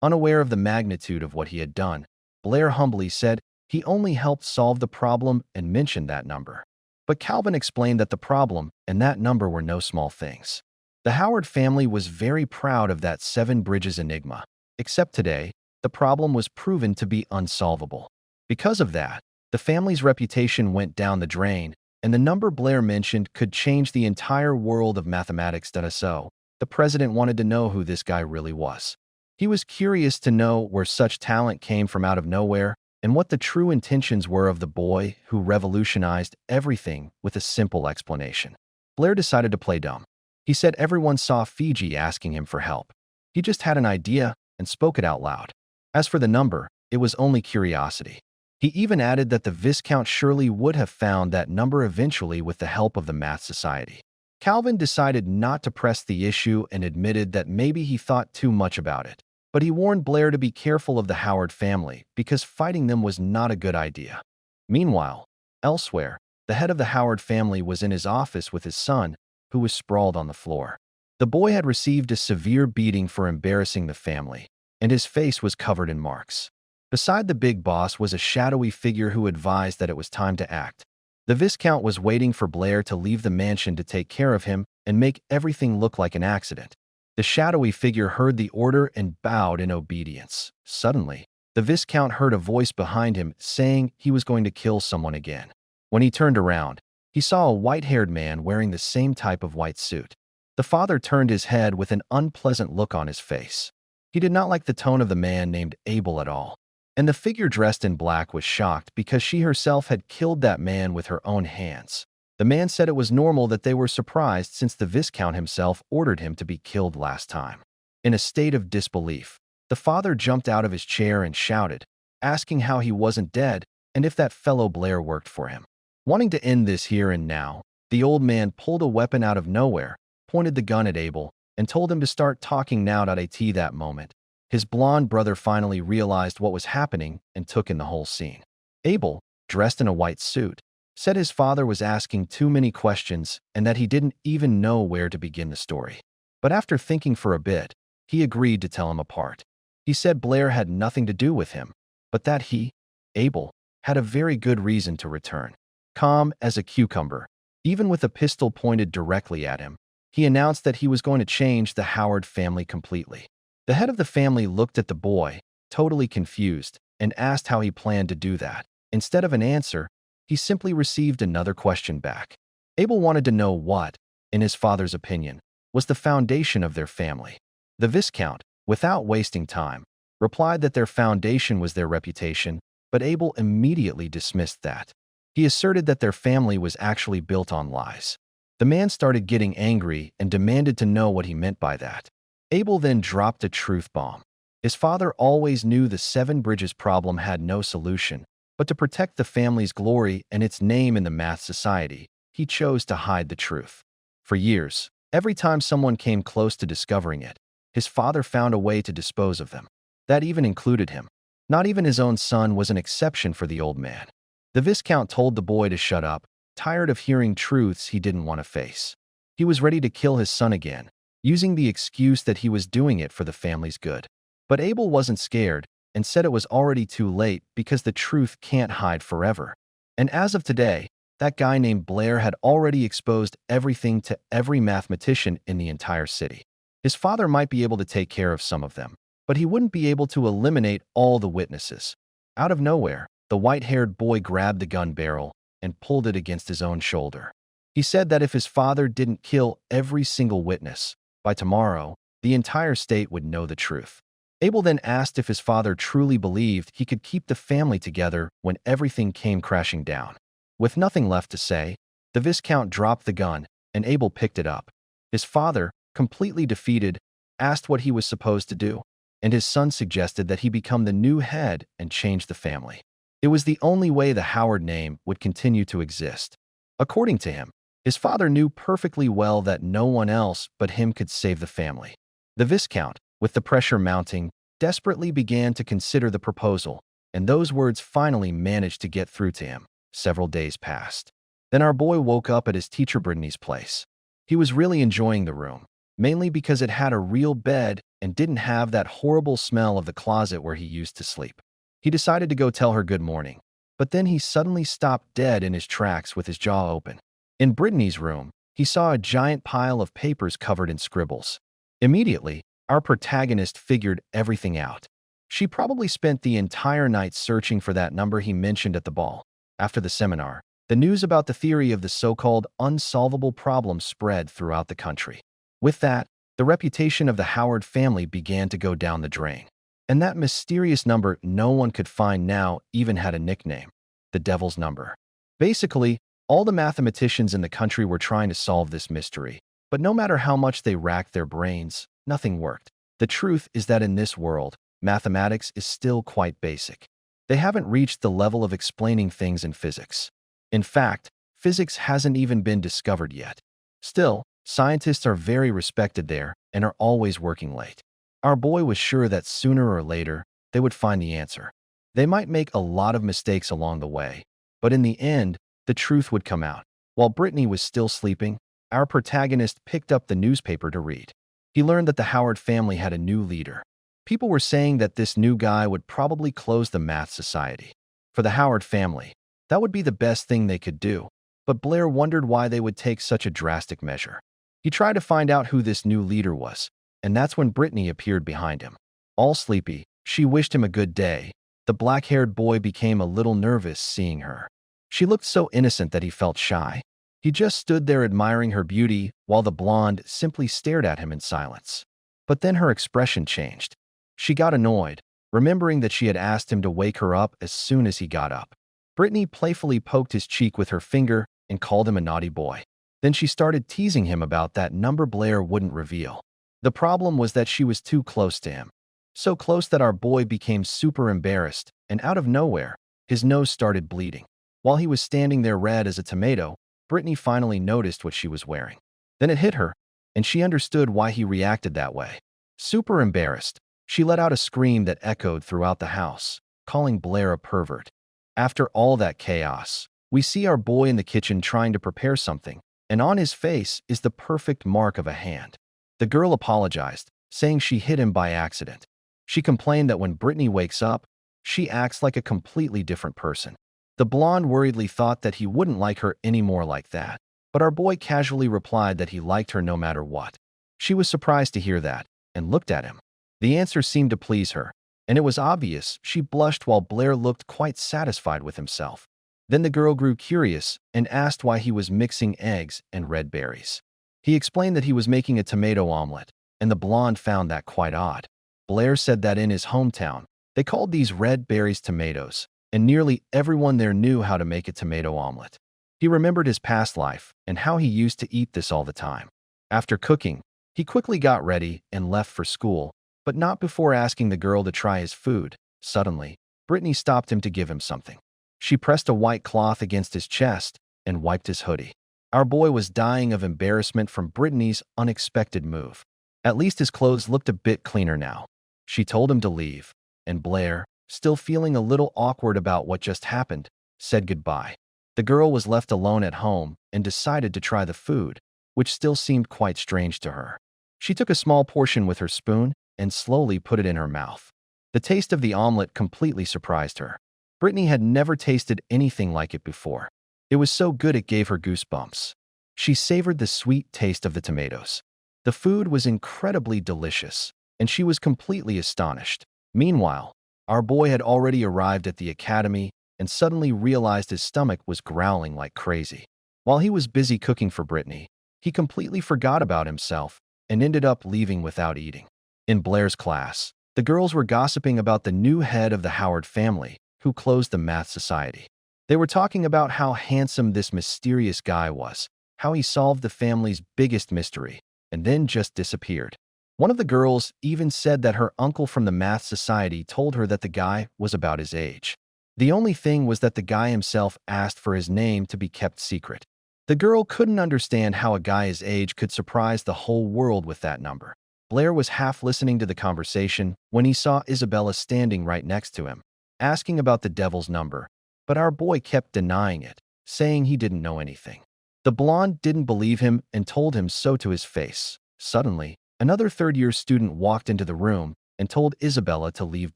Unaware of the magnitude of what he had done, Blair humbly said he only helped solve the problem and mentioned that number. But Calvin explained that the problem and that number were no small things. The Howard family was very proud of that 7 bridges enigma, except today, the problem was proven to be unsolvable. Because of that, the family's reputation went down the drain, and the number Blair mentioned could change the entire world of mathematics. So, the president wanted to know who this guy really was. He was curious to know where such talent came from out of nowhere and what the true intentions were of the boy who revolutionized everything with a simple explanation. Blair decided to play dumb. He said everyone saw Fiji asking him for help. He just had an idea and spoke it out loud. As for the number, it was only curiosity. He even added that the Viscount surely would have found that number eventually with the help of the Math Society. Calvin decided not to press the issue and admitted that maybe he thought too much about it. But he warned Blair to be careful of the Howard family because fighting them was not a good idea. Meanwhile, elsewhere, the head of the Howard family was in his office with his son, who was sprawled on the floor. The boy had received a severe beating for embarrassing the family, and his face was covered in marks. Beside the big boss was a shadowy figure who advised that it was time to act. The Viscount was waiting for Blair to leave the mansion to take care of him and make everything look like an accident. The shadowy figure heard the order and bowed in obedience. Suddenly, the Viscount heard a voice behind him saying he was going to kill someone again. When he turned around, he saw a white-haired man wearing the same type of white suit. The father turned his head with an unpleasant look on his face. He did not like the tone of the man named Abel at all. And the figure dressed in black was shocked because she herself had killed that man with her own hands. The man said it was normal that they were surprised since the Viscount himself ordered him to be killed last time. In a state of disbelief, the father jumped out of his chair and shouted, asking how he wasn't dead and if that fellow Blair worked for him. Wanting to end this here and now, the old man pulled a weapon out of nowhere, pointed the gun at Abel, and told him to start talking now. At that moment, his blonde brother finally realized what was happening and took in the whole scene. Abel, dressed in a white suit, said his father was asking too many questions and that he didn't even know where to begin the story. But after thinking for a bit, he agreed to tell him apart. He said Blair had nothing to do with him, but that he, Abel, had a very good reason to return. Calm as a cucumber, even with a pistol pointed directly at him, he announced that he was going to change the Howard family completely. The head of the family looked at the boy, totally confused, and asked how he planned to do that. Instead of an answer, he simply received another question back. Abel wanted to know what, in his father's opinion, was the foundation of their family. The Viscount, without wasting time, replied that their foundation was their reputation, but Abel immediately dismissed that. He asserted that their family was actually built on lies. The man started getting angry and demanded to know what he meant by that. Abel then dropped a truth bomb. His father always knew the 7 bridges problem had no solution, but to protect the family's glory and its name in the Math Society, he chose to hide the truth. For years, every time someone came close to discovering it, his father found a way to dispose of them. That even included him. Not even his own son was an exception for the old man. The Viscount told the boy to shut up, tired of hearing truths he didn't want to face. He was ready to kill his son again, using the excuse that he was doing it for the family's good. But Abel wasn't scared and said it was already too late because the truth can't hide forever. And as of today, that guy named Blair had already exposed everything to every mathematician in the entire city. His father might be able to take care of some of them, but he wouldn't be able to eliminate all the witnesses. Out of nowhere, the white-haired boy grabbed the gun barrel and pulled it against his own shoulder. He said that if his father didn't kill every single witness, by tomorrow, the entire state would know the truth. Abel then asked if his father truly believed he could keep the family together when everything came crashing down. With nothing left to say, the Viscount dropped the gun and Abel picked it up. His father, completely defeated, asked what he was supposed to do, and his son suggested that he become the new head and change the family. It was the only way the Howard name would continue to exist. According to him, his father knew perfectly well that no one else but him could save the family. The Viscount, with the pressure mounting, desperately began to consider the proposal, and those words finally managed to get through to him. Several days passed. Then our boy woke up at his teacher Britney's place. He was really enjoying the room, mainly because it had a real bed and didn't have that horrible smell of the closet where he used to sleep. He decided to go tell her good morning, but then he suddenly stopped dead in his tracks with his jaw open. In Britney's room, he saw a giant pile of papers covered in scribbles. Immediately, our protagonist figured everything out. She probably spent the entire night searching for that number he mentioned at the ball. After the seminar, the news about the theory of the so-called unsolvable problem spread throughout the country. With that, the reputation of the Howard family began to go down the drain. And that mysterious number no one could find now even had a nickname: the Devil's Number. Basically, all the mathematicians in the country were trying to solve this mystery, but no matter how much they racked their brains, nothing worked. The truth is that in this world, mathematics is still quite basic. They haven't reached the level of explaining things in physics. In fact, physics hasn't even been discovered yet. Still, scientists are very respected there and are always working late. Our boy was sure that sooner or later, they would find the answer. They might make a lot of mistakes along the way, but in the end, the truth would come out. While Britney was still sleeping, our protagonist picked up the newspaper to read. He learned that the Howard family had a new leader. People were saying that this new guy would probably close the math society. For the Howard family, that would be the best thing they could do, but Blair wondered why they would take such a drastic measure. He tried to find out who this new leader was, and that's when Britney appeared behind him. All sleepy, she wished him a good day. The black-haired boy became a little nervous seeing her. She looked so innocent that he felt shy. He just stood there admiring her beauty while the blonde simply stared at him in silence. But then her expression changed. She got annoyed, remembering that she had asked him to wake her up as soon as he got up. Britney playfully poked his cheek with her finger and called him a naughty boy. Then she started teasing him about that number Blair wouldn't reveal. The problem was that she was too close to him. So close that our boy became super embarrassed, and out of nowhere, his nose started bleeding. While he was standing there red as a tomato, Britney finally noticed what she was wearing. Then it hit her, and she understood why he reacted that way. Super embarrassed, she let out a scream that echoed throughout the house, calling Blair a pervert. After all that chaos, we see our boy in the kitchen trying to prepare something, and on his face is the perfect mark of a hand. The girl apologized, saying she hit him by accident. She complained that when Britney wakes up, she acts like a completely different person. The blonde worriedly thought that he wouldn't like her anymore like that, but our boy casually replied that he liked her no matter what. She was surprised to hear that, and looked at him. The answer seemed to please her, and it was obvious she blushed while Blair looked quite satisfied with himself. Then the girl grew curious and asked why he was mixing eggs and red berries. He explained that he was making a tomato omelet, and the blonde found that quite odd. Blair said that in his hometown, they called these red berries tomatoes, and nearly everyone there knew how to make a tomato omelet. He remembered his past life and how he used to eat this all the time. After cooking, he quickly got ready and left for school, but not before asking the girl to try his food. Suddenly, Britney stopped him to give him something. She pressed a white cloth against his chest and wiped his hoodie. Our boy was dying of embarrassment from Britney's unexpected move. At least his clothes looked a bit cleaner now. She told him to leave, and Blair, still feeling a little awkward about what just happened, said goodbye. The girl was left alone at home and decided to try the food, which still seemed quite strange to her. She took a small portion with her spoon and slowly put it in her mouth. The taste of the omelet completely surprised her. Brittany had never tasted anything like it before. It was so good it gave her goosebumps. She savored the sweet taste of the tomatoes. The food was incredibly delicious, and she was completely astonished. Meanwhile, our boy had already arrived at the academy and suddenly realized his stomach was growling like crazy. While he was busy cooking for Brittany, he completely forgot about himself and ended up leaving without eating. In Blair's class, the girls were gossiping about the new head of the Howard family, who closed the math society. They were talking about how handsome this mysterious guy was, how he solved the family's biggest mystery, and then just disappeared. One of the girls even said that her uncle from the math society told her that the guy was about his age. The only thing was that the guy himself asked for his name to be kept secret. The girl couldn't understand how a guy his age could surprise the whole world with that number. Blair was half listening to the conversation when he saw Isabella standing right next to him, asking about the devil's number, but our boy kept denying it, saying he didn't know anything. The blonde didn't believe him and told him so to his face. Suddenly, another third-year student walked into the room and told Isabella to leave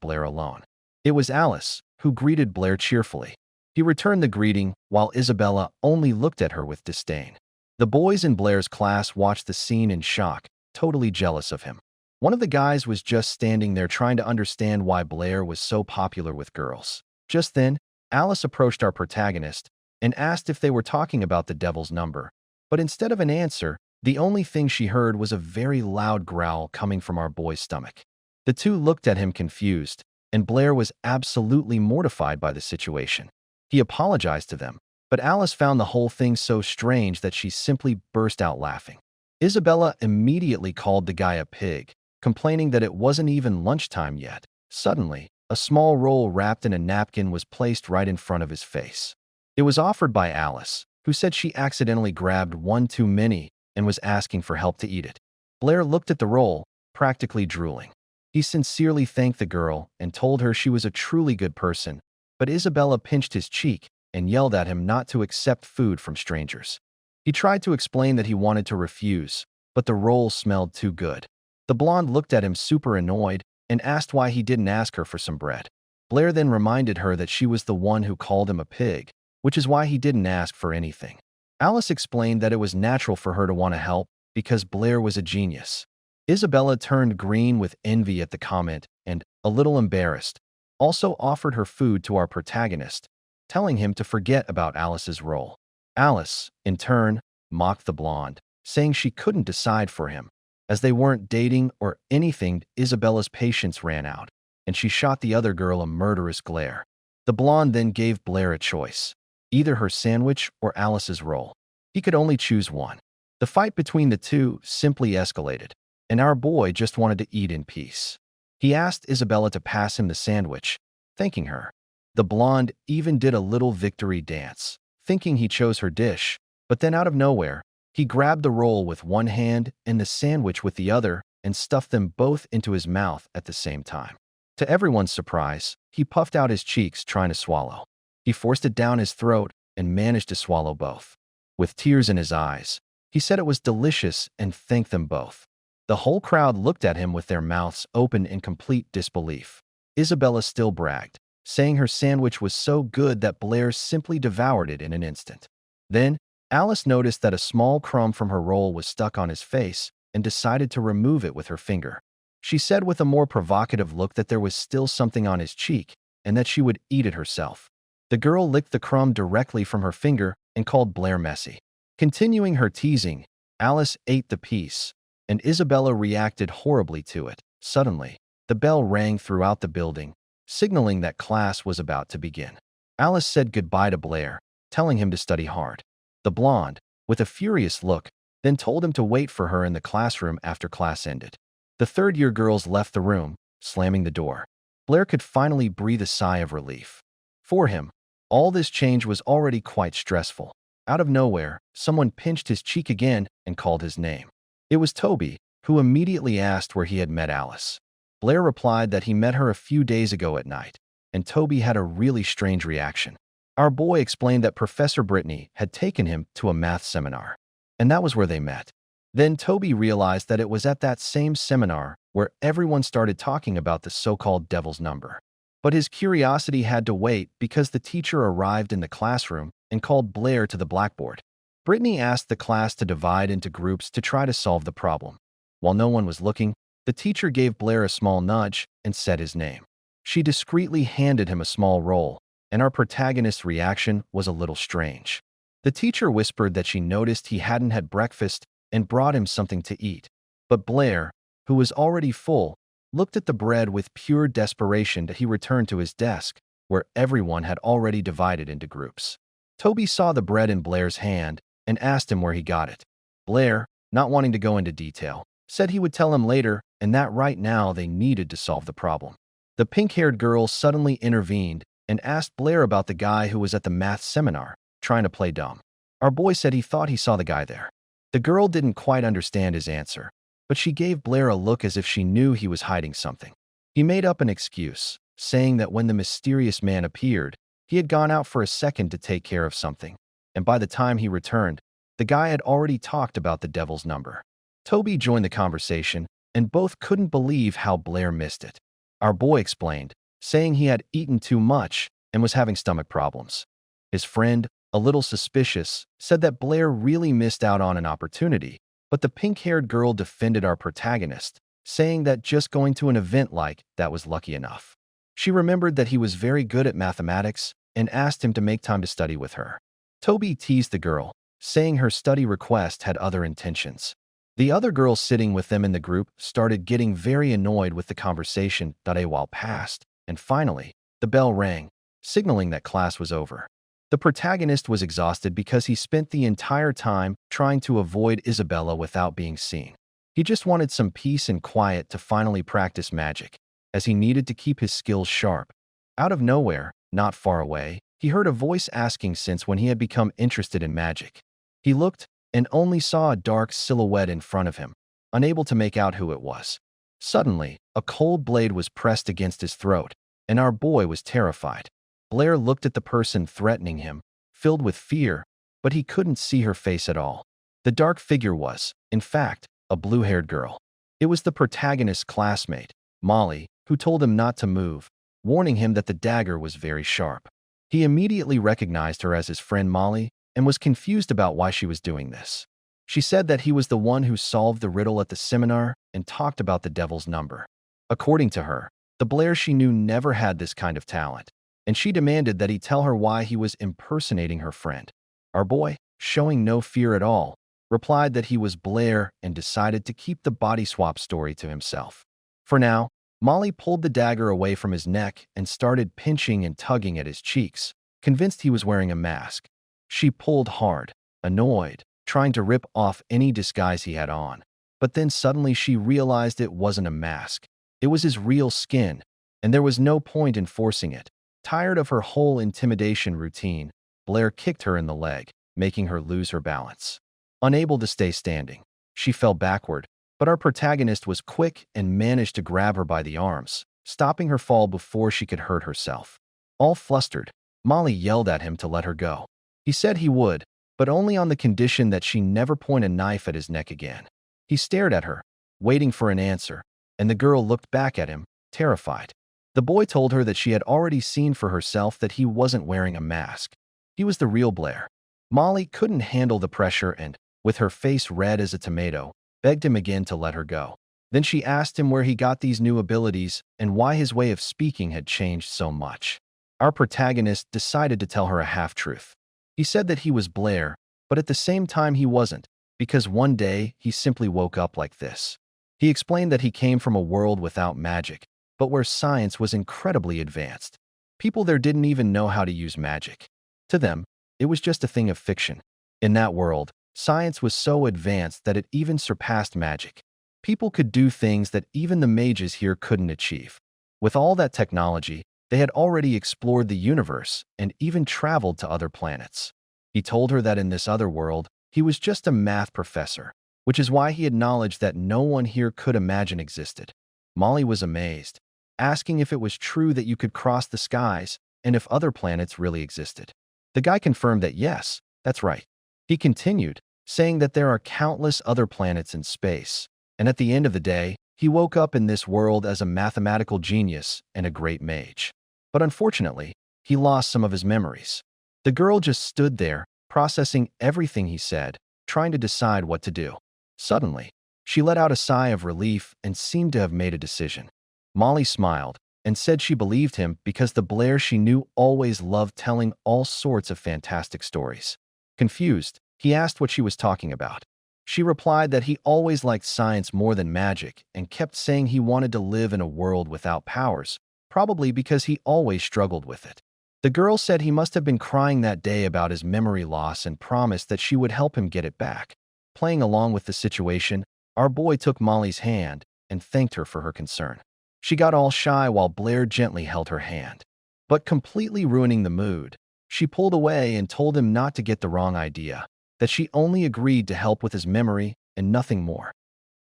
Blair alone. It was Alice, who greeted Blair cheerfully. He returned the greeting, while Isabella only looked at her with disdain. The boys in Blair's class watched the scene in shock, totally jealous of him. One of the guys was just standing there trying to understand why Blair was so popular with girls. Just then, Alice approached our protagonist and asked if they were talking about the devil's number. But instead of an answer, the only thing she heard was a very loud growl coming from our boy's stomach. The two looked at him confused, and Blair was absolutely mortified by the situation. He apologized to them, but Alice found the whole thing so strange that she simply burst out laughing. Isabella immediately called the guy a pig, complaining that it wasn't even lunchtime yet. Suddenly, a small roll wrapped in a napkin was placed right in front of his face. It was offered by Alice, who said she accidentally grabbed one too many and was asking for help to eat it. Blair looked at the roll, practically drooling. He sincerely thanked the girl and told her she was a truly good person, but Isabella pinched his cheek and yelled at him not to accept food from strangers. He tried to explain that he wanted to refuse, but the roll smelled too good. The blonde looked at him super annoyed and asked why he didn't ask her for some bread. Blair then reminded her that she was the one who called him a pig, which is why he didn't ask for anything. Alice explained that it was natural for her to want to help because Blair was a genius. Isabella turned green with envy at the comment and, a little embarrassed, also offered her food to our protagonist, telling him to forget about Alice's role. Alice, in turn, mocked the blonde, saying she couldn't decide for him. As they weren't dating or anything, Isabella's patience ran out, and she shot the other girl a murderous glare. The blonde then gave Blair a choice, either her sandwich or Alice's roll. He could only choose one. The fight between the two simply escalated, and our boy just wanted to eat in peace. He asked Isabella to pass him the sandwich, thanking her. The blonde even did a little victory dance, thinking he chose her dish, but then out of nowhere, he grabbed the roll with one hand and the sandwich with the other and stuffed them both into his mouth at the same time. To everyone's surprise, he puffed out his cheeks trying to swallow. He forced it down his throat and managed to swallow both. With tears in his eyes, he said it was delicious and thanked them both. The whole crowd looked at him with their mouths open in complete disbelief. Isabella still bragged, saying her sandwich was so good that Blair simply devoured it in an instant. Then, Alice noticed that a small crumb from her roll was stuck on his face and decided to remove it with her finger. She said with a more provocative look that there was still something on his cheek and that she would eat it herself. The girl licked the crumb directly from her finger and called Blair messy. Continuing her teasing, Alice ate the piece, and Isabella reacted horribly to it. Suddenly, the bell rang throughout the building, signaling that class was about to begin. Alice said goodbye to Blair, telling him to study hard. The blonde, with a furious look, then told him to wait for her in the classroom after class ended. The third-year girls left the room, slamming the door. Blair could finally breathe a sigh of relief. For him, all this change was already quite stressful. Out of nowhere, someone pinched his cheek again and called his name. It was Toby, who immediately asked where he had met Alice. Blair replied that he met her a few days ago at night, and Toby had a really strange reaction. Our boy explained that Professor Britney had taken him to a math seminar, and that was where they met. Then Toby realized that it was at that same seminar where everyone started talking about the so-called devil's number. But his curiosity had to wait because the teacher arrived in the classroom and called Blair to the blackboard. Britney asked the class to divide into groups to try to solve the problem. While no one was looking, the teacher gave Blair a small nudge and said his name. She discreetly handed him a small roll, and our protagonist's reaction was a little strange. The teacher whispered that she noticed he hadn't had breakfast and brought him something to eat. But Blair, who was already full, looked at the bread with pure desperation that he returned to his desk, where everyone had already divided into groups. Toby saw the bread in Blair's hand and asked him where he got it. Blair, not wanting to go into detail, said he would tell him later and that right now they needed to solve the problem. The pink-haired girl suddenly intervened and asked Blair about the guy who was at the math seminar, trying to play dumb. Our boy said he thought he saw the guy there. The girl didn't quite understand his answer, but she gave Blair a look as if she knew he was hiding something. He made up an excuse, saying that when the mysterious man appeared, he had gone out for a second to take care of something, and by the time he returned, the guy had already talked about the devil's number. Toby joined the conversation, and both couldn't believe how Blair missed it. Our boy explained, saying he had eaten too much and was having stomach problems. His friend, a little suspicious, said that Blair really missed out on an opportunity, but the pink-haired girl defended our protagonist, saying that just going to an event like that was lucky enough. She remembered that he was very good at mathematics and asked him to make time to study with her. Toby teased the girl, saying her study request had other intentions. The other girls sitting with them in the group started getting very annoyed with the conversation. A while passed, and finally, the bell rang, signaling that class was over. The protagonist was exhausted because he spent the entire time trying to avoid Isabella without being seen. He just wanted some peace and quiet to finally practice magic, as he needed to keep his skills sharp. Out of nowhere, not far away, he heard a voice asking since when he had become interested in magic. He looked and only saw a dark silhouette in front of him, unable to make out who it was. Suddenly, a cold blade was pressed against his throat, and our boy was terrified. Blair looked at the person threatening him, filled with fear, but he couldn't see her face at all. The dark figure was, in fact, a blue-haired girl. It was the protagonist's classmate, Molly, who told him not to move, warning him that the dagger was very sharp. He immediately recognized her as his friend Molly and was confused about why she was doing this. She said that he was the one who solved the riddle at the seminar and talked about the devil's number. According to her, the Blair she knew never had this kind of talent, and she demanded that he tell her why he was impersonating her friend. Our boy, showing no fear at all, replied that he was Blair and decided to keep the body swap story to himself. For now, Molly pulled the dagger away from his neck and started pinching and tugging at his cheeks, convinced he was wearing a mask. She pulled hard, annoyed, trying to rip off any disguise he had on. But then suddenly she realized it wasn't a mask. It was his real skin, and there was no point in forcing it. Tired of her whole intimidation routine, Blair kicked her in the leg, making her lose her balance. Unable to stay standing, she fell backward, but our protagonist was quick and managed to grab her by the arms, stopping her fall before she could hurt herself. All flustered, Molly yelled at him to let her go. He said he would, but only on the condition that she never point a knife at his neck again. He stared at her, waiting for an answer, and the girl looked back at him, terrified. The boy told her that she had already seen for herself that he wasn't wearing a mask. He was the real Blair. Molly couldn't handle the pressure and, with her face red as a tomato, begged him again to let her go. Then she asked him where he got these new abilities and why his way of speaking had changed so much. Our protagonist decided to tell her a half-truth. He said that he was Blair, but at the same time he wasn't, because one day he simply woke up like this. He explained that he came from a world without magic, but where science was incredibly advanced. People there didn't even know how to use magic. To them, it was just a thing of fiction. In that world, science was so advanced that it even surpassed magic. People could do things that even the mages here couldn't achieve. With all that technology, they had already explored the universe and even traveled to other planets. He told her that in this other world, he was just a math professor, which is why he had knowledge that no one here could imagine existed. Molly was amazed. asking if it was true that you could cross the skies and if other planets really existed. The guy confirmed that yes, that's right. He continued, saying that there are countless other planets in space, and at the end of the day, he woke up in this world as a mathematical genius and a great mage. But unfortunately, he lost some of his memories. The girl just stood there, processing everything he said, trying to decide what to do. Suddenly, she let out a sigh of relief and seemed to have made a decision. Molly smiled and said she believed him because the Blair she knew always loved telling all sorts of fantastic stories. Confused, he asked what she was talking about. She replied that he always liked science more than magic and kept saying he wanted to live in a world without powers, probably because he always struggled with it. The girl said he must have been crying that day about his memory loss and promised that she would help him get it back. Playing along with the situation, our boy took Molly's hand and thanked her for her concern. She got all shy while Blair gently held her hand. But completely ruining the mood, she pulled away and told him not to get the wrong idea, that she only agreed to help with his memory and nothing more.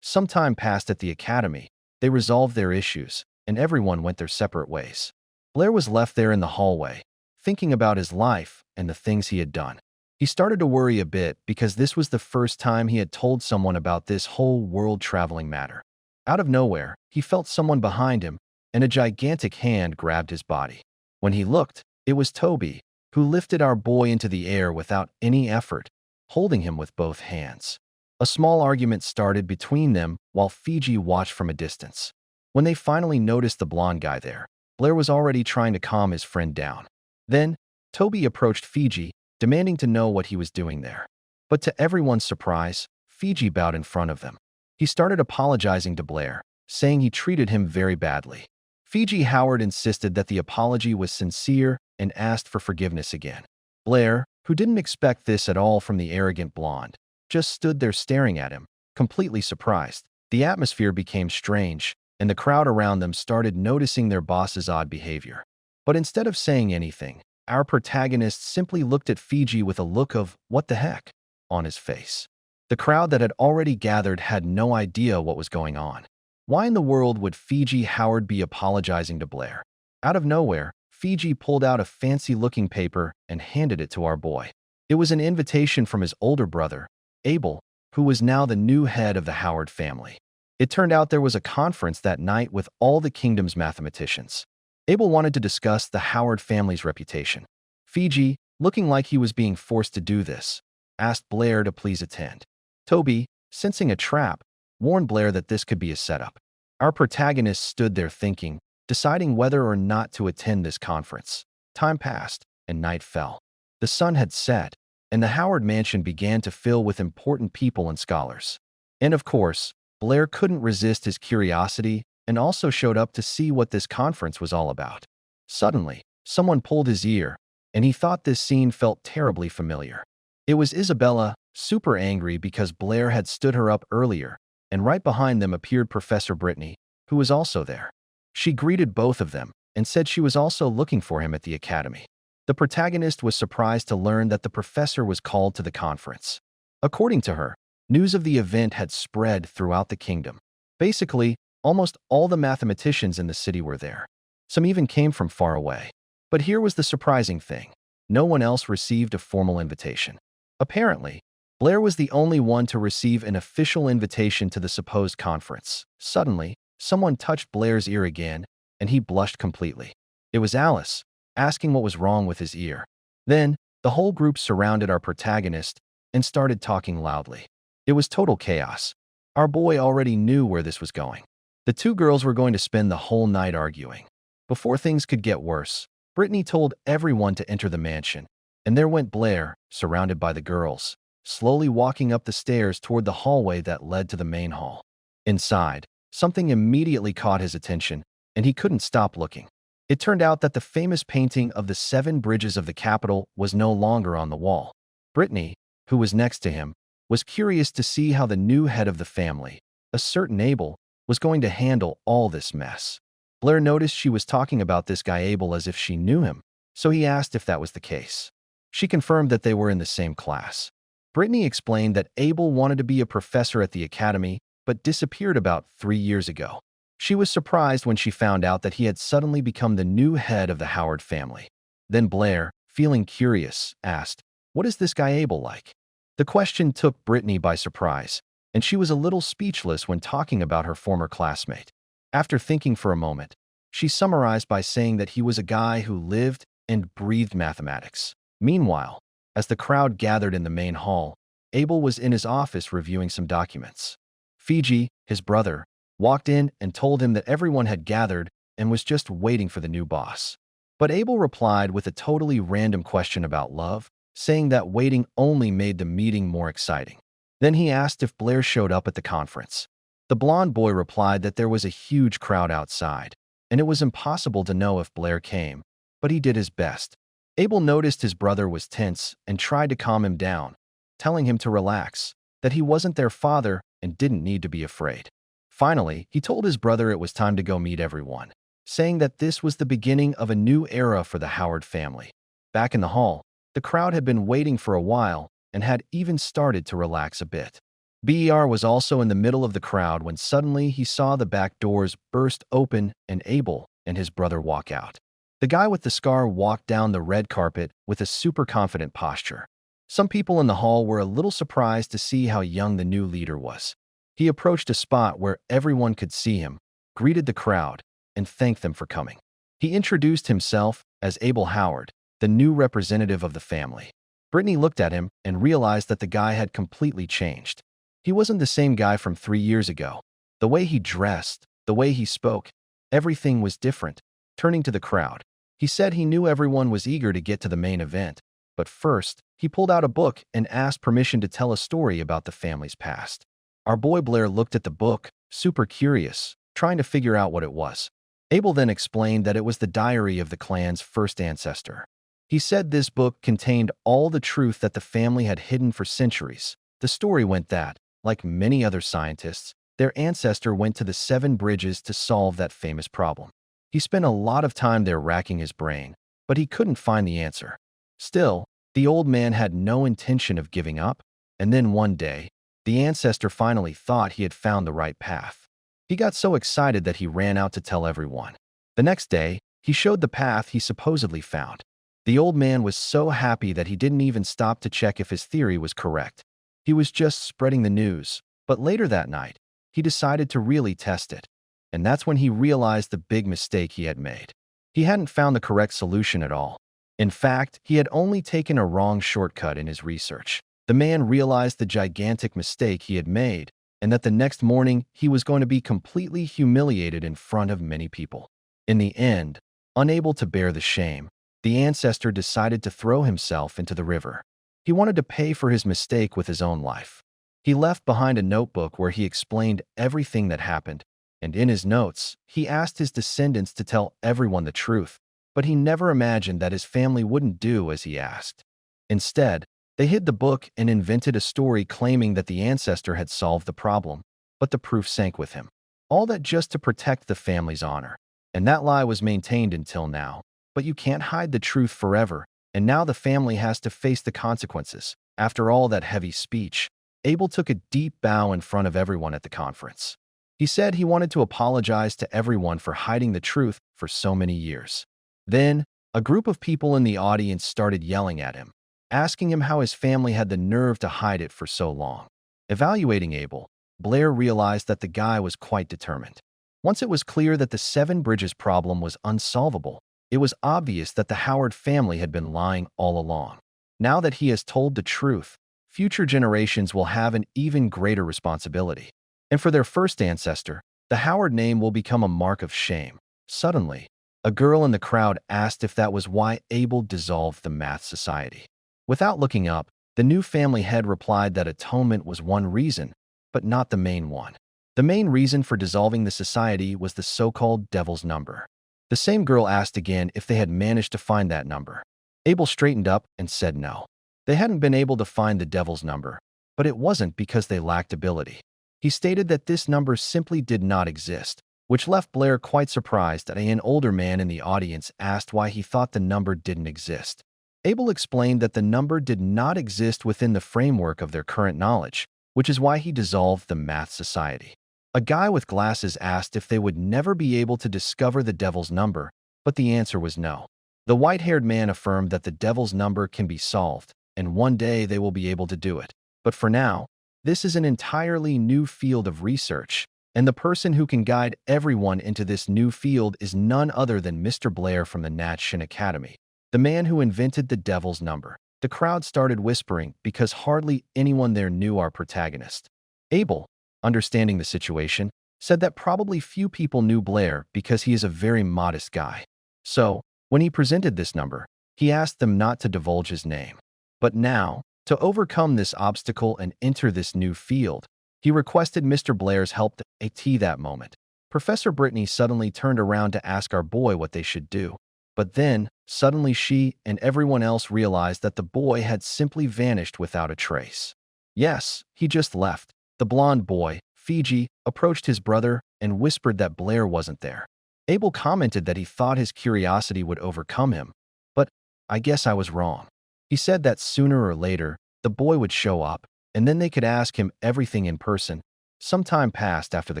Some time passed at the academy, they resolved their issues, and everyone went their separate ways. Blair was left there in the hallway, thinking about his life and the things he had done. He started to worry a bit because this was the first time he had told someone about this whole world-traveling matter. Out of nowhere, he felt someone behind him, and a gigantic hand grabbed his body. When he looked, it was Toby, who lifted our boy into the air without any effort, holding him with both hands. A small argument started between them while Fiji watched from a distance. When they finally noticed the blonde guy there, Blair was already trying to calm his friend down. Then, Toby approached Fiji, demanding to know what he was doing there. But to everyone's surprise, Fiji bowed in front of them. He started apologizing to Blair, saying he treated him very badly. Fiji Howard insisted that the apology was sincere and asked for forgiveness again. Blair, who didn't expect this at all from the arrogant blonde, just stood there staring at him, completely surprised. The atmosphere became strange, and the crowd around them started noticing their boss's odd behavior. But instead of saying anything, our protagonist simply looked at Fiji with a look of, "What the heck?" on his face. The crowd that had already gathered had no idea what was going on. Why in the world would Fiji Howard be apologizing to Blair? Out of nowhere, Fiji pulled out a fancy-looking paper and handed it to our boy. It was an invitation from his older brother, Abel, who was now the new head of the Howard family. It turned out there was a conference that night with all the kingdom's mathematicians. Abel wanted to discuss the Howard family's reputation. Fiji, looking like he was being forced to do this, asked Blair to please attend. Toby, sensing a trap, warned Blair that this could be a setup. Our protagonist stood there thinking, deciding whether or not to attend this conference. Time passed, and night fell. The sun had set, and the Howard mansion began to fill with important people and scholars. And of course, Blair couldn't resist his curiosity and also showed up to see what this conference was all about. Suddenly, someone pulled his ear, and he thought this scene felt terribly familiar. It was Isabella, super angry because Blair had stood her up earlier, and right behind them appeared Professor Britney, who was also there. She greeted both of them and said she was also looking for him at the academy. The protagonist was surprised to learn that the professor was called to the conference. According to her, news of the event had spread throughout the kingdom. Basically, almost all the mathematicians in the city were there. Some even came from far away. But here was the surprising thing. No one else received a formal invitation. Apparently, Blair was the only one to receive an official invitation to the supposed conference. Suddenly, someone touched Blair's ear again, and he blushed completely. It was Alice, asking what was wrong with his ear. Then, the whole group surrounded our protagonist and started talking loudly. It was total chaos. Our boy already knew where this was going. The two girls were going to spend the whole night arguing. Before things could get worse, Brittany told everyone to enter the mansion, and there went Blair, surrounded by the girls, slowly walking up the stairs toward the hallway that led to the main hall. Inside, something immediately caught his attention, and he couldn't stop looking. It turned out that the famous painting of the 7 bridges of the capital was no longer on the wall. Brittany, who was next to him, was curious to see how the new head of the family, a certain Abel, was going to handle all this mess. Blair noticed she was talking about this guy Abel as if she knew him, so he asked if that was the case. She confirmed that they were in the same class. Brittany explained that Abel wanted to be a professor at the academy, but disappeared about 3 years ago. She was surprised when she found out that he had suddenly become the new head of the Howard family. Then Blair, feeling curious, asked, "What is this guy Abel like?" The question took Brittany by surprise, and she was a little speechless when talking about her former classmate. After thinking for a moment, she summarized by saying that he was a guy who lived and breathed mathematics. Meanwhile, as the crowd gathered in the main hall, Abel was in his office reviewing some documents. Fiji, his brother, walked in and told him that everyone had gathered and was just waiting for the new boss. But Abel replied with a totally random question about love, saying that waiting only made the meeting more exciting. Then he asked if Blair showed up at the conference. The blonde boy replied that there was a huge crowd outside, and it was impossible to know if Blair came, but he did his best. Abel noticed his brother was tense and tried to calm him down, telling him to relax, that he wasn't their father and didn't need to be afraid. Finally, he told his brother it was time to go meet everyone, saying that this was the beginning of a new era for the Howard family. Back in the hall, the crowd had been waiting for a while and had even started to relax a bit. Ber was also in the middle of the crowd when suddenly he saw the back doors burst open and Abel and his brother walk out. The guy with the scar walked down the red carpet with a super confident posture. Some people in the hall were a little surprised to see how young the new leader was. He approached a spot where everyone could see him, greeted the crowd, and thanked them for coming. He introduced himself as Abel Howard, the new representative of the family. Brittany looked at him and realized that the guy had completely changed. He wasn't the same guy from 3 years ago. The way he dressed, the way he spoke, everything was different. Turning to the crowd, he said he knew everyone was eager to get to the main event, but first, he pulled out a book and asked permission to tell a story about the family's past. Our boy Blair looked at the book, super curious, trying to figure out what it was. Abel then explained that it was the diary of the clan's first ancestor. He said this book contained all the truth that the family had hidden for centuries. The story went that, like many other scientists, their ancestor went to the 7 bridges to solve that famous problem. He spent a lot of time there racking his brain, but he couldn't find the answer. Still, the old man had no intention of giving up, and then one day, the ancestor finally thought he had found the right path. He got so excited that he ran out to tell everyone. The next day, he showed the path he supposedly found. The old man was so happy that he didn't even stop to check if his theory was correct. He was just spreading the news, but later that night, he decided to really test it. And that's when he realized the big mistake he had made. He hadn't found the correct solution at all. In fact, he had only taken a wrong shortcut in his research. The man realized the gigantic mistake he had made, and that the next morning he was going to be completely humiliated in front of many people. In the end, unable to bear the shame, the ancestor decided to throw himself into the river. He wanted to pay for his mistake with his own life. He left behind a notebook where he explained everything that happened, and in his notes, he asked his descendants to tell everyone the truth, but he never imagined that his family wouldn't do as he asked. Instead, they hid the book and invented a story claiming that the ancestor had solved the problem, but the proof sank with him. All that just to protect the family's honor. And that lie was maintained until now. But you can't hide the truth forever, and now the family has to face the consequences. After all that heavy speech, Abel took a deep bow in front of everyone at the conference. He said he wanted to apologize to everyone for hiding the truth for so many years. Then, a group of people in the audience started yelling at him, asking him how his family had the nerve to hide it for so long. Evaluating Abel, Blair realized that the guy was quite determined. Once it was clear that the 7 bridges problem was unsolvable, it was obvious that the Howard family had been lying all along. Now that he has told the truth, future generations will have an even greater responsibility. And for their first ancestor, the Howard name will become a mark of shame. Suddenly, a girl in the crowd asked if that was why Abel dissolved the Math Society. Without looking up, the new family head replied that atonement was one reason, but not the main one. The main reason for dissolving the society was the so-called devil's number. The same girl asked again if they had managed to find that number. Abel straightened up and said no. They hadn't been able to find the devil's number, but it wasn't because they lacked ability. He stated that this number simply did not exist, which left Blair quite surprised that an older man in the audience asked why he thought the number didn't exist. Abel explained that the number did not exist within the framework of their current knowledge, which is why he dissolved the Math Society. A guy with glasses asked if they would never be able to discover the devil's number, but the answer was no. The white-haired man affirmed that the devil's number can be solved, and one day they will be able to do it. But for now, this is an entirely new field of research, and the person who can guide everyone into this new field is none other than Mr. Blair from the Nat Shin Academy, the man who invented the devil's number. The crowd started whispering because hardly anyone there knew our protagonist. Abel, understanding the situation, said that probably few people knew Blair because he is a very modest guy. So, when he presented this number, he asked them not to divulge his name. But now, to overcome this obstacle and enter this new field, he requested Mr. Blair's help at that moment. Professor Britney suddenly turned around to ask our boy what they should do. But then, suddenly she and everyone else realized that the boy had simply vanished without a trace. Yes, he just left. The blonde boy, Fiji, approached his brother and whispered that Blair wasn't there. Abel commented that he thought his curiosity would overcome him, but I guess I was wrong. He said that sooner or later, the boy would show up, and then they could ask him everything in person. Some time passed after the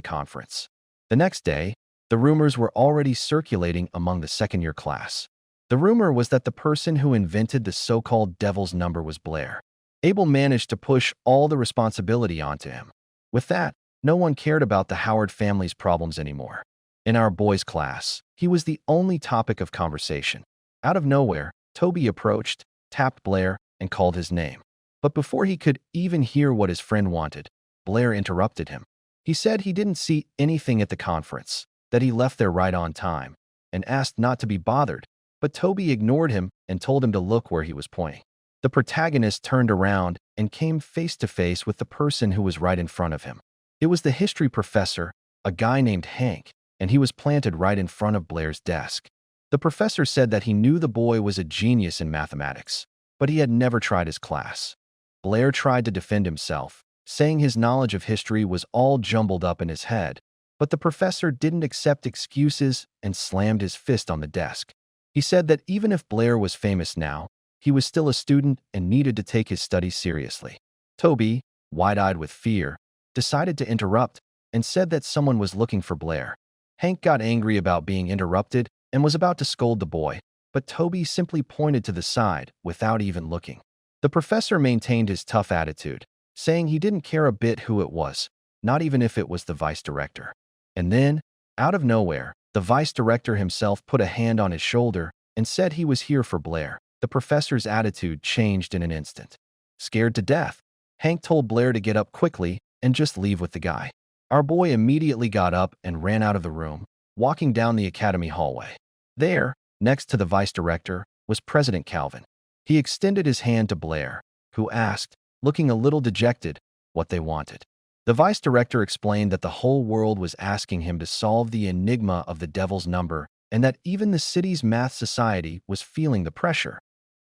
conference. The next day, the rumors were already circulating among the second-year class. The rumor was that the person who invented the so-called devil's number was Blair. Abel managed to push all the responsibility onto him. With that, no one cared about the Howard family's problems anymore. In our boys' class, he was the only topic of conversation. Out of nowhere, Toby approached, tapped Blair, and called his name. But before he could even hear what his friend wanted, Blair interrupted him. He said he didn't see anything at the conference, that he left there right on time, and asked not to be bothered, but Toby ignored him and told him to look where he was pointing. The protagonist turned around and came face to face with the person who was right in front of him. It was the history professor, a guy named Hank, and he was planted right in front of Blair's desk. The professor said that he knew the boy was a genius in mathematics, but he had never tried his class. Blair tried to defend himself, saying his knowledge of history was all jumbled up in his head, but the professor didn't accept excuses and slammed his fist on the desk. He said that even if Blair was famous now, he was still a student and needed to take his studies seriously. Toby, wide-eyed with fear, decided to interrupt and said that someone was looking for Blair. Hank got angry about being interrupted and was about to scold the boy, but Toby simply pointed to the side without even looking. The professor maintained his tough attitude, saying he didn't care a bit who it was, not even if it was the vice director. And then, out of nowhere, the vice director himself put a hand on his shoulder and said he was here for Blair. The professor's attitude changed in an instant. Scared to death, Hank told Blair to get up quickly and just leave with the guy. Our boy immediately got up and ran out of the room, walking down the academy hallway. There, next to the vice director, was President Calvin. He extended his hand to Blair, who asked, looking a little dejected, what they wanted. The vice director explained that the whole world was asking him to solve the enigma of the devil's number and that even the city's math society was feeling the pressure.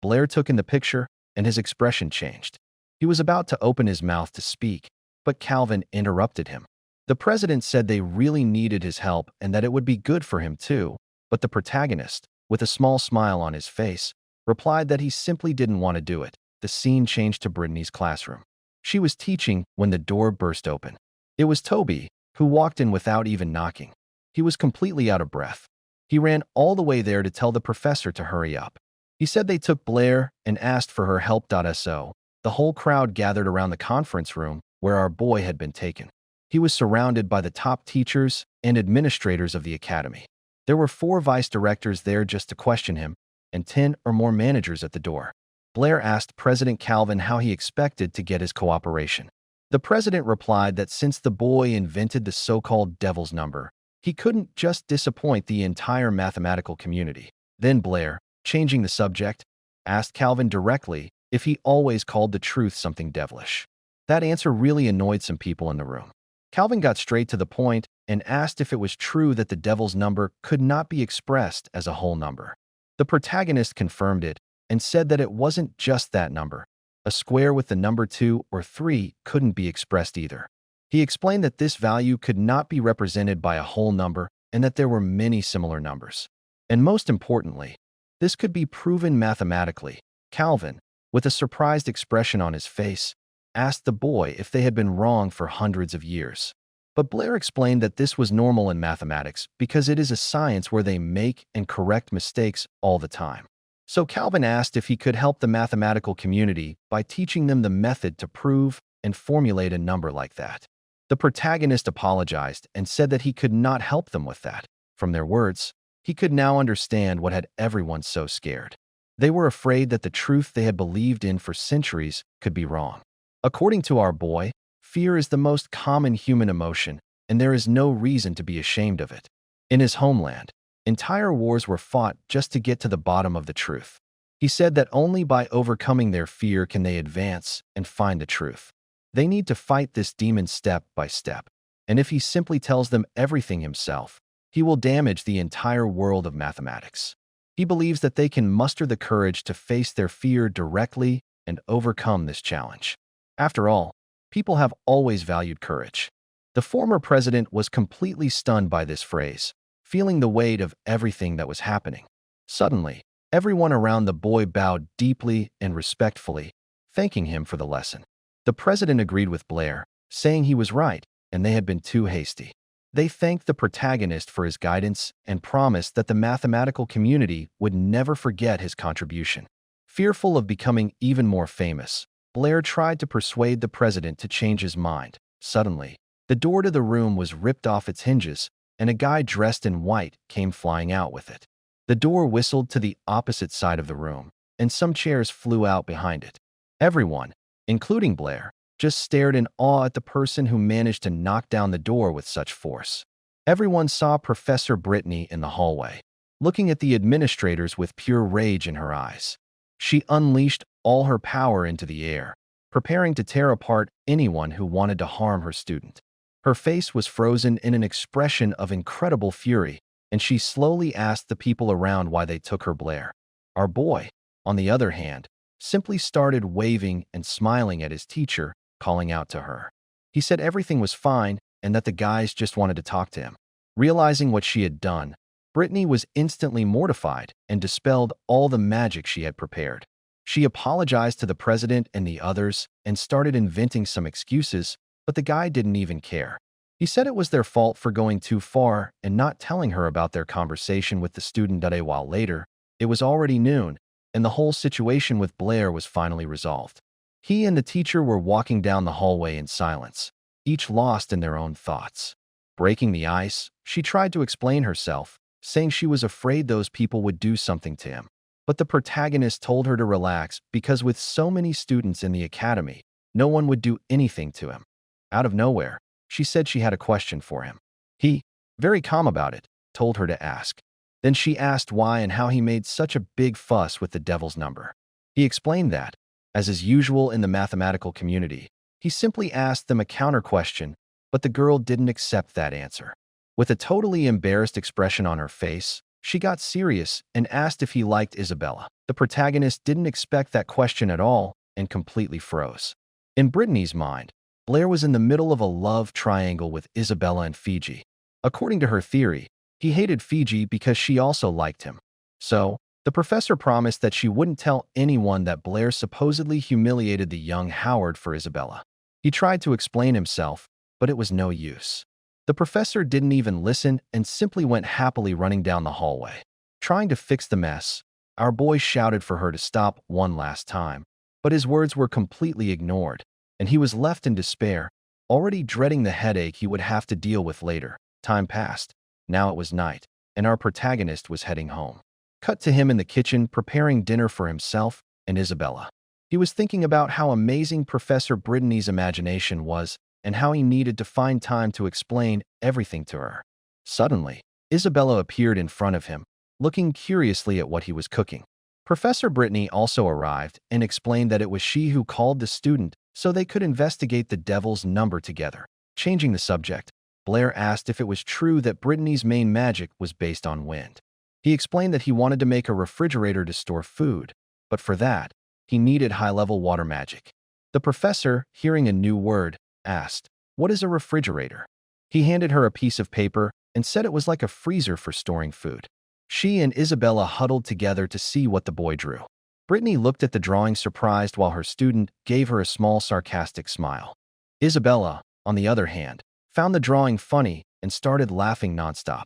Blair took in the picture and his expression changed. He was about to open his mouth to speak, but Calvin interrupted him. The president said they really needed his help and that it would be good for him too, but the protagonist, with a small smile on his face, replied that he simply didn't want to do it. The scene changed to Brittany's classroom. She was teaching when the door burst open. It was Toby, who walked in without even knocking. He was completely out of breath. He ran all the way there to tell the professor to hurry up. He said they took Blair and asked for her help. So, the whole crowd gathered around the conference room where our boy had been taken. He was surrounded by the top teachers and administrators of the academy. There were 4 vice directors there just to question him, and 10 or more managers at the door. Blair asked President Calvin how he expected to get his cooperation. The president replied that since the boy invented the so-called devil's number, he couldn't just disappoint the entire mathematical community. Then Blair, changing the subject, asked Calvin directly if he always called the truth something devilish. That answer really annoyed some people in the room. Calvin got straight to the point and asked if it was true that the devil's number could not be expressed as a whole number. The protagonist confirmed it and said that it wasn't just that number. A square with the number 2 or 3 couldn't be expressed either. He explained that this value could not be represented by a whole number and that there were many similar numbers. And most importantly, this could be proven mathematically. Calvin, with a surprised expression on his face, asked the boy if they had been wrong for hundreds of years. But Blair explained that this was normal in mathematics because it is a science where they make and correct mistakes all the time. So Calvin asked if he could help the mathematical community by teaching them the method to prove and formulate a number like that. The protagonist apologized and said that he could not help them with that. From their words, he could now understand what had everyone so scared. They were afraid that the truth they had believed in for centuries could be wrong. According to our boy, fear is the most common human emotion, and there is no reason to be ashamed of it. In his homeland, entire wars were fought just to get to the bottom of the truth. He said that only by overcoming their fear can they advance and find the truth. They need to fight this demon step by step, and if he simply tells them everything himself, he will damage the entire world of mathematics. He believes that they can muster the courage to face their fear directly and overcome this challenge. After all, people have always valued courage. The former president was completely stunned by this phrase, feeling the weight of everything that was happening. Suddenly, everyone around the boy bowed deeply and respectfully, thanking him for the lesson. The president agreed with Blair, saying he was right and they had been too hasty. They thanked the protagonist for his guidance and promised that the mathematical community would never forget his contribution. Fearful of becoming even more famous, Blair tried to persuade the president to change his mind. Suddenly, the door to the room was ripped off its hinges, and a guy dressed in white came flying out with it. The door whistled to the opposite side of the room, and some chairs flew out behind it. Everyone, including Blair, just stared in awe at the person who managed to knock down the door with such force. Everyone saw Professor Britney in the hallway, looking at the administrators with pure rage in her eyes. She unleashed all her power into the air, preparing to tear apart anyone who wanted to harm her student. Her face was frozen in an expression of incredible fury, and she slowly asked the people around why they took her. Blair, our boy, on the other hand, simply started waving and smiling at his teacher, calling out to her. He said everything was fine and that the guys just wanted to talk to him. Realizing what she had done, Britney was instantly mortified and dispelled all the magic she had prepared. She apologized to the president and the others and started inventing some excuses, but the guy didn't even care. He said it was their fault for going too far and not telling her about their conversation with the student. A while later, it was already noon, and the whole situation with Blair was finally resolved. He and the teacher were walking down the hallway in silence, each lost in their own thoughts. Breaking the ice, she tried to explain herself, saying she was afraid those people would do something to him. But the protagonist told her to relax because with so many students in the academy, no one would do anything to him. Out of nowhere, she said she had a question for him. He, very calm about it, told her to ask. Then she asked why and how he made such a big fuss with the devil's number. He explained that, as is usual in the mathematical community, he simply asked them a counter question, but the girl didn't accept that answer. With a totally embarrassed expression on her face, she got serious and asked if he liked Isabella. The protagonist didn't expect that question at all and completely froze. In Britney's mind, Blair was in the middle of a love triangle with Isabella and Fiji. According to her theory, he hated Fiji because she also liked him. So, the professor promised that she wouldn't tell anyone that Blair supposedly humiliated the young Howard for Isabella. He tried to explain himself, but it was no use. The professor didn't even listen and simply went happily running down the hallway. Trying to fix the mess, our boy shouted for her to stop one last time, but his words were completely ignored, and he was left in despair, already dreading the headache he would have to deal with later. Time passed. Now it was night, and our protagonist was heading home. Cut to him in the kitchen preparing dinner for himself and Isabella. He was thinking about how amazing Professor Britney's imagination was and how he needed to find time to explain everything to her. Suddenly, Isabella appeared in front of him, looking curiously at what he was cooking. Professor Britney also arrived and explained that it was she who called the student so they could investigate the devil's number together. Changing the subject, Blair asked if it was true that Britney's main magic was based on wind. He explained that he wanted to make a refrigerator to store food, but for that, he needed high-level water magic. The professor, hearing a new word, asked, "What is a refrigerator?" He handed her a piece of paper and said it was like a freezer for storing food. She and Isabella huddled together to see what the boy drew. Britney looked at the drawing surprised while her student gave her a small sarcastic smile. Isabella, on the other hand, found the drawing funny and started laughing nonstop.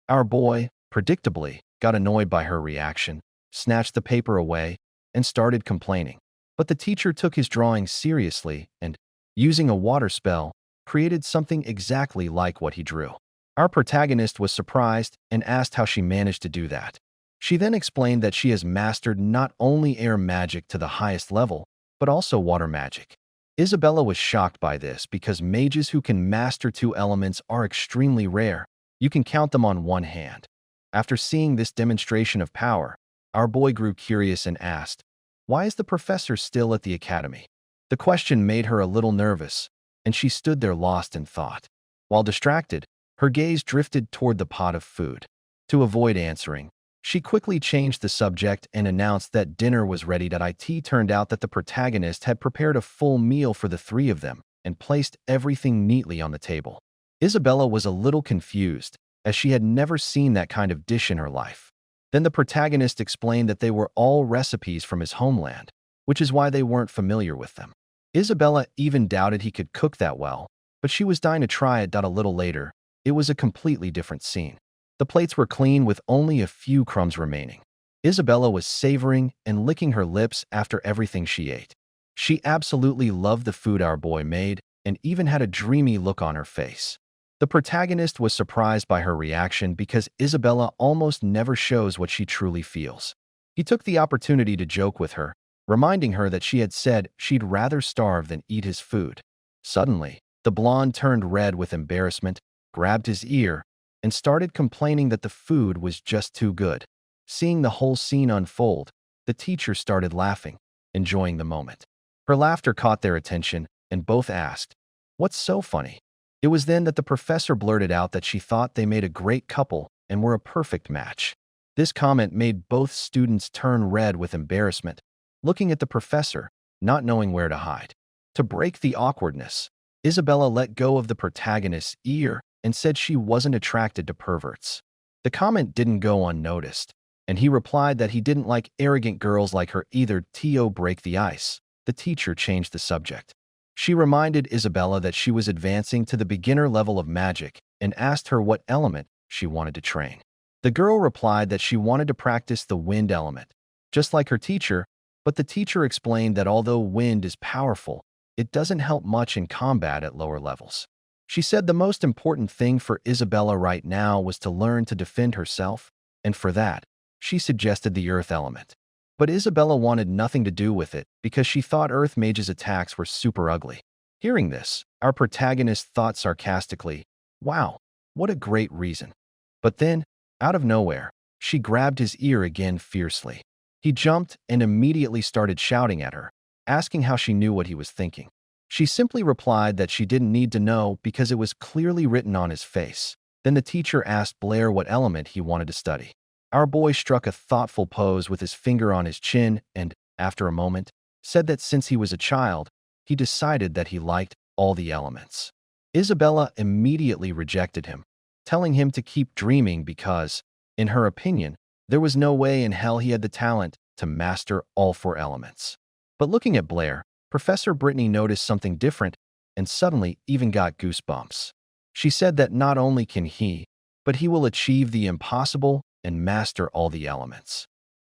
Our boy, predictably, got annoyed by her reaction, snatched the paper away, and started complaining. But the teacher took his drawing seriously and, using a water spell, created something exactly like what he drew. Our protagonist was surprised and asked how she managed to do that. She then explained that she has mastered not only air magic to the highest level, but also water magic. Isabella was shocked by this because mages who can master two elements are extremely rare. You can count them on one hand. After seeing this demonstration of power, our boy grew curious and asked, "Why is the professor still at the academy?" The question made her a little nervous, and she stood there lost in thought. While distracted, her gaze drifted toward the pot of food. To avoid answering, she quickly changed the subject and announced that dinner was ready. It turned out that the protagonist had prepared a full meal for the three of them and placed everything neatly on the table. Isabella was a little confused, as she had never seen that kind of dish in her life. Then the protagonist explained that they were all recipes from his homeland, which is why they weren't familiar with them. Isabella even doubted he could cook that well, but she was dying to try it. A little later, it was a completely different scene. The plates were clean with only a few crumbs remaining. Isabella was savoring and licking her lips after everything she ate. She absolutely loved the food our boy made and even had a dreamy look on her face. The protagonist was surprised by her reaction because Isabella almost never shows what she truly feels. He took the opportunity to joke with her, reminding her that she had said she'd rather starve than eat his food. Suddenly, the blonde turned red with embarrassment, grabbed his ear, and started complaining that the food was just too good. Seeing the whole scene unfold, the teacher started laughing, enjoying the moment. Her laughter caught their attention, and both asked, "What's so funny?" It was then that the professor blurted out that she thought they made a great couple and were a perfect match. This comment made both students turn red with embarrassment, looking at the professor, not knowing where to hide. To break the awkwardness, Isabella let go of the protagonist's ear and said she wasn't attracted to perverts. The comment didn't go unnoticed, and he replied that he didn't like arrogant girls like her either. To break the ice, the teacher changed the subject. She reminded Isabella that she was advancing to the beginner level of magic and asked her what element she wanted to train. The girl replied that she wanted to practice the wind element, just like her teacher, but the teacher explained that although wind is powerful, it doesn't help much in combat at lower levels. She said the most important thing for Isabella right now was to learn to defend herself, and for that, she suggested the earth element. But Isabella wanted nothing to do with it because she thought Earth Mage's attacks were super ugly. Hearing this, our protagonist thought sarcastically, "Wow, what a great reason." But then, out of nowhere, she grabbed his ear again fiercely. He jumped and immediately started shouting at her, asking how she knew what he was thinking. She simply replied that she didn't need to know because it was clearly written on his face. Then the teacher asked Blair what element he wanted to study. Our boy struck a thoughtful pose with his finger on his chin and, after a moment, said that since he was a child, he decided that he liked all the elements. Isabella immediately rejected him, telling him to keep dreaming because, in her opinion, there was no way in hell he had the talent to master all four elements. But looking at Blair, Professor Britney noticed something different and suddenly even got goosebumps. She said that not only can he, but he will achieve the impossible and master all the elements.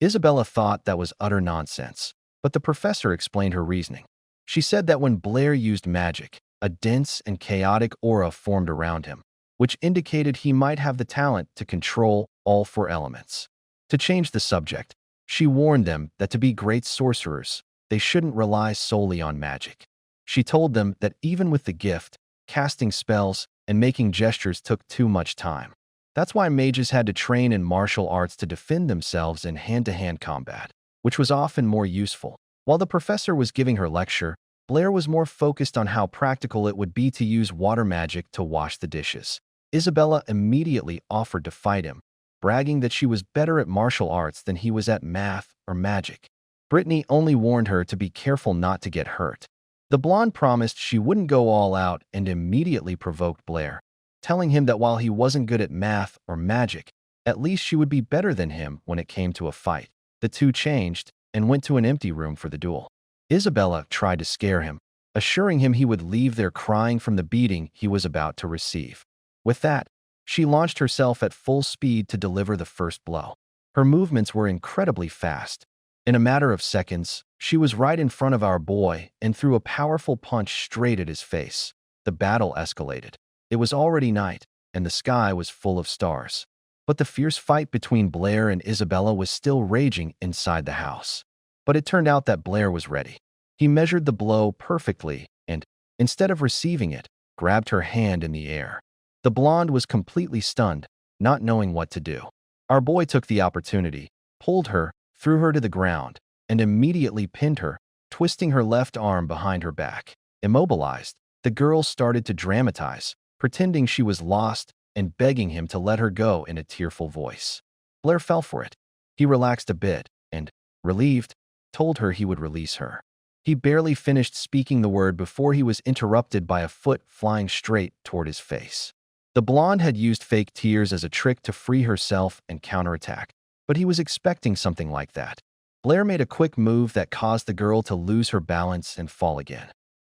Isabella thought that was utter nonsense, but the professor explained her reasoning. She said that when Blair used magic, a dense and chaotic aura formed around him, which indicated he might have the talent to control all four elements. To change the subject, she warned them that to be great sorcerers, they shouldn't rely solely on magic. She told them that even with the gift, casting spells and making gestures took too much time. That's why mages had to train in martial arts to defend themselves in hand-to-hand combat, which was often more useful. While the professor was giving her lecture, Blair was more focused on how practical it would be to use water magic to wash the dishes. Isabella immediately offered to fight him, bragging that she was better at martial arts than he was at math or magic. Britney only warned her to be careful not to get hurt. The blonde promised she wouldn't go all out and immediately provoked Blair, telling him that while he wasn't good at math or magic, at least she would be better than him when it came to a fight. The two changed and went to an empty room for the duel. Isabella tried to scare him, assuring him he would leave there crying from the beating he was about to receive. With that, she launched herself at full speed to deliver the first blow. Her movements were incredibly fast. In a matter of seconds, she was right in front of our boy and threw a powerful punch straight at his face. The battle escalated. It was already night, and the sky was full of stars. But the fierce fight between Blair and Isabella was still raging inside the house. But it turned out that Blair was ready. He measured the blow perfectly and, instead of receiving it, grabbed her hand in the air. The blonde was completely stunned, not knowing what to do. Our boy took the opportunity, pulled her, threw her to the ground, and immediately pinned her, twisting her left arm behind her back. Immobilized, the girl started to dramatize, pretending she was lost and begging him to let her go in a tearful voice. Blair fell for it. He relaxed a bit and, relieved, told her he would release her. He barely finished speaking the word before he was interrupted by a foot flying straight toward his face. The blonde had used fake tears as a trick to free herself and counterattack, but he was expecting something like that. Blair made a quick move that caused the girl to lose her balance and fall again.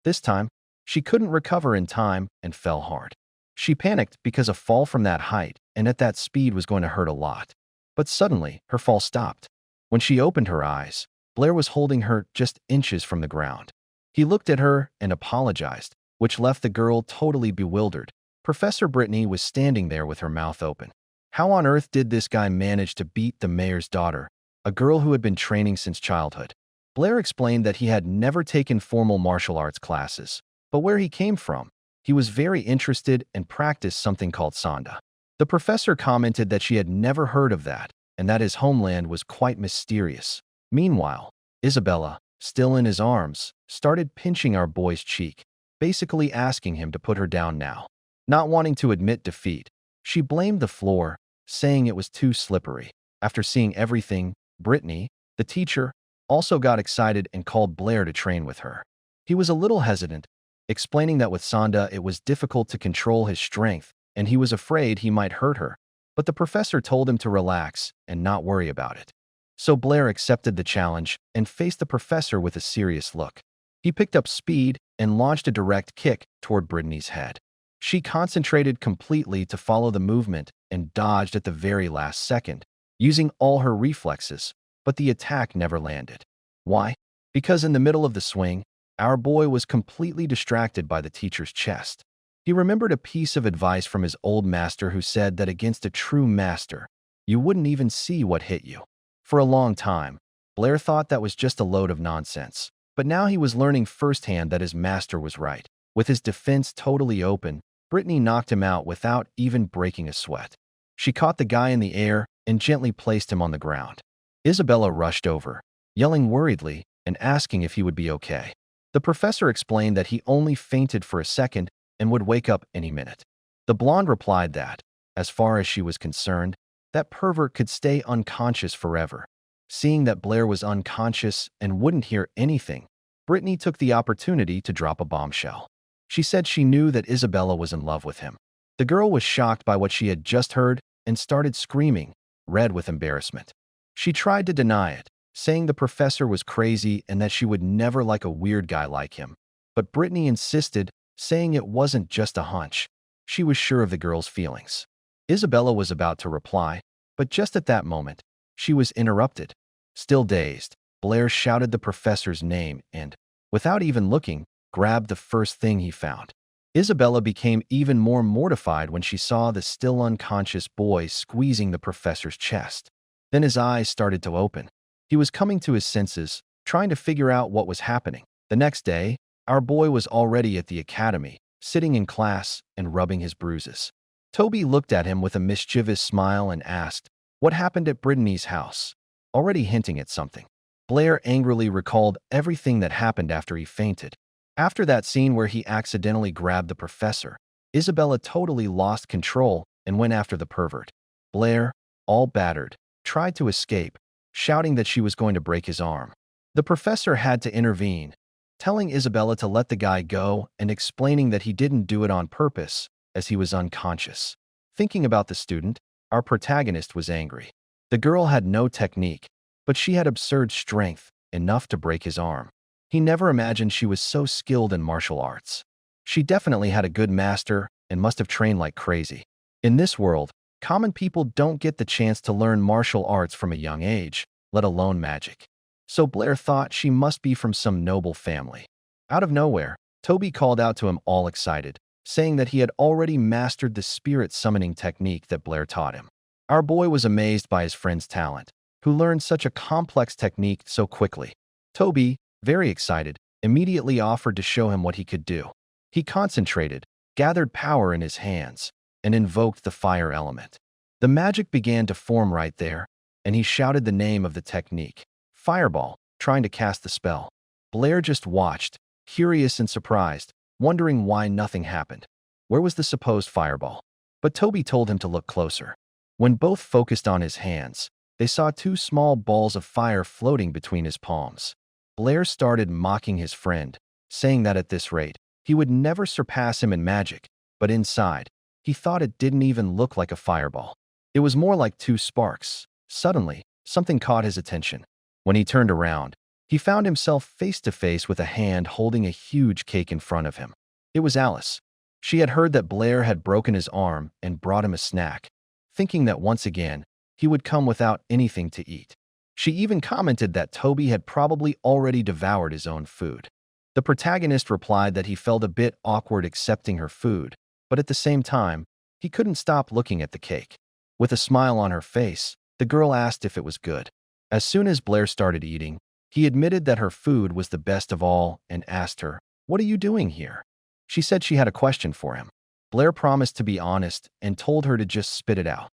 This time, she couldn't recover in time and fell hard. She panicked because a fall from that height and at that speed was going to hurt a lot. But suddenly, her fall stopped. When she opened her eyes, Blair was holding her just inches from the ground. He looked at her and apologized, which left the girl totally bewildered. Professor Britney was standing there with her mouth open. How on earth did this guy manage to beat the mayor's daughter, a girl who had been training since childhood? Blair explained that he had never taken formal martial arts classes, but where he came from, he was very interested and practiced something called sanda. The professor commented that she had never heard of that and that his homeland was quite mysterious. Meanwhile, Isabella, still in his arms, started pinching our boy's cheek, basically asking him to put her down now. Not wanting to admit defeat, she blamed the floor, saying it was too slippery. After seeing everything, Britney, the teacher, also got excited and called Blair to train with her. He was a little hesitant, explaining that with Sanda it was difficult to control his strength and he was afraid he might hurt her, but the professor told him to relax and not worry about it. So Blair accepted the challenge and faced the professor with a serious look. He picked up speed and launched a direct kick toward Britney's head. She concentrated completely to follow the movement and dodged at the very last second, using all her reflexes, but the attack never landed. Why? Because in the middle of the swing, our boy was completely distracted by the teacher's chest. He remembered a piece of advice from his old master who said that against a true master, you wouldn't even see what hit you. For a long time, Blair thought that was just a load of nonsense, but now he was learning firsthand that his master was right. With his defense totally open, Britney knocked him out without even breaking a sweat. She caught the guy in the air and gently placed him on the ground. Isabella rushed over, yelling worriedly and asking if he would be okay. The professor explained that he only fainted for a second and would wake up any minute. The blonde replied that, as far as she was concerned, that pervert could stay unconscious forever. Seeing that Blair was unconscious and wouldn't hear anything, Britney took the opportunity to drop a bombshell. She said she knew that Isabella was in love with him. The girl was shocked by what she had just heard and started screaming, red with embarrassment. She tried to deny it, saying the professor was crazy and that she would never like a weird guy like him. But Britney insisted, saying it wasn't just a hunch. She was sure of the girl's feelings. Isabella was about to reply, but just at that moment, she was interrupted. Still dazed, Blair shouted the professor's name and, without even looking, grabbed the first thing he found. Isabella became even more mortified when she saw the still unconscious boy squeezing the professor's chest. Then his eyes started to open. He was coming to his senses, trying to figure out what was happening. The next day, our boy was already at the academy, sitting in class and rubbing his bruises. Toby looked at him with a mischievous smile and asked, "What happened at Brittany's house?" Already hinting at something. Blair angrily recalled everything that happened after he fainted. After that scene where he accidentally grabbed the professor, Isabella totally lost control and went after the pervert. Blair, all battered, tried to escape, shouting that she was going to break his arm. The professor had to intervene, telling Isabella to let the guy go and explaining that he didn't do it on purpose, as he was unconscious. Thinking about the student, our protagonist was angry. The girl had no technique, but she had absurd strength, enough to break his arm. He never imagined she was so skilled in martial arts. She definitely had a good master and must have trained like crazy. In this world, common people don't get the chance to learn martial arts from a young age, let alone magic. So Blair thought she must be from some noble family. Out of nowhere, Toby called out to him all excited, saying that he had already mastered the spirit summoning technique that Blair taught him. Our boy was amazed by his friend's talent, who learned such a complex technique so quickly. Toby, very excited, immediately offered to show him what he could do. He concentrated, gathered power in his hands, and invoked the fire element. The magic began to form right there, and he shouted the name of the technique, Fireball, trying to cast the spell. Blair just watched, curious and surprised, wondering why nothing happened. Where was the supposed fireball? But Toby told him to look closer. When both focused on his hands, they saw two small balls of fire floating between his palms. Blair started mocking his friend, saying that at this rate, he would never surpass him in magic, but inside, he thought it didn't even look like a fireball. It was more like two sparks. Suddenly, something caught his attention. When he turned around, he found himself face to face with a hand holding a huge cake in front of him. It was Alice. She had heard that Blair had broken his arm and brought him a snack, thinking that once again, he would come without anything to eat. She even commented that Toby had probably already devoured his own food. The protagonist replied that he felt a bit awkward accepting her food, but at the same time, he couldn't stop looking at the cake. With a smile on her face, the girl asked if it was good. As soon as Blair started eating, he admitted that her food was the best of all and asked her, "What are you doing here?" She said she had a question for him. Blair promised to be honest and told her to just spit it out.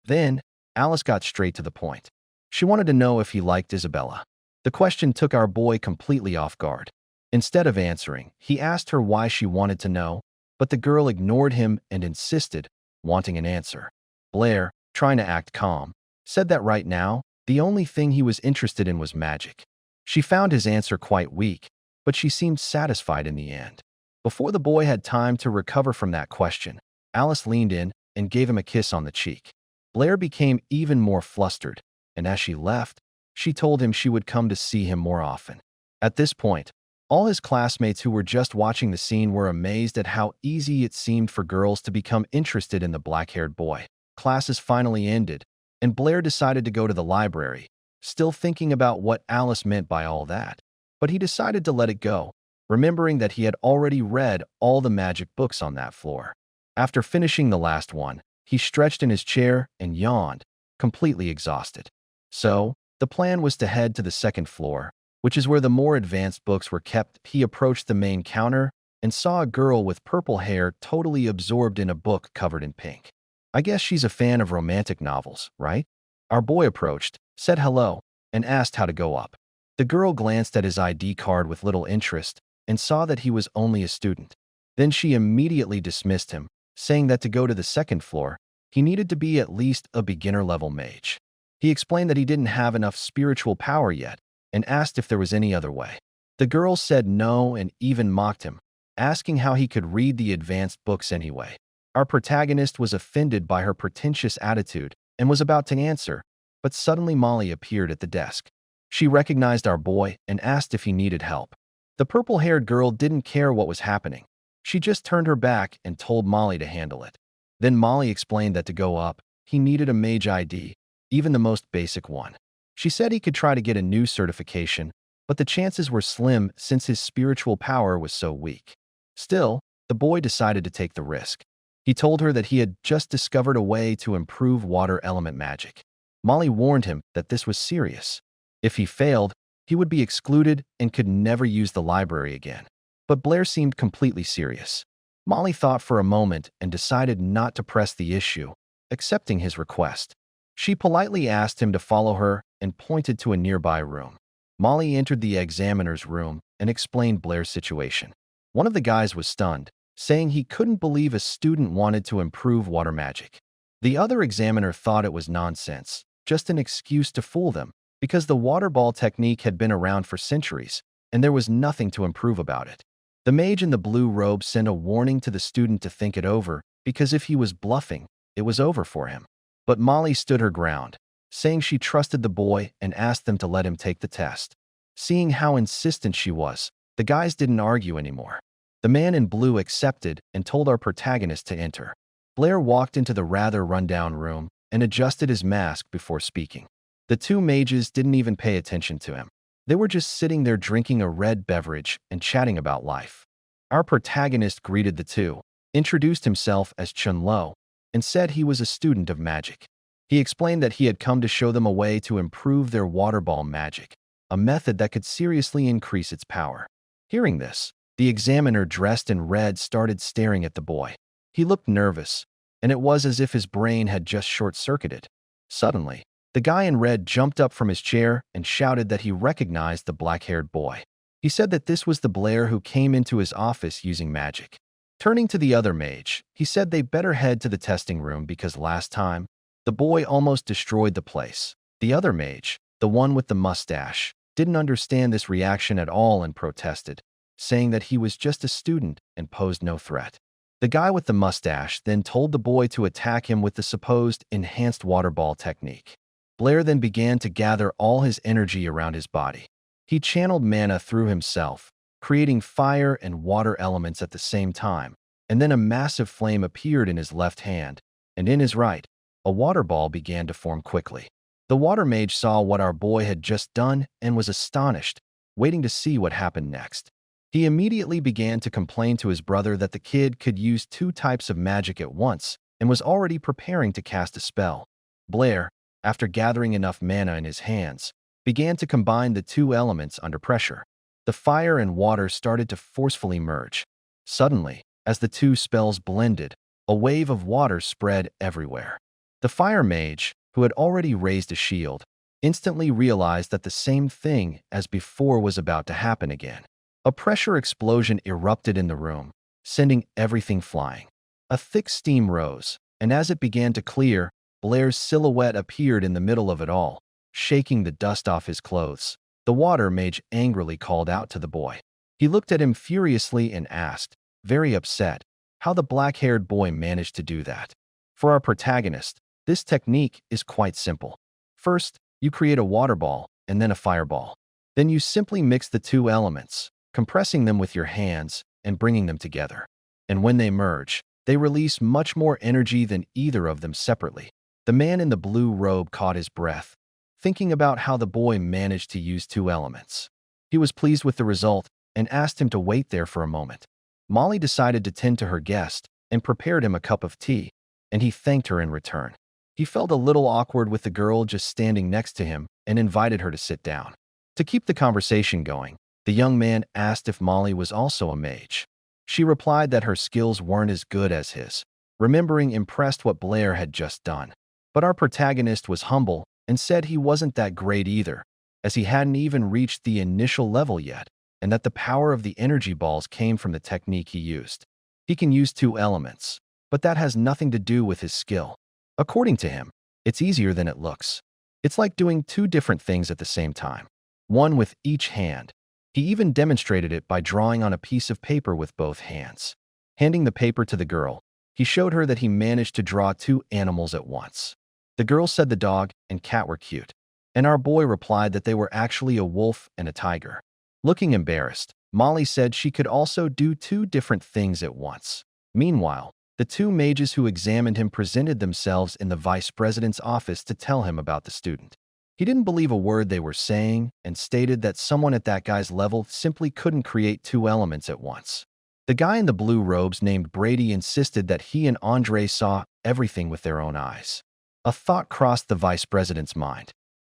Then, Alice got straight to the point. She wanted to know if he liked Isabella. The question took our boy completely off guard. Instead of answering, he asked her why she wanted to know, but the girl ignored him and insisted, wanting an answer. Blair, trying to act calm, said that right now, the only thing he was interested in was magic. She found his answer quite weak, but she seemed satisfied in the end. Before the boy had time to recover from that question, Alice leaned in and gave him a kiss on the cheek. Blair became even more flustered, and as she left, she told him she would come to see him more often. At this point, all his classmates who were just watching the scene were amazed at how easy it seemed for girls to become interested in the black-haired boy. Classes finally ended, and Blair decided to go to the library, still thinking about what Alice meant by all that. But he decided to let it go, remembering that he had already read all the magic books on that floor. After finishing the last one, he stretched in his chair and yawned, completely exhausted. So, the plan was to head to the second floor, which is where the more advanced books were kept. He approached the main counter and saw a girl with purple hair totally absorbed in a book covered in pink. I guess she's a fan of romantic novels, right? Our boy approached, said hello, and asked how to go up. The girl glanced at his ID card with little interest and saw that he was only a student. Then she immediately dismissed him, saying that to go to the second floor, he needed to be at least a beginner-level mage. He explained that he didn't have enough spiritual power yet and asked if there was any other way. The girl said no and even mocked him, asking how he could read the advanced books anyway. Our protagonist was offended by her pretentious attitude and was about to answer, but suddenly Molly appeared at the desk. She recognized our boy and asked if he needed help. The purple-haired girl didn't care what was happening. She just turned her back and told Molly to handle it. Then Molly explained that to go up, he needed a mage ID, even the most basic one. She said he could try to get a new certification, but the chances were slim since his spiritual power was so weak. Still, the boy decided to take the risk. He told her that he had just discovered a way to improve water element magic. Molly warned him that this was serious. If he failed, he would be excluded and could never use the library again. But Blair seemed completely serious. Molly thought for a moment and decided not to press the issue, accepting his request. She politely asked him to follow her and pointed to a nearby room. Molly entered the examiner's room and explained Blair's situation. One of the guys was stunned, saying he couldn't believe a student wanted to improve water magic. The other examiner thought it was nonsense, just an excuse to fool them, because the water ball technique had been around for centuries, and there was nothing to improve about it. The mage in the blue robe sent a warning to the student to think it over, because if he was bluffing, it was over for him. But Molly stood her ground, saying she trusted the boy and asked them to let him take the test. Seeing how insistent she was, the guys didn't argue anymore. The man in blue accepted and told our protagonist to enter. Blair walked into the rather rundown room and adjusted his mask before speaking. The two mages didn't even pay attention to him. They were just sitting there drinking a red beverage and chatting about life. Our protagonist greeted the two, introduced himself as Chenlu, and said he was a student of magic. He explained that he had come to show them a way to improve their water ball magic, a method that could seriously increase its power. Hearing this, the examiner dressed in red started staring at the boy. He looked nervous, and it was as if his brain had just short-circuited. Suddenly, the guy in red jumped up from his chair and shouted that he recognized the black-haired boy. He said that this was the Blair who came into his office using magic. Turning to the other mage, he said they better head to the testing room because last time, the boy almost destroyed the place. The other mage, the one with the mustache, didn't understand this reaction at all and protested, saying that he was just a student and posed no threat. The guy with the mustache then told the boy to attack him with the supposed enhanced water ball technique. Blair then began to gather all his energy around his body. He channeled mana through himself, creating fire and water elements at the same time, and then a massive flame appeared in his left hand, and in his right, a water ball began to form quickly. The water mage saw what our boy had just done and was astonished, waiting to see what happened next. He immediately began to complain to his brother that the kid could use two types of magic at once and was already preparing to cast a spell. Blair, after gathering enough mana in his hands, began to combine the two elements under pressure. The fire and water started to forcefully merge. Suddenly, as the two spells blended, a wave of water spread everywhere. The fire mage, who had already raised a shield, instantly realized that the same thing as before was about to happen again. A pressure explosion erupted in the room, sending everything flying. A thick steam rose, and as it began to clear, Blair's silhouette appeared in the middle of it all, shaking the dust off his clothes. The water mage angrily called out to the boy. He looked at him furiously and asked, very upset, how the black-haired boy managed to do that. For our protagonist, this technique is quite simple. First, you create a water ball and then a fireball. Then you simply mix the two elements, compressing them with your hands and bringing them together. And when they merge, they release much more energy than either of them separately. The man in the blue robe caught his breath, thinking about how the boy managed to use two elements. He was pleased with the result and asked him to wait there for a moment. Molly decided to tend to her guest and prepared him a cup of tea, and he thanked her in return. He felt a little awkward with the girl just standing next to him and invited her to sit down. To keep the conversation going, the young man asked if Molly was also a mage. She replied that her skills weren't as good as his, remembering impressed what Blair had just done. But our protagonist was humble and said he wasn't that great either, as he hadn't even reached the initial level yet, and that the power of the energy balls came from the technique he used. He can use two elements, but that has nothing to do with his skill. According to him, it's easier than it looks. It's like doing two different things at the same time, one with each hand. He even demonstrated it by drawing on a piece of paper with both hands. Handing the paper to the girl, he showed her that he managed to draw two animals at once. The girl said the dog and cat were cute, and our boy replied that they were actually a wolf and a tiger. Looking embarrassed, Molly said she could also do two different things at once. Meanwhile, the two mages who examined him presented themselves in the vice president's office to tell him about the student. He didn't believe a word they were saying and stated that someone at that guy's level simply couldn't create two elements at once. The guy in the blue robes named Brady insisted that he and Andre saw everything with their own eyes. A thought crossed the vice president's mind.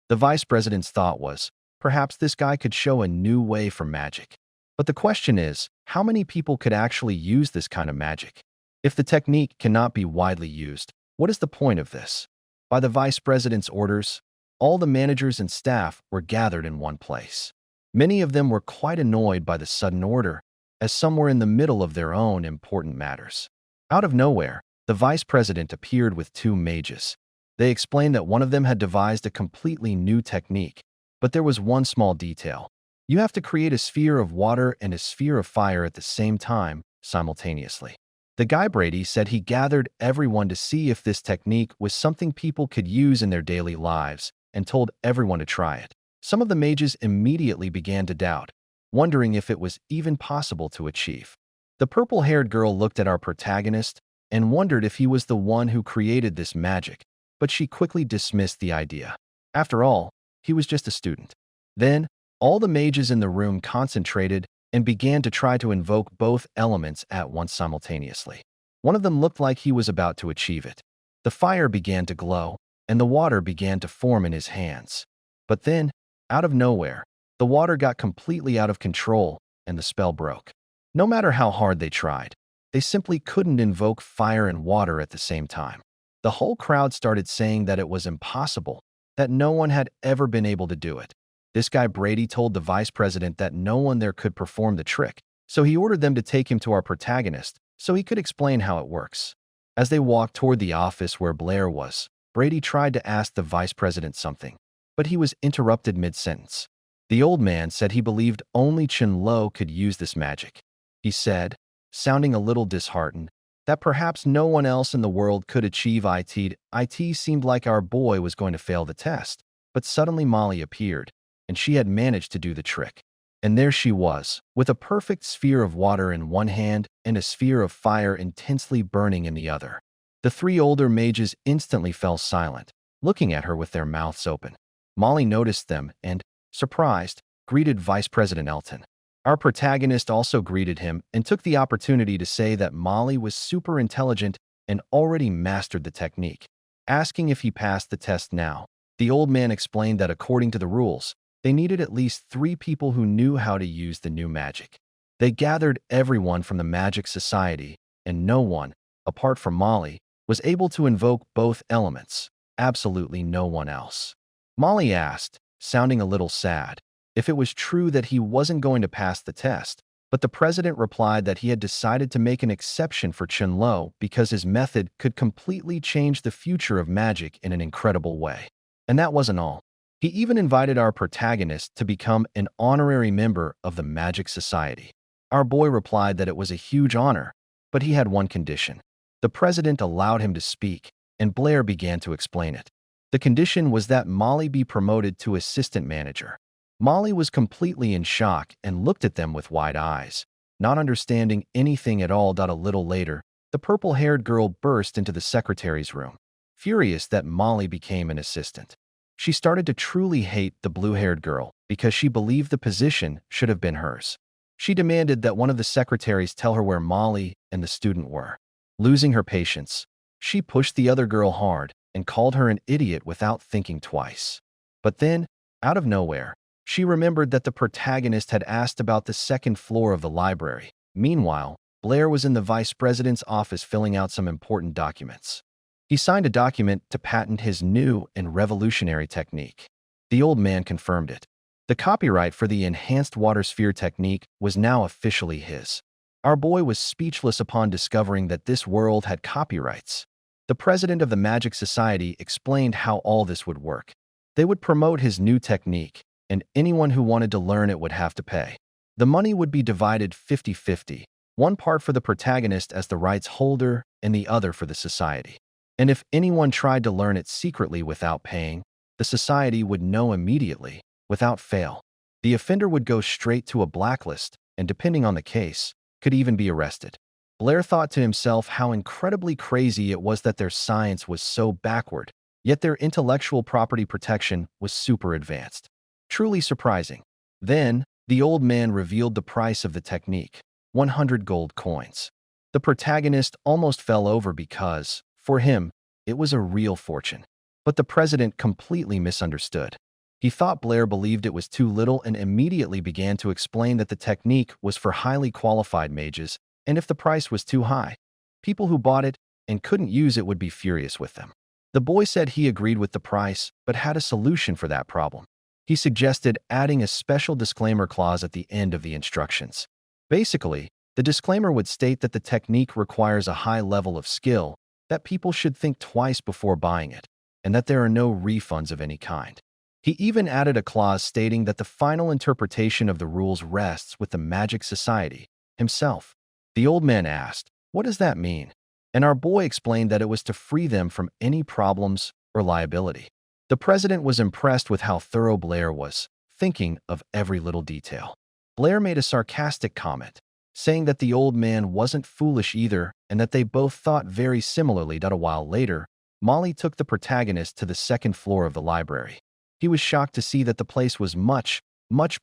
The vice president's thought was, perhaps this guy could show a new way for magic. But the question is, how many people could actually use this kind of magic? If the technique cannot be widely used, what is the point of this? By the vice president's orders, all the managers and staff were gathered in one place. Many of them were quite annoyed by the sudden order, as some were in the middle of their own important matters. Out of nowhere, the vice president appeared with two mages. They explained that one of them had devised a completely new technique, but there was one small detail. You have to create a sphere of water and a sphere of fire at the same time, simultaneously. The guy Brady said he gathered everyone to see if this technique was something people could use in their daily lives and told everyone to try it. Some of the mages immediately began to doubt, wondering if it was even possible to achieve. The purple-haired girl looked at our protagonist and wondered if he was the one who created this magic, but she quickly dismissed the idea. After all, he was just a student. Then, all the mages in the room concentrated and began to try to invoke both elements at once simultaneously. One of them looked like he was about to achieve it. The fire began to glow, and the water began to form in his hands. But then, out of nowhere, the water got completely out of control, and the spell broke. No matter how hard they tried, they simply couldn't invoke fire and water at the same time. The whole crowd started saying that it was impossible, that no one had ever been able to do it. This guy Brady told the vice president that no one there could perform the trick, so he ordered them to take him to our protagonist so he could explain how it works. As they walked toward the office where Blair was, Brady tried to ask the vice president something, but he was interrupted mid-sentence. The old man said he believed only Chenlu could use this magic. He said, sounding a little disheartened, that perhaps no one else in the world could achieve it. It seemed like our boy was going to fail the test, but suddenly Molly appeared, and she had managed to do the trick. And there she was, with a perfect sphere of water in one hand and a sphere of fire intensely burning in the other. The three older mages instantly fell silent, looking at her with their mouths open. Molly noticed them and, surprised, greeted Vice President Elton. Our protagonist also greeted him and took the opportunity to say that Molly was super intelligent and already mastered the technique. Asking if he passed the test now, the old man explained that according to the rules, they needed at least 3 people who knew how to use the new magic. They gathered everyone from the Magic Society, and no one, apart from Molly, was able to invoke both elements. Absolutely no one else. Molly asked, sounding a little sad, if it was true that he wasn't going to pass the test, but the president replied that he had decided to make an exception for Chenlu because his method could completely change the future of magic in an incredible way. And that wasn't all. He even invited our protagonist to become an honorary member of the Magic Society. Our boy replied that it was a huge honor, but he had one condition. The president allowed him to speak, and Blair began to explain it. The condition was that Molly be promoted to assistant manager. Molly was completely in shock and looked at them with wide eyes, not understanding anything at all. A little later, the purple-haired girl burst into the secretary's room, furious that Molly became an assistant. She started to truly hate the blue-haired girl because she believed the position should have been hers. She demanded that one of the secretaries tell her where Molly and the student were. Losing her patience, she pushed the other girl hard and called her an idiot without thinking twice. But then, out of nowhere, she remembered that the protagonist had asked about the second floor of the library. Meanwhile, Blair was in the vice president's office filling out some important documents. He signed a document to patent his new and revolutionary technique. The old man confirmed it. The copyright for the enhanced water sphere technique was now officially his. Our boy was speechless upon discovering that this world had copyrights. The president of the Magic Society explained how all this would work. They would promote his new technique, and anyone who wanted to learn it would have to pay. The money would be divided 50-50, one part for the protagonist as the rights holder and the other for the society. And if anyone tried to learn it secretly without paying, the society would know immediately, without fail. The offender would go straight to a blacklist, and depending on the case, could even be arrested. Blair thought to himself how incredibly crazy it was that their science was so backward, yet their intellectual property protection was super advanced. Truly surprising. Then, the old man revealed the price of the technique, 100 gold coins. The protagonist almost fell over because, for him, it was a real fortune. But the president completely misunderstood. He thought Blair believed it was too little and immediately began to explain that the technique was for highly qualified mages, and if the price was too high, people who bought it and couldn't use it would be furious with them. The boy said he agreed with the price, but had a solution for that problem. He suggested adding a special disclaimer clause at the end of the instructions. Basically, the disclaimer would state that the technique requires a high level of skill, that people should think twice before buying it, and that there are no refunds of any kind. He even added a clause stating that the final interpretation of the rules rests with the Magic Society himself. The old man asked, "What does that mean?" And our boy explained that it was to free them from any problems or liability. The president was impressed with how thorough Blair was, thinking of every little detail. Blair made a sarcastic comment, saying that the old man wasn't foolish either and that they both thought very similarly. A while later, Molly took the protagonist to the second floor of the library. He was shocked to see that the place was much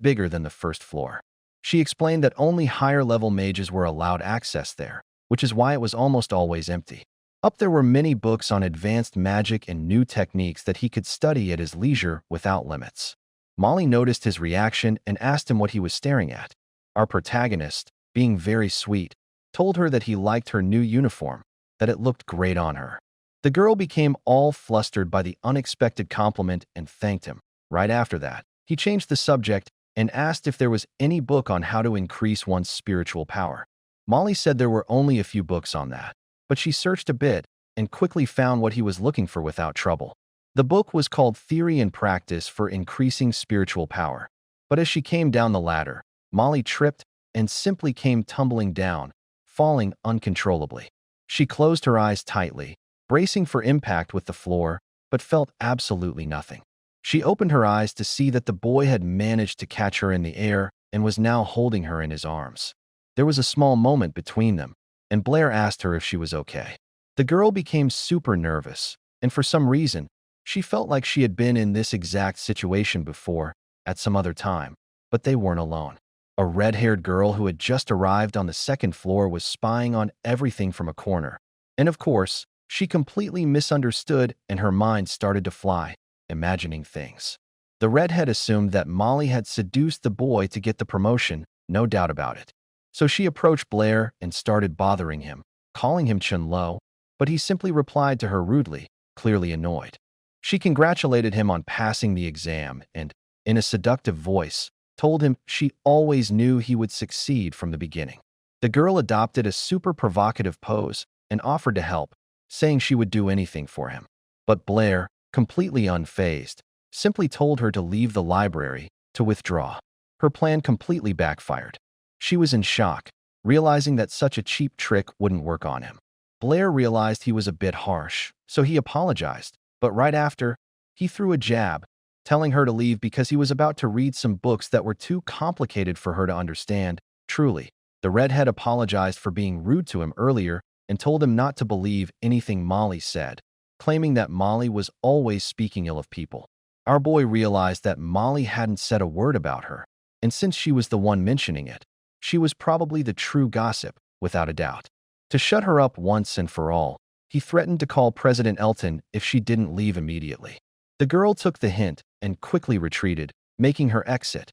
bigger than the first floor. She explained that only higher-level mages were allowed access there, which is why it was almost always empty. Up there were many books on advanced magic and new techniques that he could study at his leisure without limits. Molly noticed his reaction and asked him what he was staring at. Our protagonist, being very sweet, told her that he liked her new uniform, that it looked great on her. The girl became all flustered by the unexpected compliment and thanked him. Right after that, he changed the subject and asked if there was any book on how to increase one's spiritual power. Molly said there were only a few books on that, but she searched a bit and quickly found what he was looking for without trouble. The book was called Theory and Practice for Increasing Spiritual Power. But as she came down the ladder, Molly tripped and simply came tumbling down, falling uncontrollably. She closed her eyes tightly, bracing for impact with the floor, but felt absolutely nothing. She opened her eyes to see that the boy had managed to catch her in the air and was now holding her in his arms. There was a small moment between them, and Blair asked her if she was okay. The girl became super nervous, and for some reason, she felt like she had been in this exact situation before, at some other time, but they weren't alone. A red-haired girl who had just arrived on the second floor was spying on everything from a corner. And of course, she completely misunderstood and her mind started to fly, imagining things. The redhead assumed that Molly had seduced the boy to get the promotion, no doubt about it. So she approached Blair and started bothering him, calling him Chenlu, but he simply replied to her rudely, clearly annoyed. She congratulated him on passing the exam and, in a seductive voice, told him she always knew he would succeed from the beginning. The girl adopted a super provocative pose and offered to help, saying she would do anything for him. But Blair, completely unfazed, simply told her to leave the library, to withdraw. Her plan completely backfired. She was in shock, realizing that such a cheap trick wouldn't work on him. Blair realized he was a bit harsh, so he apologized, but right after, he threw a jab, telling her to leave because he was about to read some books that were too complicated for her to understand. Truly, the redhead apologized for being rude to him earlier and told him not to believe anything Molly said, claiming that Molly was always speaking ill of people. Our boy realized that Molly hadn't said a word about her, and since she was the one mentioning it, she was probably the true gossip, without a doubt. To shut her up once and for all, he threatened to call President Elton if she didn't leave immediately. The girl took the hint and quickly retreated, making her exit.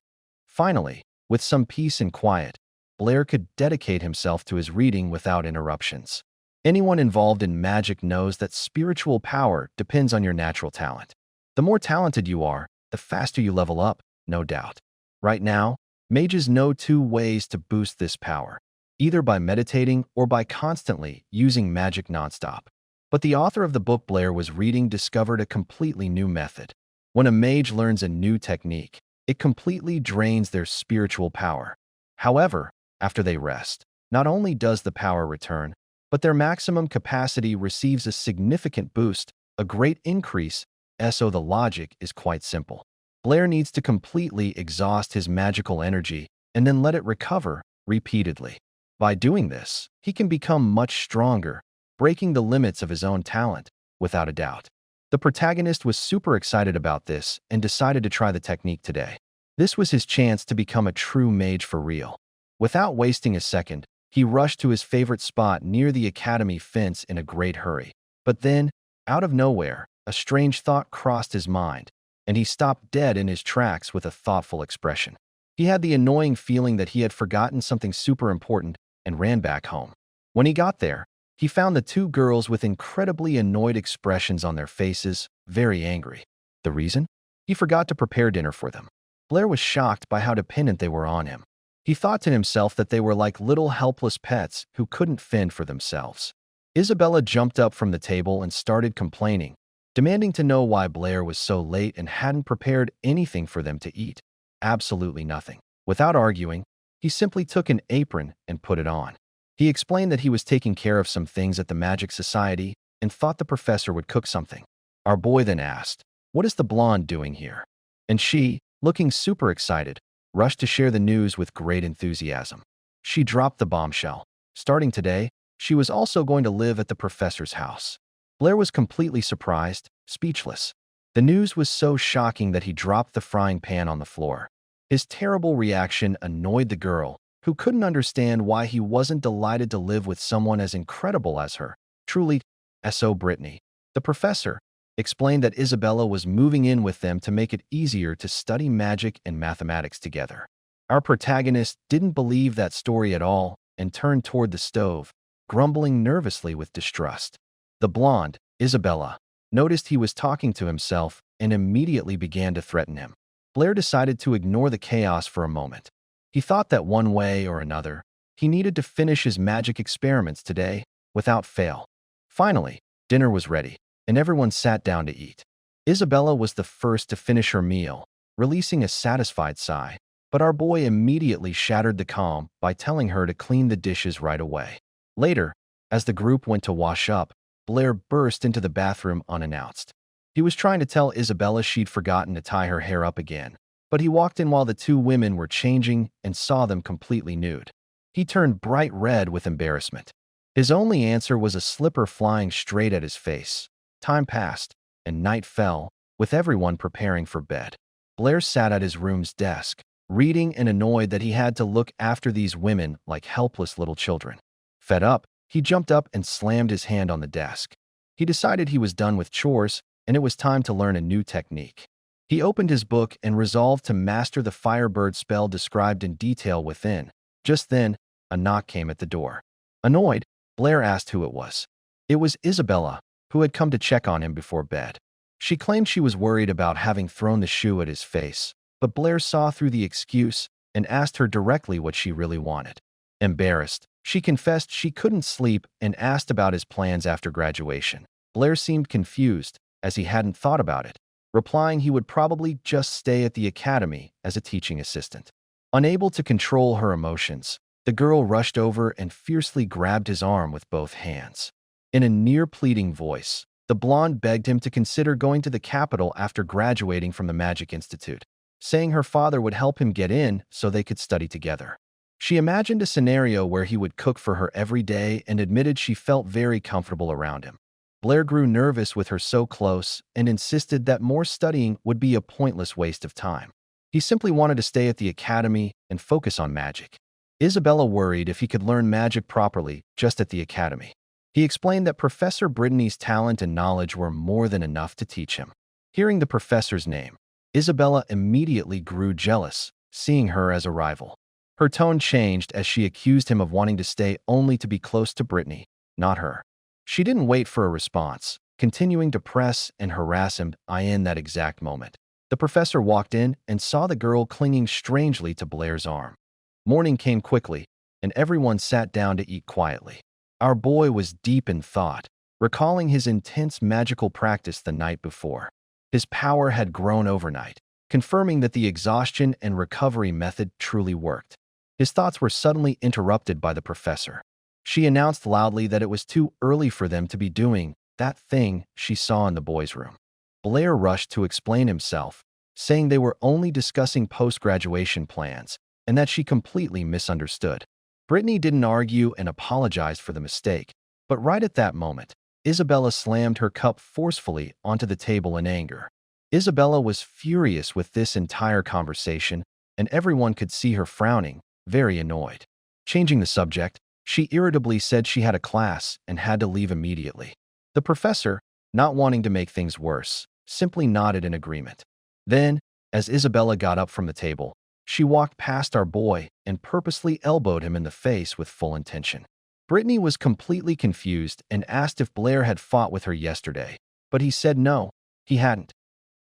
Finally, with some peace and quiet, Blair could dedicate himself to his reading without interruptions. Anyone involved in magic knows that spiritual power depends on your natural talent. The more talented you are, the faster you level up, no doubt. Right now, mages know two ways to boost this power, either by meditating or by constantly using magic nonstop. But the author of the book Blair was reading discovered a completely new method. When a mage learns a new technique, it completely drains their spiritual power. However, after they rest, not only does the power return, but their maximum capacity receives a significant boost, a great increase, so the logic is quite simple. Blair needs to completely exhaust his magical energy and then let it recover repeatedly. By doing this, he can become much stronger, breaking the limits of his own talent, without a doubt. The protagonist was super excited about this and decided to try the technique today. This was his chance to become a true mage for real. Without wasting a second, he rushed to his favorite spot near the academy fence in a great hurry. But then, out of nowhere, a strange thought crossed his mind, and he stopped dead in his tracks with a thoughtful expression. He had the annoying feeling that he had forgotten something super important and ran back home. When he got there, he found the two girls with incredibly annoyed expressions on their faces, very angry. The reason? He forgot to prepare dinner for them. Blair was shocked by how dependent they were on him. He thought to himself that they were like little helpless pets who couldn't fend for themselves. Isabella jumped up from the table and started complaining, demanding to know why Blair was so late and hadn't prepared anything for them to eat. Absolutely nothing. Without arguing, he simply took an apron and put it on. He explained that he was taking care of some things at the Magic Society and thought the professor would cook something. Our boy then asked, What is the blonde doing here? And she, looking super excited, rushed to share the news with great enthusiasm. She dropped the bombshell. Starting today, she was also going to live at the professor's house. Blair was completely surprised, speechless. The news was so shocking that he dropped the frying pan on the floor. His terrible reaction annoyed the girl, who couldn't understand why he wasn't delighted to live with someone as incredible as her. Truly, S.O. Britney. The professor explained that Isabella was moving in with them to make it easier to study magic and mathematics together. Our protagonist didn't believe that story at all and turned toward the stove, grumbling nervously with distrust. The blonde, Isabella, noticed he was talking to himself and immediately began to threaten him. Blair decided to ignore the chaos for a moment. He thought that one way or another, he needed to finish his magic experiments today without fail. Finally, dinner was ready, and everyone sat down to eat. Isabella was the first to finish her meal, releasing a satisfied sigh, but our boy immediately shattered the calm by telling her to clean the dishes right away. Later, as the group went to wash up, Blair burst into the bathroom unannounced. He was trying to tell Isabella she'd forgotten to tie her hair up again, but he walked in while the two women were changing and saw them completely nude. He turned bright red with embarrassment. His only answer was a slipper flying straight at his face. Time passed, and night fell, with everyone preparing for bed. Blair sat at his room's desk, reading and annoyed that he had to look after these women like helpless little children. Fed up, he jumped up and slammed his hand on the desk. He decided he was done with chores, and it was time to learn a new technique. He opened his book and resolved to master the Firebird spell described in detail within. Just then, a knock came at the door. Annoyed, Blair asked who it was. It was Isabella, who had come to check on him before bed. She claimed she was worried about having thrown the shoe at his face, but Blair saw through the excuse and asked her directly what she really wanted. Embarrassed, she confessed she couldn't sleep and asked about his plans after graduation. Blair seemed confused, as he hadn't thought about it, replying he would probably just stay at the academy as a teaching assistant. Unable to control her emotions, the girl rushed over and fiercely grabbed his arm with both hands. In a near-pleading voice, the blonde begged him to consider going to the capital after graduating from the Magic Institute, saying her father would help him get in so they could study together. She imagined a scenario where he would cook for her every day and admitted she felt very comfortable around him. Blair grew nervous with her so close and insisted that more studying would be a pointless waste of time. He simply wanted to stay at the academy and focus on magic. Isabella worried if he could learn magic properly just at the academy. He explained that Professor Britney's talent and knowledge were more than enough to teach him. Hearing the professor's name, Isabella immediately grew jealous, seeing her as a rival. Her tone changed as she accused him of wanting to stay only to be close to Britney, not her. She didn't wait for a response, continuing to press and harass him in that exact moment. The professor walked in and saw the girl clinging strangely to Blair's arm. Morning came quickly, and everyone sat down to eat quietly. Our boy was deep in thought, recalling his intense magical practice the night before. His power had grown overnight, confirming that the exhaustion and recovery method truly worked. His thoughts were suddenly interrupted by the professor. She announced loudly that it was too early for them to be doing that thing she saw in the boys' room. Blair rushed to explain himself, saying they were only discussing post-graduation plans and that she completely misunderstood. Britney didn't argue and apologized for the mistake, but right at that moment, Isabella slammed her cup forcefully onto the table in anger. Isabella was furious with this entire conversation, and everyone could see her frowning, very annoyed. Changing the subject, she irritably said she had a class and had to leave immediately. The professor, not wanting to make things worse, simply nodded in agreement. Then, as Isabella got up from the table, she walked past our boy and purposely elbowed him in the face with full intention. Britney was completely confused and asked if Blair had fought with her yesterday, but he said no, he hadn't.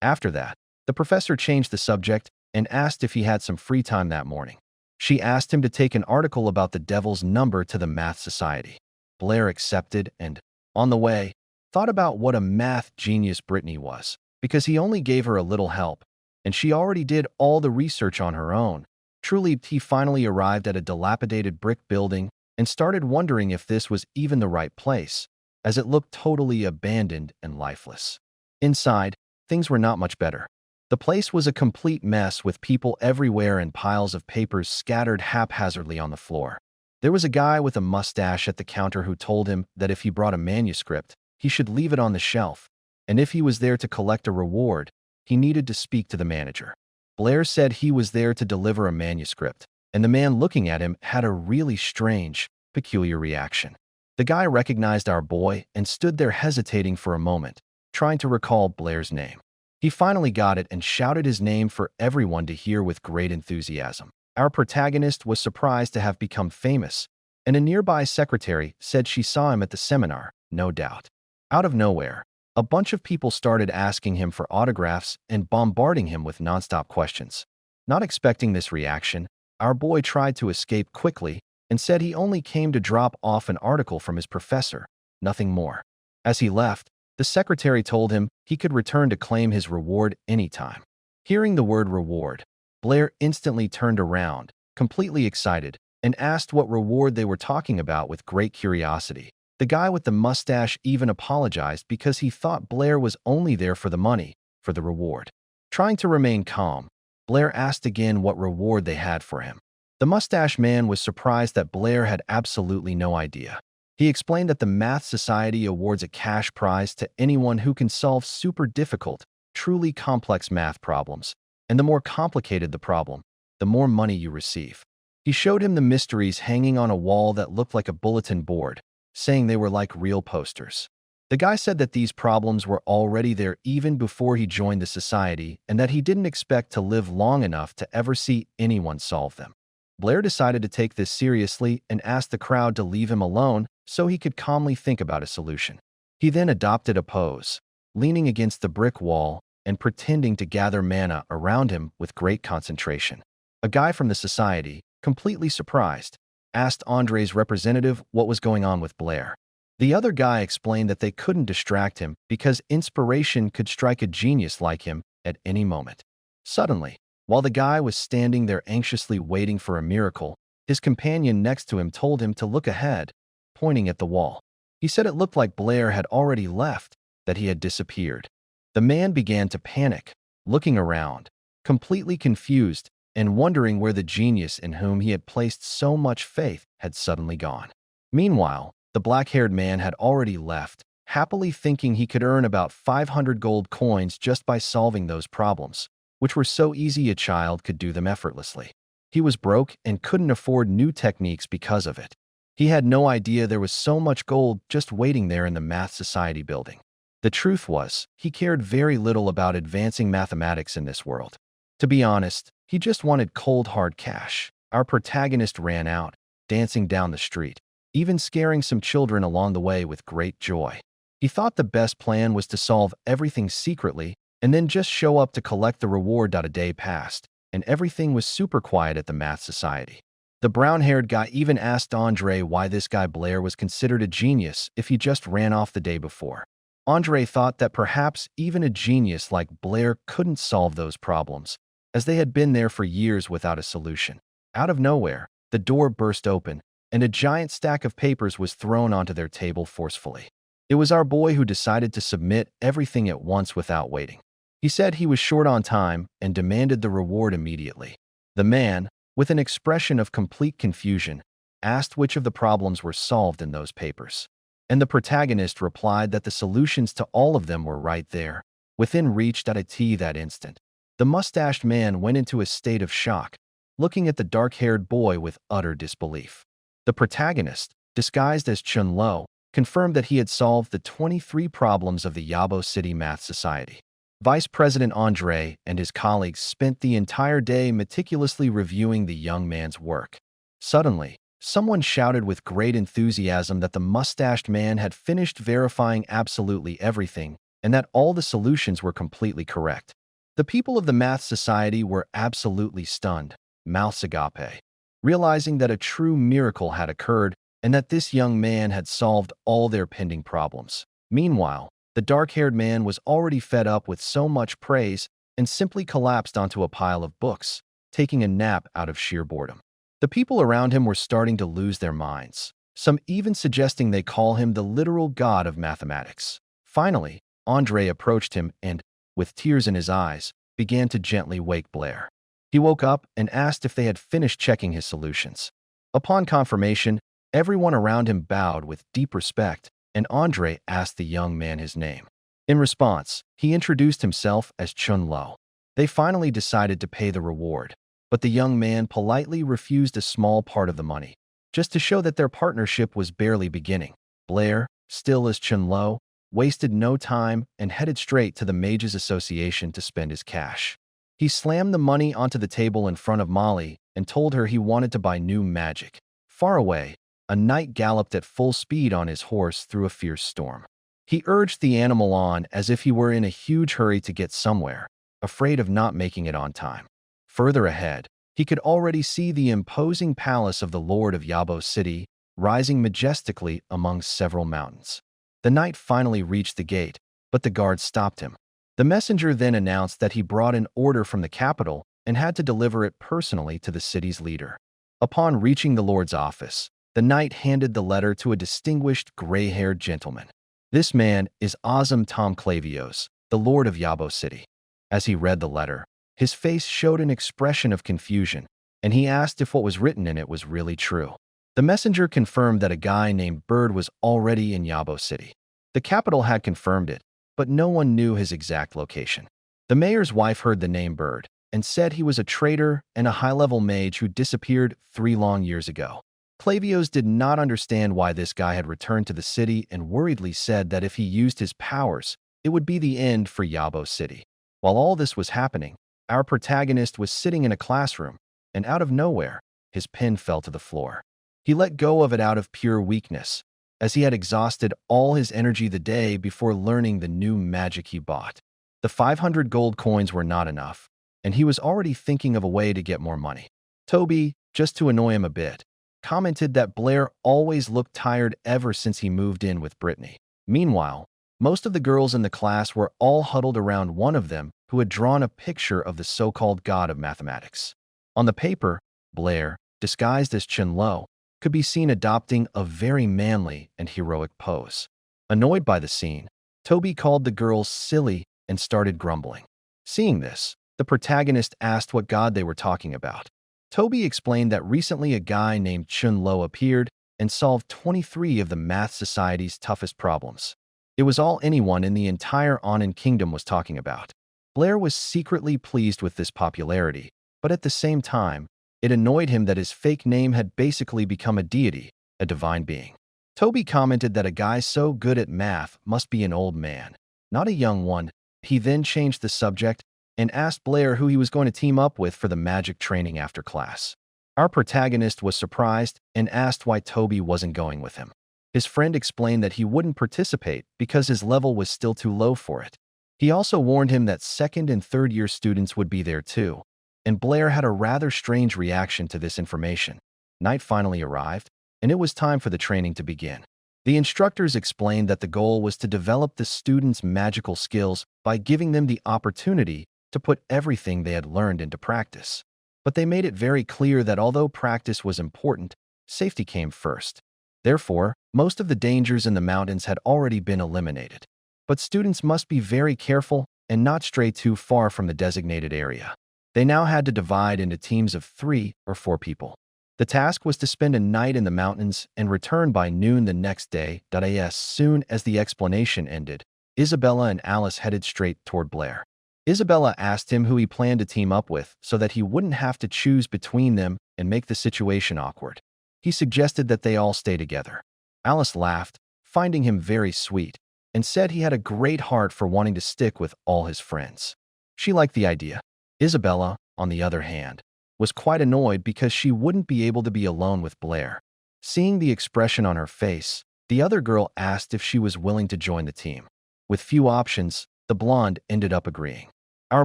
After that, the professor changed the subject and asked if he had some free time that morning. She asked him to take an article about the devil's number to the math society. Blair accepted and, on the way, thought about what a math genius Britney was, because he only gave her a little help, and she already did all the research on her own. Truly, he finally arrived at a dilapidated brick building and started wondering if this was even the right place, as it looked totally abandoned and lifeless. Inside, things were not much better. The place was a complete mess with people everywhere and piles of papers scattered haphazardly on the floor. There was a guy with a mustache at the counter who told him that if he brought a manuscript, he should leave it on the shelf, and if he was there to collect a reward, he needed to speak to the manager. Blair said he was there to deliver a manuscript, and the man looking at him had a really strange, peculiar reaction. The guy recognized our boy and stood there hesitating for a moment, trying to recall Blair's name. He finally got it and shouted his name for everyone to hear with great enthusiasm. Our protagonist was surprised to have become famous, and a nearby secretary said she saw him at the seminar, no doubt. Out of nowhere, a bunch of people started asking him for autographs and bombarding him with nonstop questions. Not expecting this reaction, our boy tried to escape quickly and said he only came to drop off an article from his professor, nothing more. As he left, the secretary told him he could return to claim his reward anytime. Hearing the word reward, Blair instantly turned around, completely excited, and asked what reward they were talking about with great curiosity. The guy with the mustache even apologized because he thought Blair was only there for the money, for the reward. Trying to remain calm, Blair asked again what reward they had for him. The mustache man was surprised that Blair had absolutely no idea. He explained that the Math Society awards a cash prize to anyone who can solve super difficult, truly complex math problems, and the more complicated the problem, the more money you receive. He showed him the mysteries hanging on a wall that looked like a bulletin board, saying they were like real posters. The guy said that these problems were already there even before he joined the society and that he didn't expect to live long enough to ever see anyone solve them. Blair decided to take this seriously and asked the crowd to leave him alone so he could calmly think about a solution. He then adopted a pose, leaning against the brick wall and pretending to gather mana around him with great concentration. A guy from the society, completely surprised, asked Andre's representative what was going on with Blair. The other guy explained that they couldn't distract him because inspiration could strike a genius like him at any moment. Suddenly, while the guy was standing there anxiously waiting for a miracle, his companion next to him told him to look ahead, pointing at the wall. He said it looked like Blair had already left, that he had disappeared. The man began to panic, looking around, completely confused and wondering where the genius in whom he had placed so much faith had suddenly gone. Meanwhile, the black-haired man had already left, happily thinking he could earn about 500 gold coins just by solving those problems, which were so easy a child could do them effortlessly. He was broke and couldn't afford new techniques because of it. He had no idea there was so much gold just waiting there in the Math Society building. The truth was, he cared very little about advancing mathematics in this world. To be honest, he just wanted cold hard cash. Our protagonist ran out, dancing down the street, even scaring some children along the way with great joy. He thought the best plan was to solve everything secretly and then just show up to collect the reward. A day passed, and everything was super quiet at the Math Society. The brown-haired guy even asked Andre why this guy Blair was considered a genius if he just ran off the day before. Andre thought that perhaps even a genius like Blair couldn't solve those problems, as they had been there for years without a solution. Out of nowhere, the door burst open, and a giant stack of papers was thrown onto their table forcefully. It was our boy who decided to submit everything at once without waiting. He said he was short on time and demanded the reward immediately. The man, with an expression of complete confusion, asked which of the problems were solved in those papers. And the protagonist replied that the solutions to all of them were right there, within reach. At that instant, the mustached man went into a state of shock, looking at the dark-haired boy with utter disbelief. The protagonist, disguised as Chenlu, confirmed that he had solved the 23 problems of the Yabo City Math Society. Vice President Andre and his colleagues spent the entire day meticulously reviewing the young man's work. Suddenly, someone shouted with great enthusiasm that the mustached man had finished verifying absolutely everything and that all the solutions were completely correct. The people of the Math Society were absolutely stunned, mouths agape, realizing that a true miracle had occurred and that this young man had solved all their pending problems. Meanwhile, the dark-haired man was already fed up with so much praise and simply collapsed onto a pile of books, taking a nap out of sheer boredom. The people around him were starting to lose their minds, some even suggesting they call him the literal god of mathematics. Finally, Andre approached him and, with tears in his eyes, began to gently wake Blair. He woke up and asked if they had finished checking his solutions. Upon confirmation, everyone around him bowed with deep respect, and Andre asked the young man his name. In response, he introduced himself as Chenlu. They finally decided to pay the reward, but the young man politely refused a small part of the money, just to show that their partnership was barely beginning. Blair, still as Chenlu, wasted no time and headed straight to the Mages Association to spend his cash. He slammed the money onto the table in front of Molly and told her he wanted to buy new magic. Far away, a knight galloped at full speed on his horse through a fierce storm. He urged the animal on as if he were in a huge hurry to get somewhere, afraid of not making it on time. Further ahead, he could already see the imposing palace of the Lord of Yabo City rising majestically among several mountains. The knight finally reached the gate, but the guards stopped him. The messenger then announced that he brought an order from the capital and had to deliver it personally to the city's leader. Upon reaching the Lord's office, the knight handed the letter to a distinguished gray-haired gentleman. This man is Azam Tom Clavios, the Lord of Yabo City. As he read the letter, his face showed an expression of confusion, and he asked if what was written in it was really true. The messenger confirmed that a guy named Bird was already in Yabo City. The capital had confirmed it, but no one knew his exact location. The mayor's wife heard the name Bird and said he was a traitor and a high-level mage who disappeared 3 long years ago. Clavios did not understand why this guy had returned to the city and worriedly said that if he used his powers, it would be the end for Yabo City. While all this was happening, our protagonist was sitting in a classroom, and out of nowhere, his pen fell to the floor. He let go of it out of pure weakness, as he had exhausted all his energy the day before learning the new magic he bought. The 500 gold coins were not enough, and he was already thinking of a way to get more money. Toby, just to annoy him a bit, commented that Blair always looked tired ever since he moved in with Britney. Meanwhile, most of the girls in the class were all huddled around one of them who had drawn a picture of the so-called god of mathematics. On the paper, Blair, disguised as Chenlu, could be seen adopting a very manly and heroic pose. Annoyed by the scene, Toby called the girls silly and started grumbling. Seeing this, the protagonist asked what god they were talking about. Toby explained that recently a guy named Chenlu appeared and solved 23 of the Math Society's toughest problems. It was all anyone in the entire Onin Kingdom was talking about. Blair was secretly pleased with this popularity, but at the same time, it annoyed him that his fake name had basically become a deity, a divine being. Toby commented that a guy so good at math must be an old man, not a young one. He then changed the subject and asked Blair who he was going to team up with for the magic training after class. Our protagonist was surprised and asked why Toby wasn't going with him. His friend explained that he wouldn't participate because his level was still too low for it. He also warned him that 2nd and 3rd year students would be there too, and Blair had a rather strange reaction to this information. Night finally arrived, and it was time for the training to begin. The instructors explained that the goal was to develop the students' magical skills by giving them the opportunity to put everything they had learned into practice. But they made it very clear that although practice was important, safety came first. Therefore, most of the dangers in the mountains had already been eliminated. But students must be very careful and not stray too far from the designated area. They now had to divide into teams of 3 or 4 people. The task was to spend a night in the mountains and return by noon the next day. As soon as the explanation ended, Isabella and Alice headed straight toward Blair. Isabella asked him who he planned to team up with so that he wouldn't have to choose between them and make the situation awkward. He suggested that they all stay together. Alice laughed, finding him very sweet, and said he had a great heart for wanting to stick with all his friends. She liked the idea. Isabella, on the other hand, was quite annoyed because she wouldn't be able to be alone with Blair. Seeing the expression on her face, the other girl asked if she was willing to join the team. With few options, the blonde ended up agreeing. Our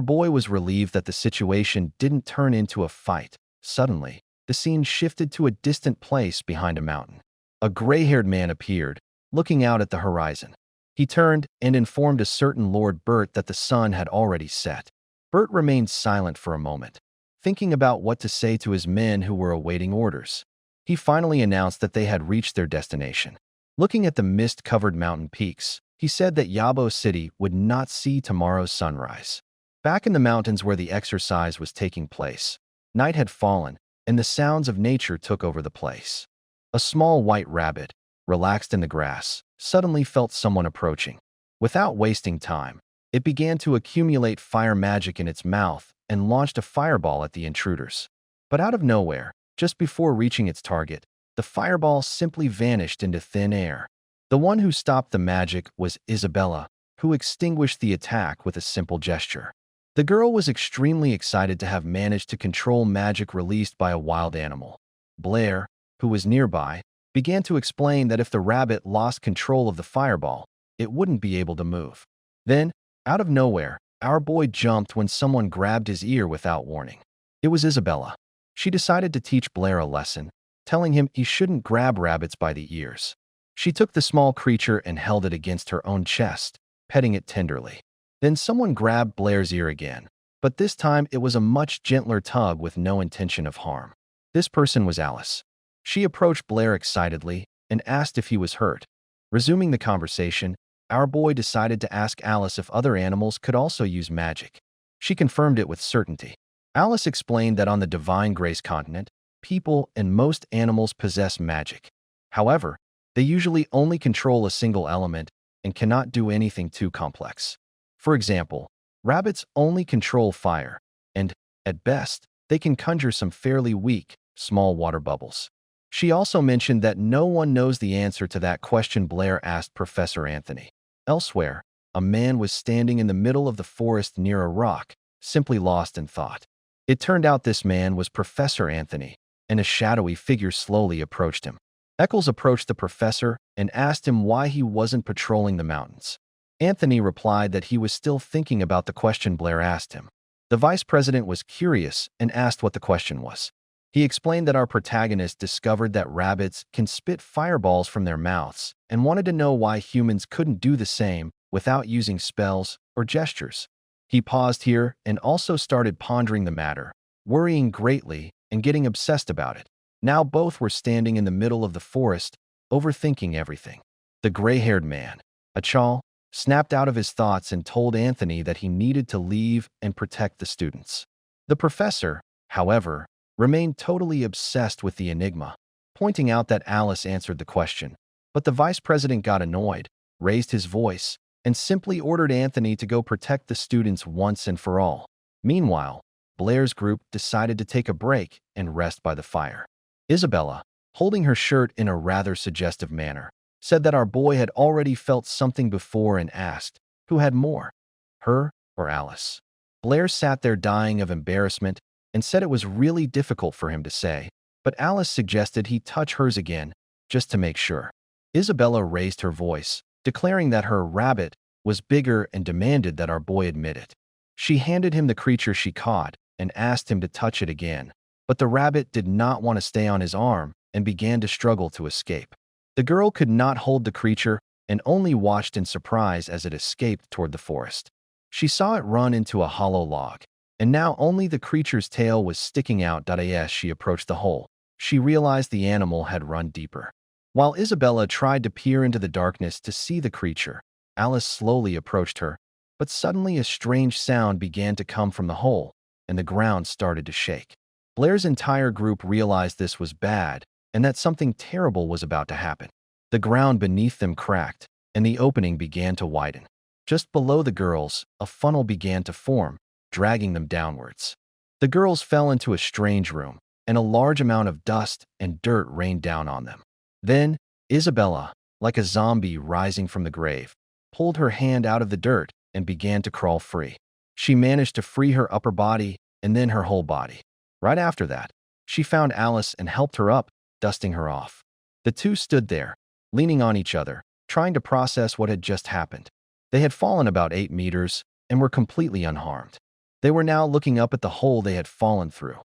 boy was relieved that the situation didn't turn into a fight. Suddenly, the scene shifted to a distant place behind a mountain. A gray-haired man appeared, looking out at the horizon. He turned and informed a certain Lord Bert that the sun had already set. Bert remained silent for a moment, thinking about what to say to his men who were awaiting orders. He finally announced that they had reached their destination. Looking at the mist-covered mountain peaks, He said that Yabo City would not see tomorrow's sunrise. Back in the mountains where the exercise was taking place, night had fallen, and the sounds of nature took over the place. A small white rabbit, relaxed in the grass, suddenly felt someone approaching. Without wasting time, it began to accumulate fire magic in its mouth and launched a fireball at the intruders. But out of nowhere, just before reaching its target, the fireball simply vanished into thin air. The one who stopped the magic was Isabella, who extinguished the attack with a simple gesture. The girl was extremely excited to have managed to control magic released by a wild animal. Blair, who was nearby, began to explain that if the rabbit lost control of the fireball, it wouldn't be able to move. Then, out of nowhere, our boy jumped when someone grabbed his ear without warning. It was Isabella. She decided to teach Blair a lesson, telling him he shouldn't grab rabbits by the ears. She took the small creature and held it against her own chest, petting it tenderly. Then someone grabbed Blair's ear again, but this time it was a much gentler tug with no intention of harm. This person was Alice. She approached Blair excitedly and asked if he was hurt. Resuming the conversation, our boy decided to ask Alice if other animals could also use magic. She confirmed it with certainty. Alice explained that on the Divine Grace continent, people and most animals possess magic. However, they usually only control a single element and cannot do anything too complex. For example, rabbits only control fire, and, at best, they can conjure some fairly weak, small water bubbles. She also mentioned that no one knows the answer to that question Blair asked Professor Anthony. Elsewhere, a man was standing in the middle of the forest near a rock, simply lost in thought. It turned out this man was Professor Anthony, and a shadowy figure slowly approached him. Eccles approached the professor and asked him why he wasn't patrolling the mountains. Anthony replied that he was still thinking about the question Blair asked him. The vice president was curious and asked what the question was. He explained that our protagonist discovered that rabbits can spit fireballs from their mouths and wanted to know why humans couldn't do the same without using spells or gestures. He paused here and also started pondering the matter, worrying greatly and getting obsessed about it. Now both were standing in the middle of the forest, overthinking everything. The gray-haired man, Achal, snapped out of his thoughts and told Anthony that he needed to leave and protect the students. The professor, however, remained totally obsessed with the enigma, pointing out that Alice answered the question. But the vice president got annoyed, raised his voice, and simply ordered Anthony to go protect the students once and for all. Meanwhile, Blair's group decided to take a break and rest by the fire. Isabella, holding her shirt in a rather suggestive manner, said that our boy had already felt something before and asked, who had more, her or Alice? Blair sat there dying of embarrassment and said it was really difficult for him to say, but Alice suggested he touch hers again, just to make sure. Isabella raised her voice, declaring that her rabbit was bigger and demanded that our boy admit it. She handed him the creature she caught and asked him to touch it again, but the rabbit did not want to stay on his arm and began to struggle to escape. The girl could not hold the creature and only watched in surprise as it escaped toward the forest. She saw it run into a hollow log, and now only the creature's tail was sticking out. As she approached the hole, she realized the animal had run deeper. While Isabella tried to peer into the darkness to see the creature, Alice slowly approached her, but suddenly a strange sound began to come from the hole, and the ground started to shake. Blair's entire group realized this was bad and that something terrible was about to happen. The ground beneath them cracked, and the opening began to widen. Just below the girls, a funnel began to form, dragging them downwards. The girls fell into a strange room, and a large amount of dust and dirt rained down on them. Then, Isabella, like a zombie rising from the grave, pulled her hand out of the dirt and began to crawl free. She managed to free her upper body and then her whole body. Right after that, she found Alice and helped her up, dusting her off. The two stood there, leaning on each other, trying to process what had just happened. They had fallen about 8 meters and were completely unharmed. They were now looking up at the hole they had fallen through.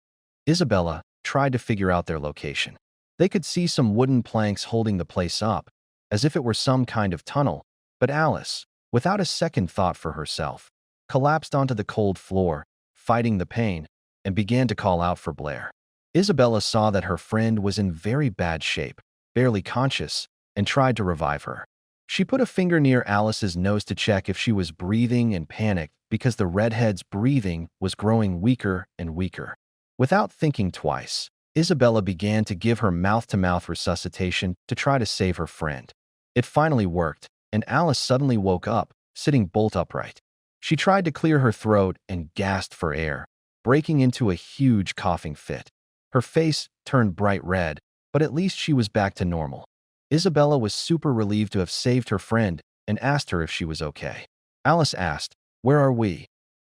Isabella tried to figure out their location. They could see some wooden planks holding the place up, as if it were some kind of tunnel, but Alice, without a second thought for herself, collapsed onto the cold floor, fighting the pain, and began to call out for Blair. Isabella saw that her friend was in very bad shape, barely conscious, and tried to revive her. She put a finger near Alice's nose to check if she was breathing and panicked because the redhead's breathing was growing weaker and weaker. Without thinking twice, Isabella began to give her mouth-to-mouth resuscitation to try to save her friend. It finally worked, and Alice suddenly woke up, sitting bolt upright. She tried to clear her throat and gasped for air, breaking into a huge coughing fit. Her face turned bright red, but at least she was back to normal. Isabella was super relieved to have saved her friend and asked her if she was okay. Alice asked, "Where are we?"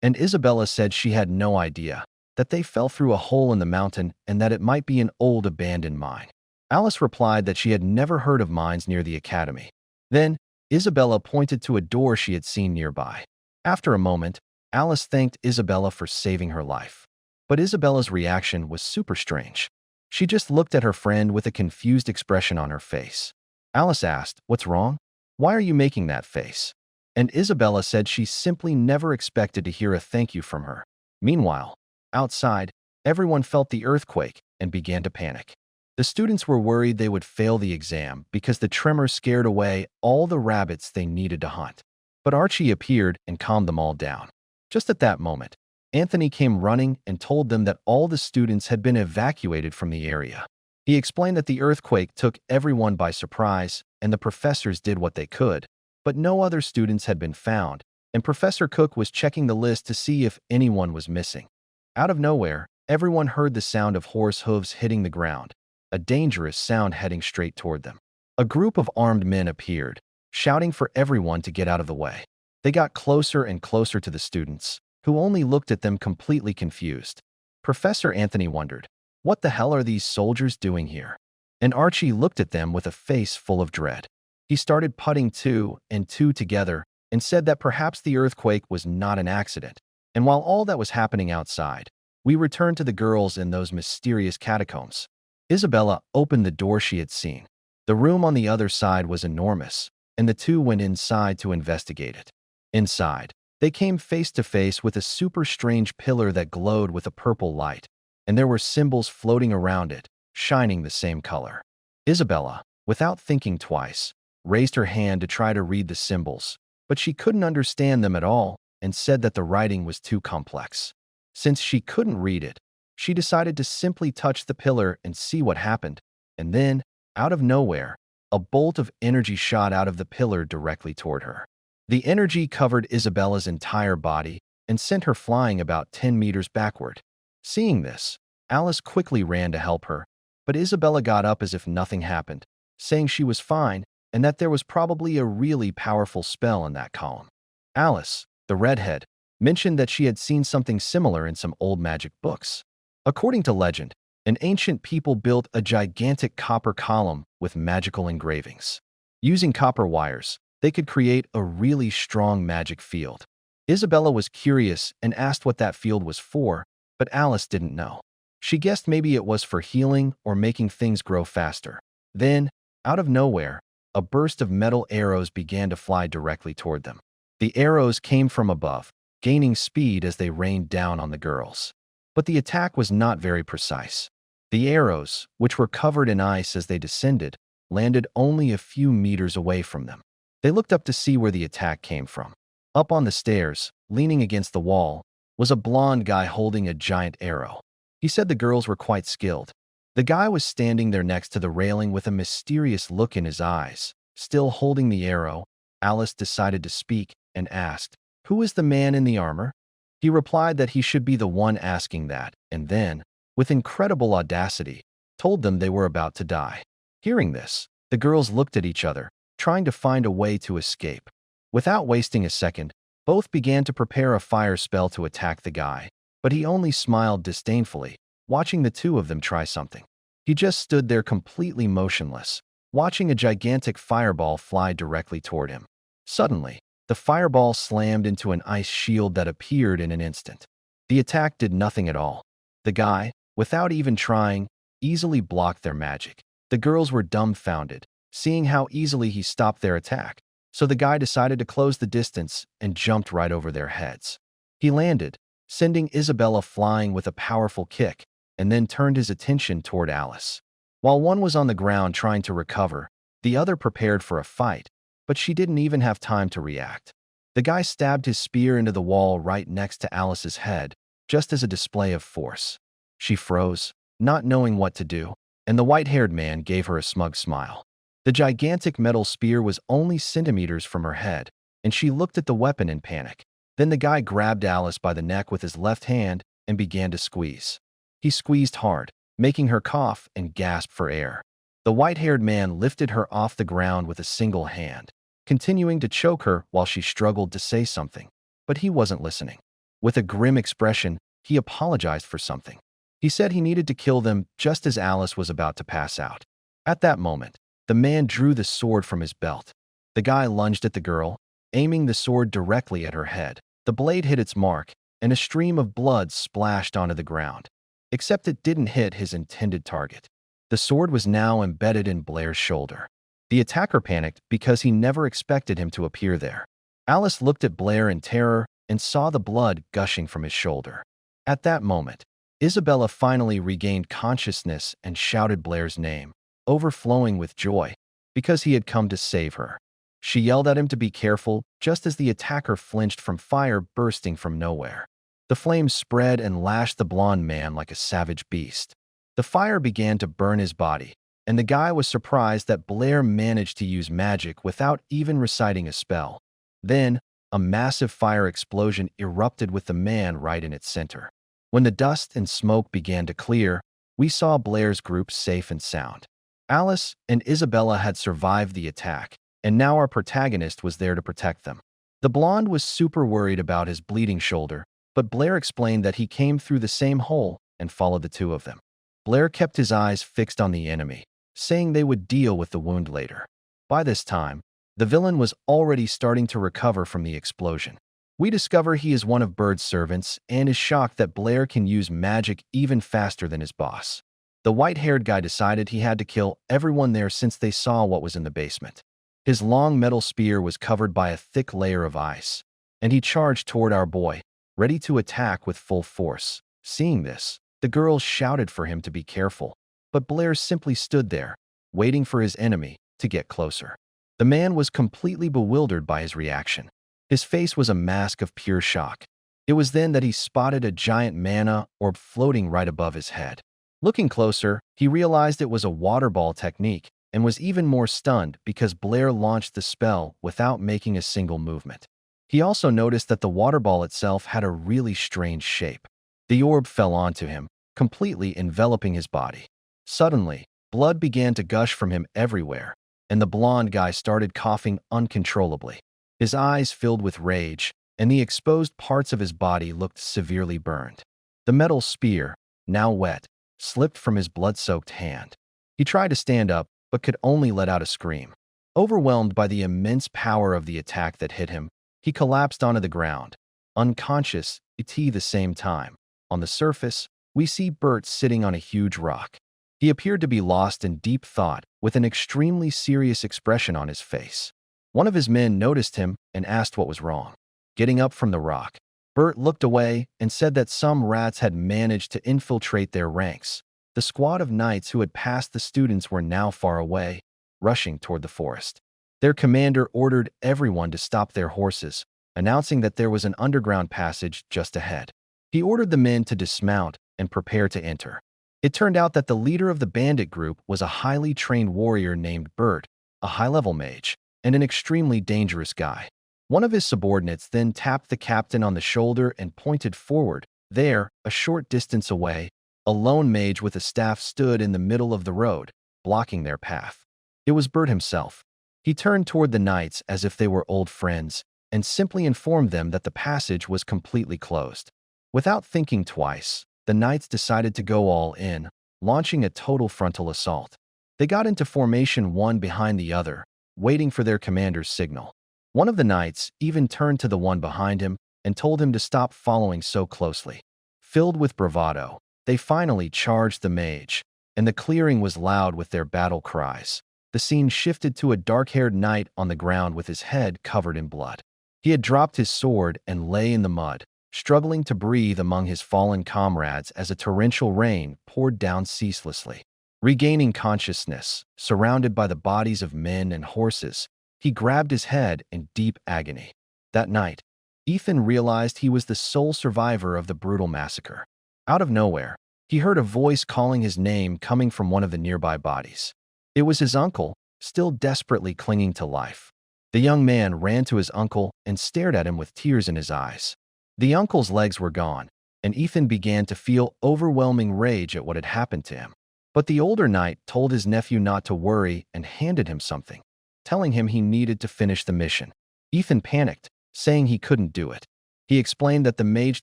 And Isabella said she had no idea, that they fell through a hole in the mountain and that it might be an old abandoned mine. Alice replied that she had never heard of mines near the academy. Then, Isabella pointed to a door she had seen nearby. After a moment, Alice thanked Isabella for saving her life. But Isabella's reaction was super strange. She just looked at her friend with a confused expression on her face. Alice asked, "What's wrong? Why are you making that face?" And Isabella said she simply never expected to hear a thank you from her. Meanwhile, outside, everyone felt the earthquake and began to panic. The students were worried they would fail the exam because the tremor scared away all the rabbits they needed to hunt. But Archie appeared and calmed them all down. Just at that moment, Anthony came running and told them that all the students had been evacuated from the area. He explained that the earthquake took everyone by surprise and the professors did what they could, but no other students had been found, and Professor Cook was checking the list to see if anyone was missing. Out of nowhere, everyone heard the sound of horse hooves hitting the ground, a dangerous sound heading straight toward them. A group of armed men appeared, shouting for everyone to get out of the way. They got closer and closer to the students, who only looked at them completely confused. Professor Anthony wondered, "What the hell are these soldiers doing here?" And Archie looked at them with a face full of dread. He started putting two and two together and said that perhaps the earthquake was not an accident. And while all that was happening outside, we returned to the girls in those mysterious catacombs. Isabella opened the door she had seen. The room on the other side was enormous, and the two went inside to investigate it. Inside, they came face to face with a super strange pillar that glowed with a purple light, and there were symbols floating around it, shining the same color. Isabella, without thinking twice, raised her hand to try to read the symbols, but she couldn't understand them at all and said that the writing was too complex. Since she couldn't read it, she decided to simply touch the pillar and see what happened, and then, out of nowhere, a bolt of energy shot out of the pillar directly toward her. The energy covered Isabella's entire body and sent her flying about 10 meters backward. Seeing this, Alice quickly ran to help her, but Isabella got up as if nothing happened, saying she was fine and that there was probably a really powerful spell in that column. Alice, the redhead, mentioned that she had seen something similar in some old magic books. According to legend, an ancient people built a gigantic copper column with magical engravings. Using copper wires, they could create a really strong magic field. Isabella was curious and asked what that field was for, but Alice didn't know. She guessed maybe it was for healing or making things grow faster. Then, out of nowhere, a burst of metal arrows began to fly directly toward them. The arrows came from above, gaining speed as they rained down on the girls. But the attack was not very precise. The arrows, which were covered in ice as they descended, landed only a few meters away from them. They looked up to see where the attack came from. Up on the stairs, leaning against the wall, was a blond guy holding a giant arrow. He said the girls were quite skilled. The guy was standing there next to the railing with a mysterious look in his eyes. Still holding the arrow, Alice decided to speak and asked, "Who is the man in the armor?" He replied that he should be the one asking that, and then, with incredible audacity, told them they were about to die. Hearing this, the girls looked at each other, trying to find a way to escape. Without wasting a second, both began to prepare a fire spell to attack the guy, but he only smiled disdainfully, watching the two of them try something. He just stood there completely motionless, watching a gigantic fireball fly directly toward him. Suddenly, the fireball slammed into an ice shield that appeared in an instant. The attack did nothing at all. The guy, without even trying, easily blocked their magic. The girls were dumbfounded, seeing how easily he stopped their attack, so the guy decided to close the distance and jumped right over their heads. He landed, sending Isabella flying with a powerful kick, and then turned his attention toward Alice. While one was on the ground trying to recover, the other prepared for a fight, but she didn't even have time to react. The guy stabbed his spear into the wall right next to Alice's head, just as a display of force. She froze, not knowing what to do, and the white-haired man gave her a smug smile. The gigantic metal spear was only centimeters from her head, and she looked at the weapon in panic. Then the guy grabbed Alice by the neck with his left hand and began to squeeze. He squeezed hard, making her cough and gasp for air. The white-haired man lifted her off the ground with a single hand, continuing to choke her while she struggled to say something. But he wasn't listening. With a grim expression, he apologized for something. He said he needed to kill them just as Alice was about to pass out. At that moment, the man drew the sword from his belt. The guy lunged at the girl, aiming the sword directly at her head. The blade hit its mark, and a stream of blood splashed onto the ground. Except it didn't hit his intended target. The sword was now embedded in Blair's shoulder. The attacker panicked because he never expected him to appear there. Alice looked at Blair in terror and saw the blood gushing from his shoulder. At that moment, Isabella finally regained consciousness and shouted Blair's name, overflowing with joy, because he had come to save her. She yelled at him to be careful, just as the attacker flinched from fire bursting from nowhere. The flames spread and lashed the blonde man like a savage beast. The fire began to burn his body, and the guy was surprised that Blair managed to use magic without even reciting a spell. Then, a massive fire explosion erupted with the man right in its center. When the dust and smoke began to clear, we saw Blair's group safe and sound. Alice and Isabella had survived the attack, and now our protagonist was there to protect them. The blonde was super worried about his bleeding shoulder, but Blair explained that he came through the same hole and followed the two of them. Blair kept his eyes fixed on the enemy, saying they would deal with the wound later. By this time, the villain was already starting to recover from the explosion. We discover he is one of Bird's servants and is shocked that Blair can use magic even faster than his boss. The white-haired guy decided he had to kill everyone there since they saw what was in the basement. His long metal spear was covered by a thick layer of ice, and he charged toward our boy, ready to attack with full force. Seeing this, the girls shouted for him to be careful, but Blair simply stood there, waiting for his enemy to get closer. The man was completely bewildered by his reaction. His face was a mask of pure shock. It was then that he spotted a giant mana orb floating right above his head. Looking closer, he realized it was a water ball technique and was even more stunned because Blair launched the spell without making a single movement. He also noticed that the water ball itself had a really strange shape. The orb fell onto him, completely enveloping his body. Suddenly, blood began to gush from him everywhere, and the blonde guy started coughing uncontrollably. His eyes filled with rage, and the exposed parts of his body looked severely burned. The metal spear, now wet, slipped from his blood-soaked hand. He tried to stand up, but could only let out a scream. Overwhelmed by the immense power of the attack that hit him, he collapsed onto the ground, unconscious at the same time. On the surface, we see Bert sitting on a huge rock. He appeared to be lost in deep thought, with an extremely serious expression on his face. One of his men noticed him and asked what was wrong. Getting up from the rock, Bert looked away and said that some rats had managed to infiltrate their ranks. The squad of knights who had passed the students were now far away, rushing toward the forest. Their commander ordered everyone to stop their horses, announcing that there was an underground passage just ahead. He ordered the men to dismount and prepare to enter. It turned out that the leader of the bandit group was a highly trained warrior named Bert, a high-level mage, and an extremely dangerous guy. One of his subordinates then tapped the captain on the shoulder and pointed forward. There, a short distance away, a lone mage with a staff stood in the middle of the road, blocking their path. It was Bert himself. He turned toward the knights as if they were old friends, and simply informed them that the passage was completely closed. Without thinking twice, the knights decided to go all in, launching a total frontal assault. They got into formation one behind the other, waiting for their commander's signal. One of the knights even turned to the one behind him and told him to stop following so closely. Filled with bravado, they finally charged the mage, and the clearing was loud with their battle cries. The scene shifted to a dark-haired knight on the ground with his head covered in blood. He had dropped his sword and lay in the mud, struggling to breathe among his fallen comrades as a torrential rain poured down ceaselessly. Regaining consciousness, surrounded by the bodies of men and horses, He grabbed his head in deep agony. That night, Ethan realized he was the sole survivor of the brutal massacre. Out of nowhere, he heard a voice calling his name coming from one of the nearby bodies. It was his uncle, still desperately clinging to life. The young man ran to his uncle and stared at him with tears in his eyes. The uncle's legs were gone, and Ethan began to feel overwhelming rage at what had happened to him. But the older knight told his nephew not to worry and handed him something, telling him he needed to finish the mission. Ethan panicked, saying he couldn't do it. He explained that the mage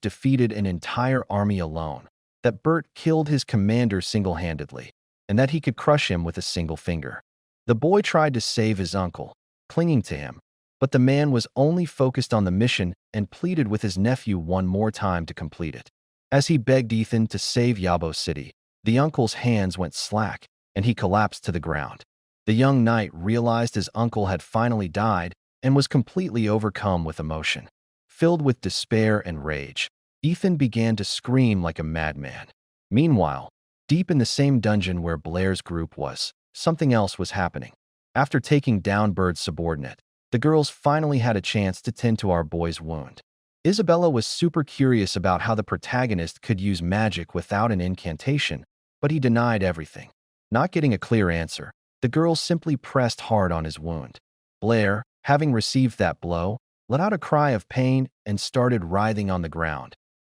defeated an entire army alone, that Bert killed his commander single-handedly, and that he could crush him with a single finger. The boy tried to save his uncle, clinging to him, but the man was only focused on the mission and pleaded with his nephew one more time to complete it. As he begged Ethan to save Yabo City, the uncle's hands went slack, and he collapsed to the ground. The young knight realized his uncle had finally died and was completely overcome with emotion. Filled with despair and rage, Ethan began to scream like a madman. Meanwhile, deep in the same dungeon where Blair's group was, something else was happening. After taking down Bird's subordinate, the girls finally had a chance to tend to our boy's wound. Isabella was super curious about how the protagonist could use magic without an incantation, but he denied everything. Not getting a clear answer, the girls simply pressed hard on his wound. Blair, having received that blow, let out a cry of pain and started writhing on the ground.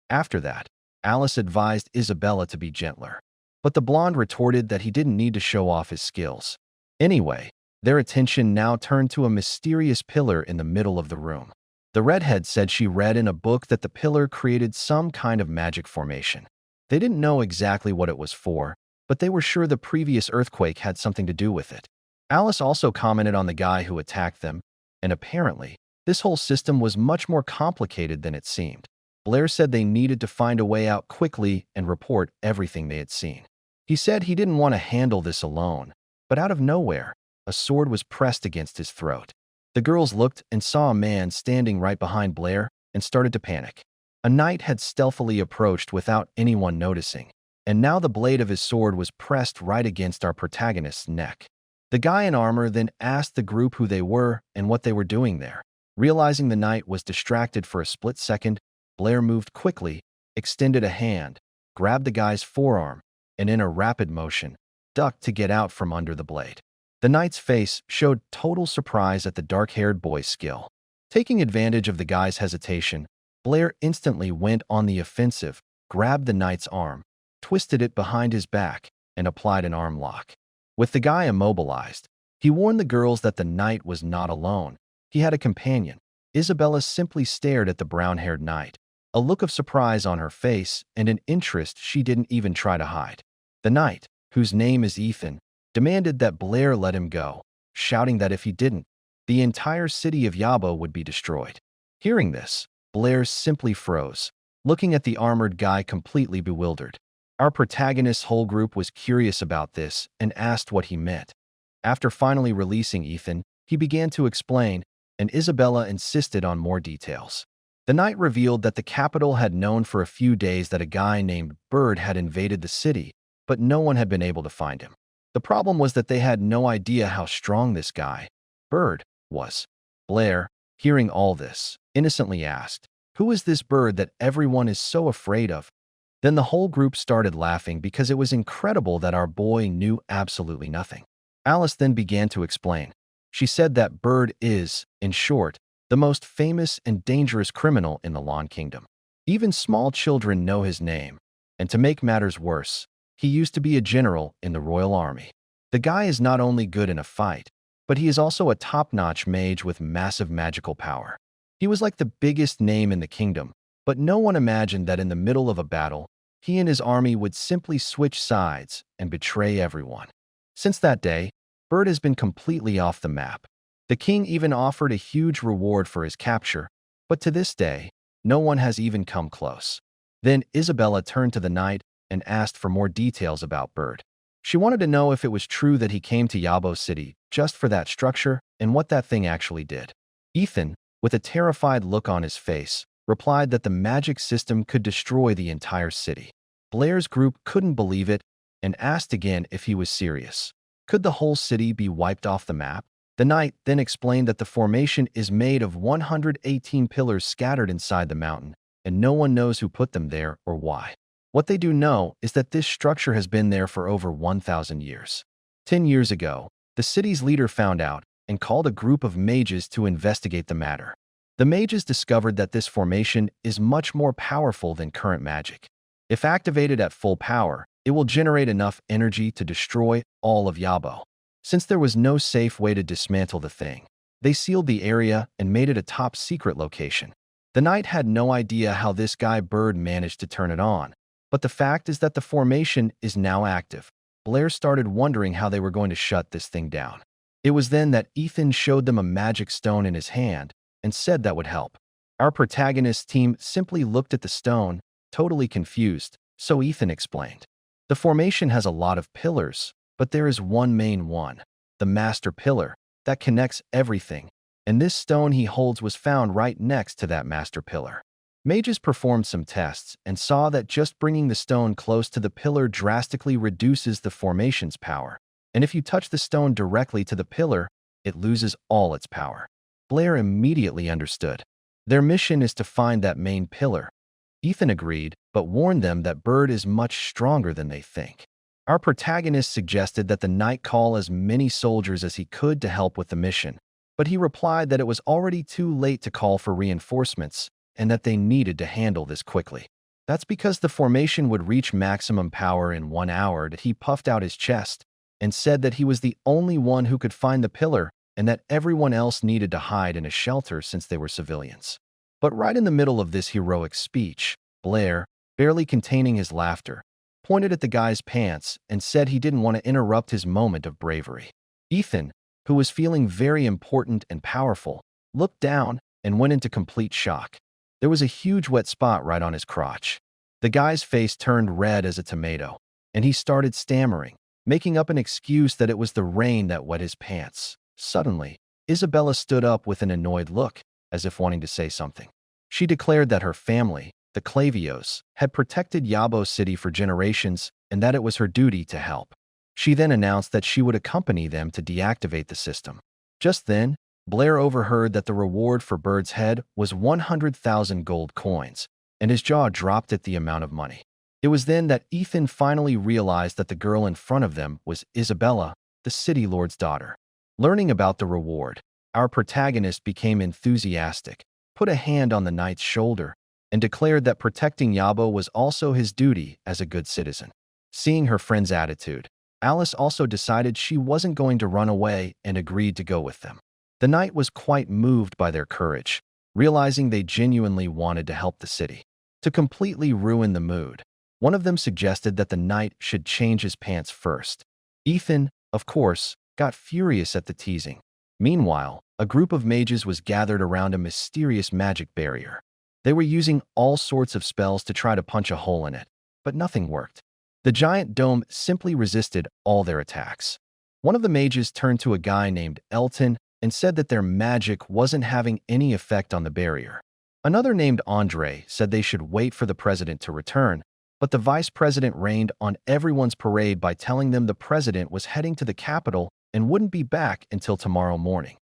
After that, Alice advised Isabella to be gentler, but the blonde retorted that he didn't need to show off his skills. Anyway, their attention now turned to a mysterious pillar in the middle of the room. The redhead said she read in a book that the pillar created some kind of magic formation. They didn't know exactly what it was for, but they were sure the previous earthquake had something to do with it. Alice also commented on the guy who attacked them, and apparently, this whole system was much more complicated than it seemed. Blair said they needed to find a way out quickly and report everything they had seen. He said he didn't want to handle this alone, but out of nowhere, a sword was pressed against his throat. The girls looked and saw a man standing right behind Blair and started to panic. A knight had stealthily approached without anyone noticing, and now the blade of his sword was pressed right against our protagonist's neck. The guy in armor then asked the group who they were and what they were doing there. Realizing the knight was distracted for a split second, Blair moved quickly, extended a hand, grabbed the guy's forearm, and in a rapid motion, ducked to get out from under the blade. The knight's face showed total surprise at the dark-haired boy's skill. Taking advantage of the guy's hesitation, Blair instantly went on the offensive, grabbed the knight's arm, twisted it behind his back, and applied an arm lock. With the guy immobilized, he warned the girls that the knight was not alone. He had a companion. Isabella simply stared at the brown-haired knight, a look of surprise on her face and an interest she didn't even try to hide. The knight, whose name is Ethan, demanded that Blair let him go, shouting that if he didn't, the entire city of Yabo would be destroyed. Hearing this, Blair simply froze, looking at the armored guy completely bewildered. Our protagonist's whole group was curious about this and asked what he meant. After finally releasing Ethan, he began to explain, and Isabella insisted on more details. The knight revealed that the capital had known for a few days that a guy named Bird had invaded the city, but no one had been able to find him. The problem was that they had no idea how strong this guy, Bird, was. Blair, hearing all this, innocently asked, "Who is this Bird that everyone is so afraid of?" Then the whole group started laughing because it was incredible that our boy knew absolutely nothing. Alice then began to explain. She said that Bird is, in short, the most famous and dangerous criminal in the Lawn Kingdom. Even small children know his name, and to make matters worse, he used to be a general in the royal army. The guy is not only good in a fight, but he is also a top-notch mage with massive magical power. He was like the biggest name in the kingdom, but no one imagined that in the middle of a battle, he and his army would simply switch sides and betray everyone. Since that day, Bird has been completely off the map. The king even offered a huge reward for his capture, but to this day, no one has even come close. Then Isabella turned to the knight and asked for more details about Bird. She wanted to know if it was true that he came to Yabo City just for that structure and what that thing actually did. Ethan, with a terrified look on his face, replied that the magic system could destroy the entire city. Blair's group couldn't believe it and asked again if he was serious. Could the whole city be wiped off the map? The knight then explained that the formation is made of 118 pillars scattered inside the mountain, and no one knows who put them there or why. What they do know is that this structure has been there for over 1,000 years. 10 years ago, the city's leader found out and called a group of mages to investigate the matter. The mages discovered that this formation is much more powerful than current magic. If activated at full power, it will generate enough energy to destroy all of Yabo. Since there was no safe way to dismantle the thing, they sealed the area and made it a top-secret location. The knight had no idea how this guy Bird managed to turn it on, but the fact is that the formation is now active. Blair started wondering how they were going to shut this thing down. It was then that Ethan showed them a magic stone in his hand and said that would help. Our protagonist team simply looked at the stone, totally confused, so Ethan explained. The formation has a lot of pillars, but there is one main one, the master pillar, that connects everything, and this stone he holds was found right next to that master pillar. Mages performed some tests and saw that just bringing the stone close to the pillar drastically reduces the formation's power, and if you touch the stone directly to the pillar, it loses all its power. Blair immediately understood. Their mission is to find that main pillar. Ethan agreed, but warned them that Bird is much stronger than they think. Our protagonist suggested that the knight call as many soldiers as he could to help with the mission, but he replied that it was already too late to call for reinforcements and that they needed to handle this quickly. That's because the formation would reach maximum power in 1 hour. He puffed out his chest and said that he was the only one who could find the pillar and that everyone else needed to hide in a shelter since they were civilians. But right in the middle of this heroic speech, Blair, barely containing his laughter, pointed at the guy's pants and said he didn't want to interrupt his moment of bravery. Ethan, who was feeling very important and powerful, looked down and went into complete shock. There was a huge wet spot right on his crotch. The guy's face turned red as a tomato, and he started stammering, making up an excuse that it was the rain that wet his pants. Suddenly, Isabella stood up with an annoyed look, as if wanting to say something. She declared that her family, the Clavios, had protected Yabo City for generations and that it was her duty to help. She then announced that she would accompany them to deactivate the system. Just then, Blair overheard that the reward for Bird's head was 100,000 gold coins, and his jaw dropped at the amount of money. It was then that Ethan finally realized that the girl in front of them was Isabella, the city lord's daughter. Learning about the reward, our protagonist became enthusiastic, put a hand on the knight's shoulder, and declared that protecting Yabo was also his duty as a good citizen. Seeing her friend's attitude, Alice also decided she wasn't going to run away and agreed to go with them. The knight was quite moved by their courage, realizing they genuinely wanted to help the city. To completely ruin the mood, one of them suggested that the knight should change his pants first. Ethan, of course, got furious at the teasing. Meanwhile, a group of mages was gathered around a mysterious magic barrier. They were using all sorts of spells to try to punch a hole in it, but nothing worked. The giant dome simply resisted all their attacks. One of the mages turned to a guy named Elton and said that their magic wasn't having any effect on the barrier. Another named Andre said they should wait for the president to return, but the vice president rained on everyone's parade by telling them the president was heading to the capital and wouldn't be back until tomorrow morning.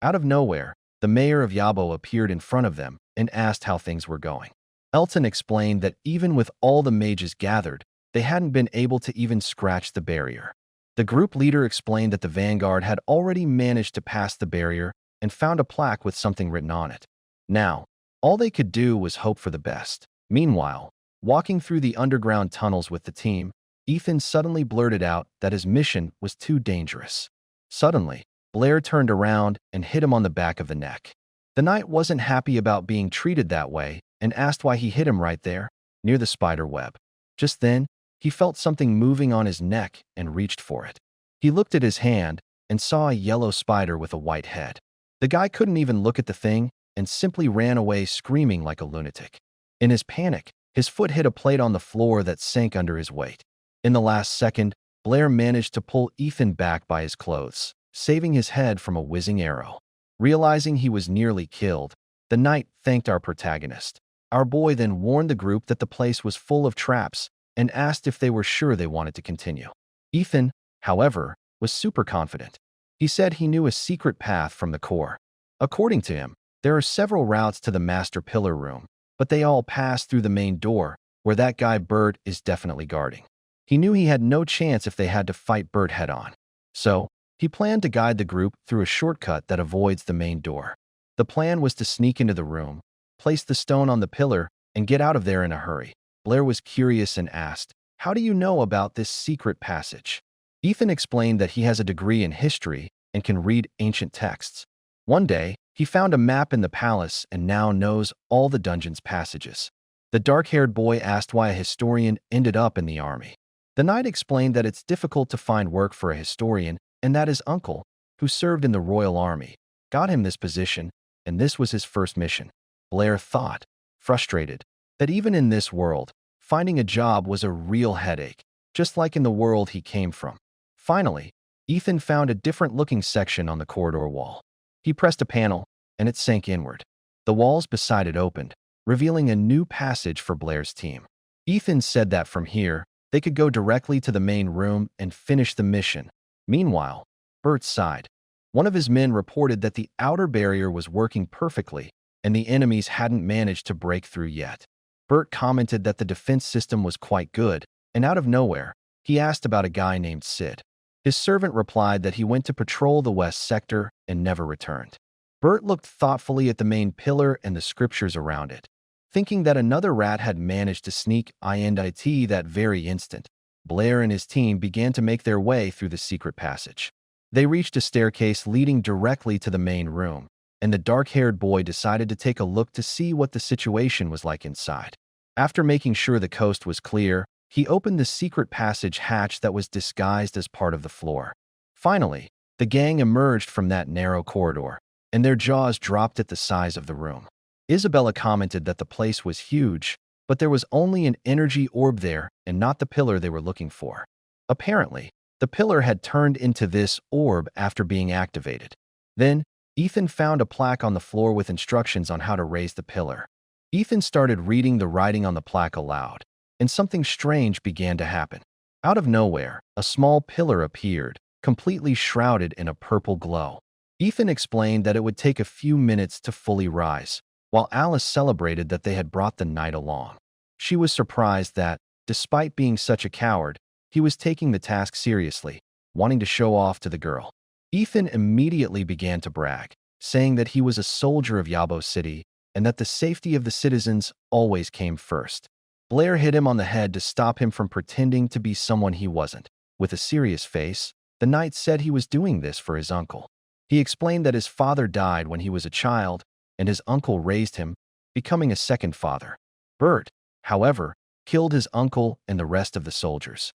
Out of nowhere, the mayor of Yabo appeared in front of them and asked how things were going. Elton explained that even with all the mages gathered, they hadn't been able to even scratch the barrier. The group leader explained that the vanguard had already managed to pass the barrier and found a plaque with something written on it. Now, all they could do was hope for the best. Meanwhile, walking through the underground tunnels with the team, Ethan suddenly blurted out that his mission was too dangerous. Suddenly, Blair turned around and hit him on the back of the neck. The knight wasn't happy about being treated that way and asked why he hit him right there, near the spider web. Just then, he felt something moving on his neck and reached for it. He looked at his hand and saw a yellow spider with a white head. The guy couldn't even look at the thing and simply ran away screaming like a lunatic. In his panic, his foot hit a plate on the floor that sank under his weight. In the last second, Blair managed to pull Ethan back by his clothes, saving his head from a whizzing arrow. Realizing he was nearly killed, the knight thanked our protagonist. Our boy then warned the group that the place was full of traps and asked if they were sure they wanted to continue. Ethan, however, was super confident. He said he knew a secret path from the core. According to him, there are several routes to the master pillar room, but they all pass through the main door, where that guy Bert is definitely guarding. He knew he had no chance if they had to fight Bert head-on. So, he planned to guide the group through a shortcut that avoids the main door. The plan was to sneak into the room, place the stone on the pillar, and get out of there in a hurry. Blair was curious and asked, "How do you know about this secret passage?" Ethan explained that he has a degree in history and can read ancient texts. One day, he found a map in the palace and now knows all the dungeon's passages. The dark-haired boy asked why a historian ended up in the army. The knight explained that it's difficult to find work for a historian and that his uncle, who served in the royal army, got him this position, and this was his first mission. Blair thought, frustrated, that even in this world, finding a job was a real headache, just like in the world he came from. Finally, Ethan found a different-looking section on the corridor wall. He pressed a panel, and it sank inward. The walls beside it opened, revealing a new passage for Blair's team. Ethan said that from here, they could go directly to the main room and finish the mission. Meanwhile, Bert sighed. One of his men reported that the outer barrier was working perfectly, and the enemies hadn't managed to break through yet. Bert commented that the defense system was quite good, and out of nowhere, he asked about a guy named Sid. His servant replied that he went to patrol the west sector and never returned. Bert looked thoughtfully at the main pillar and the scriptures around it, thinking that another rat had managed to sneak in that very instant. Blair and his team began to make their way through the secret passage. They reached a staircase leading directly to the main room, and the dark-haired boy decided to take a look to see what the situation was like inside. After making sure the coast was clear, he opened the secret passage hatch that was disguised as part of the floor. Finally, the gang emerged from that narrow corridor, and their jaws dropped at the size of the room. Isabella commented that the place was huge, but there was only an energy orb there and not the pillar they were looking for. Apparently, the pillar had turned into this orb after being activated. Then, Ethan found a plaque on the floor with instructions on how to raise the pillar. Ethan started reading the writing on the plaque aloud, and something strange began to happen. Out of nowhere, a small pillar appeared, completely shrouded in a purple glow. Ethan explained that it would take a few minutes to fully rise, while Alice celebrated that they had brought the knight along. She was surprised that, despite being such a coward, he was taking the task seriously, wanting to show off to the girl. Ethan immediately began to brag, saying that he was a soldier of Yabo City and that the safety of the citizens always came first. Blair hit him on the head to stop him from pretending to be someone he wasn't. With a serious face, the knight said he was doing this for his uncle. He explained that his father died when he was a child, and his uncle raised him, becoming a second father. Bert, however, killed his uncle and the rest of the soldiers.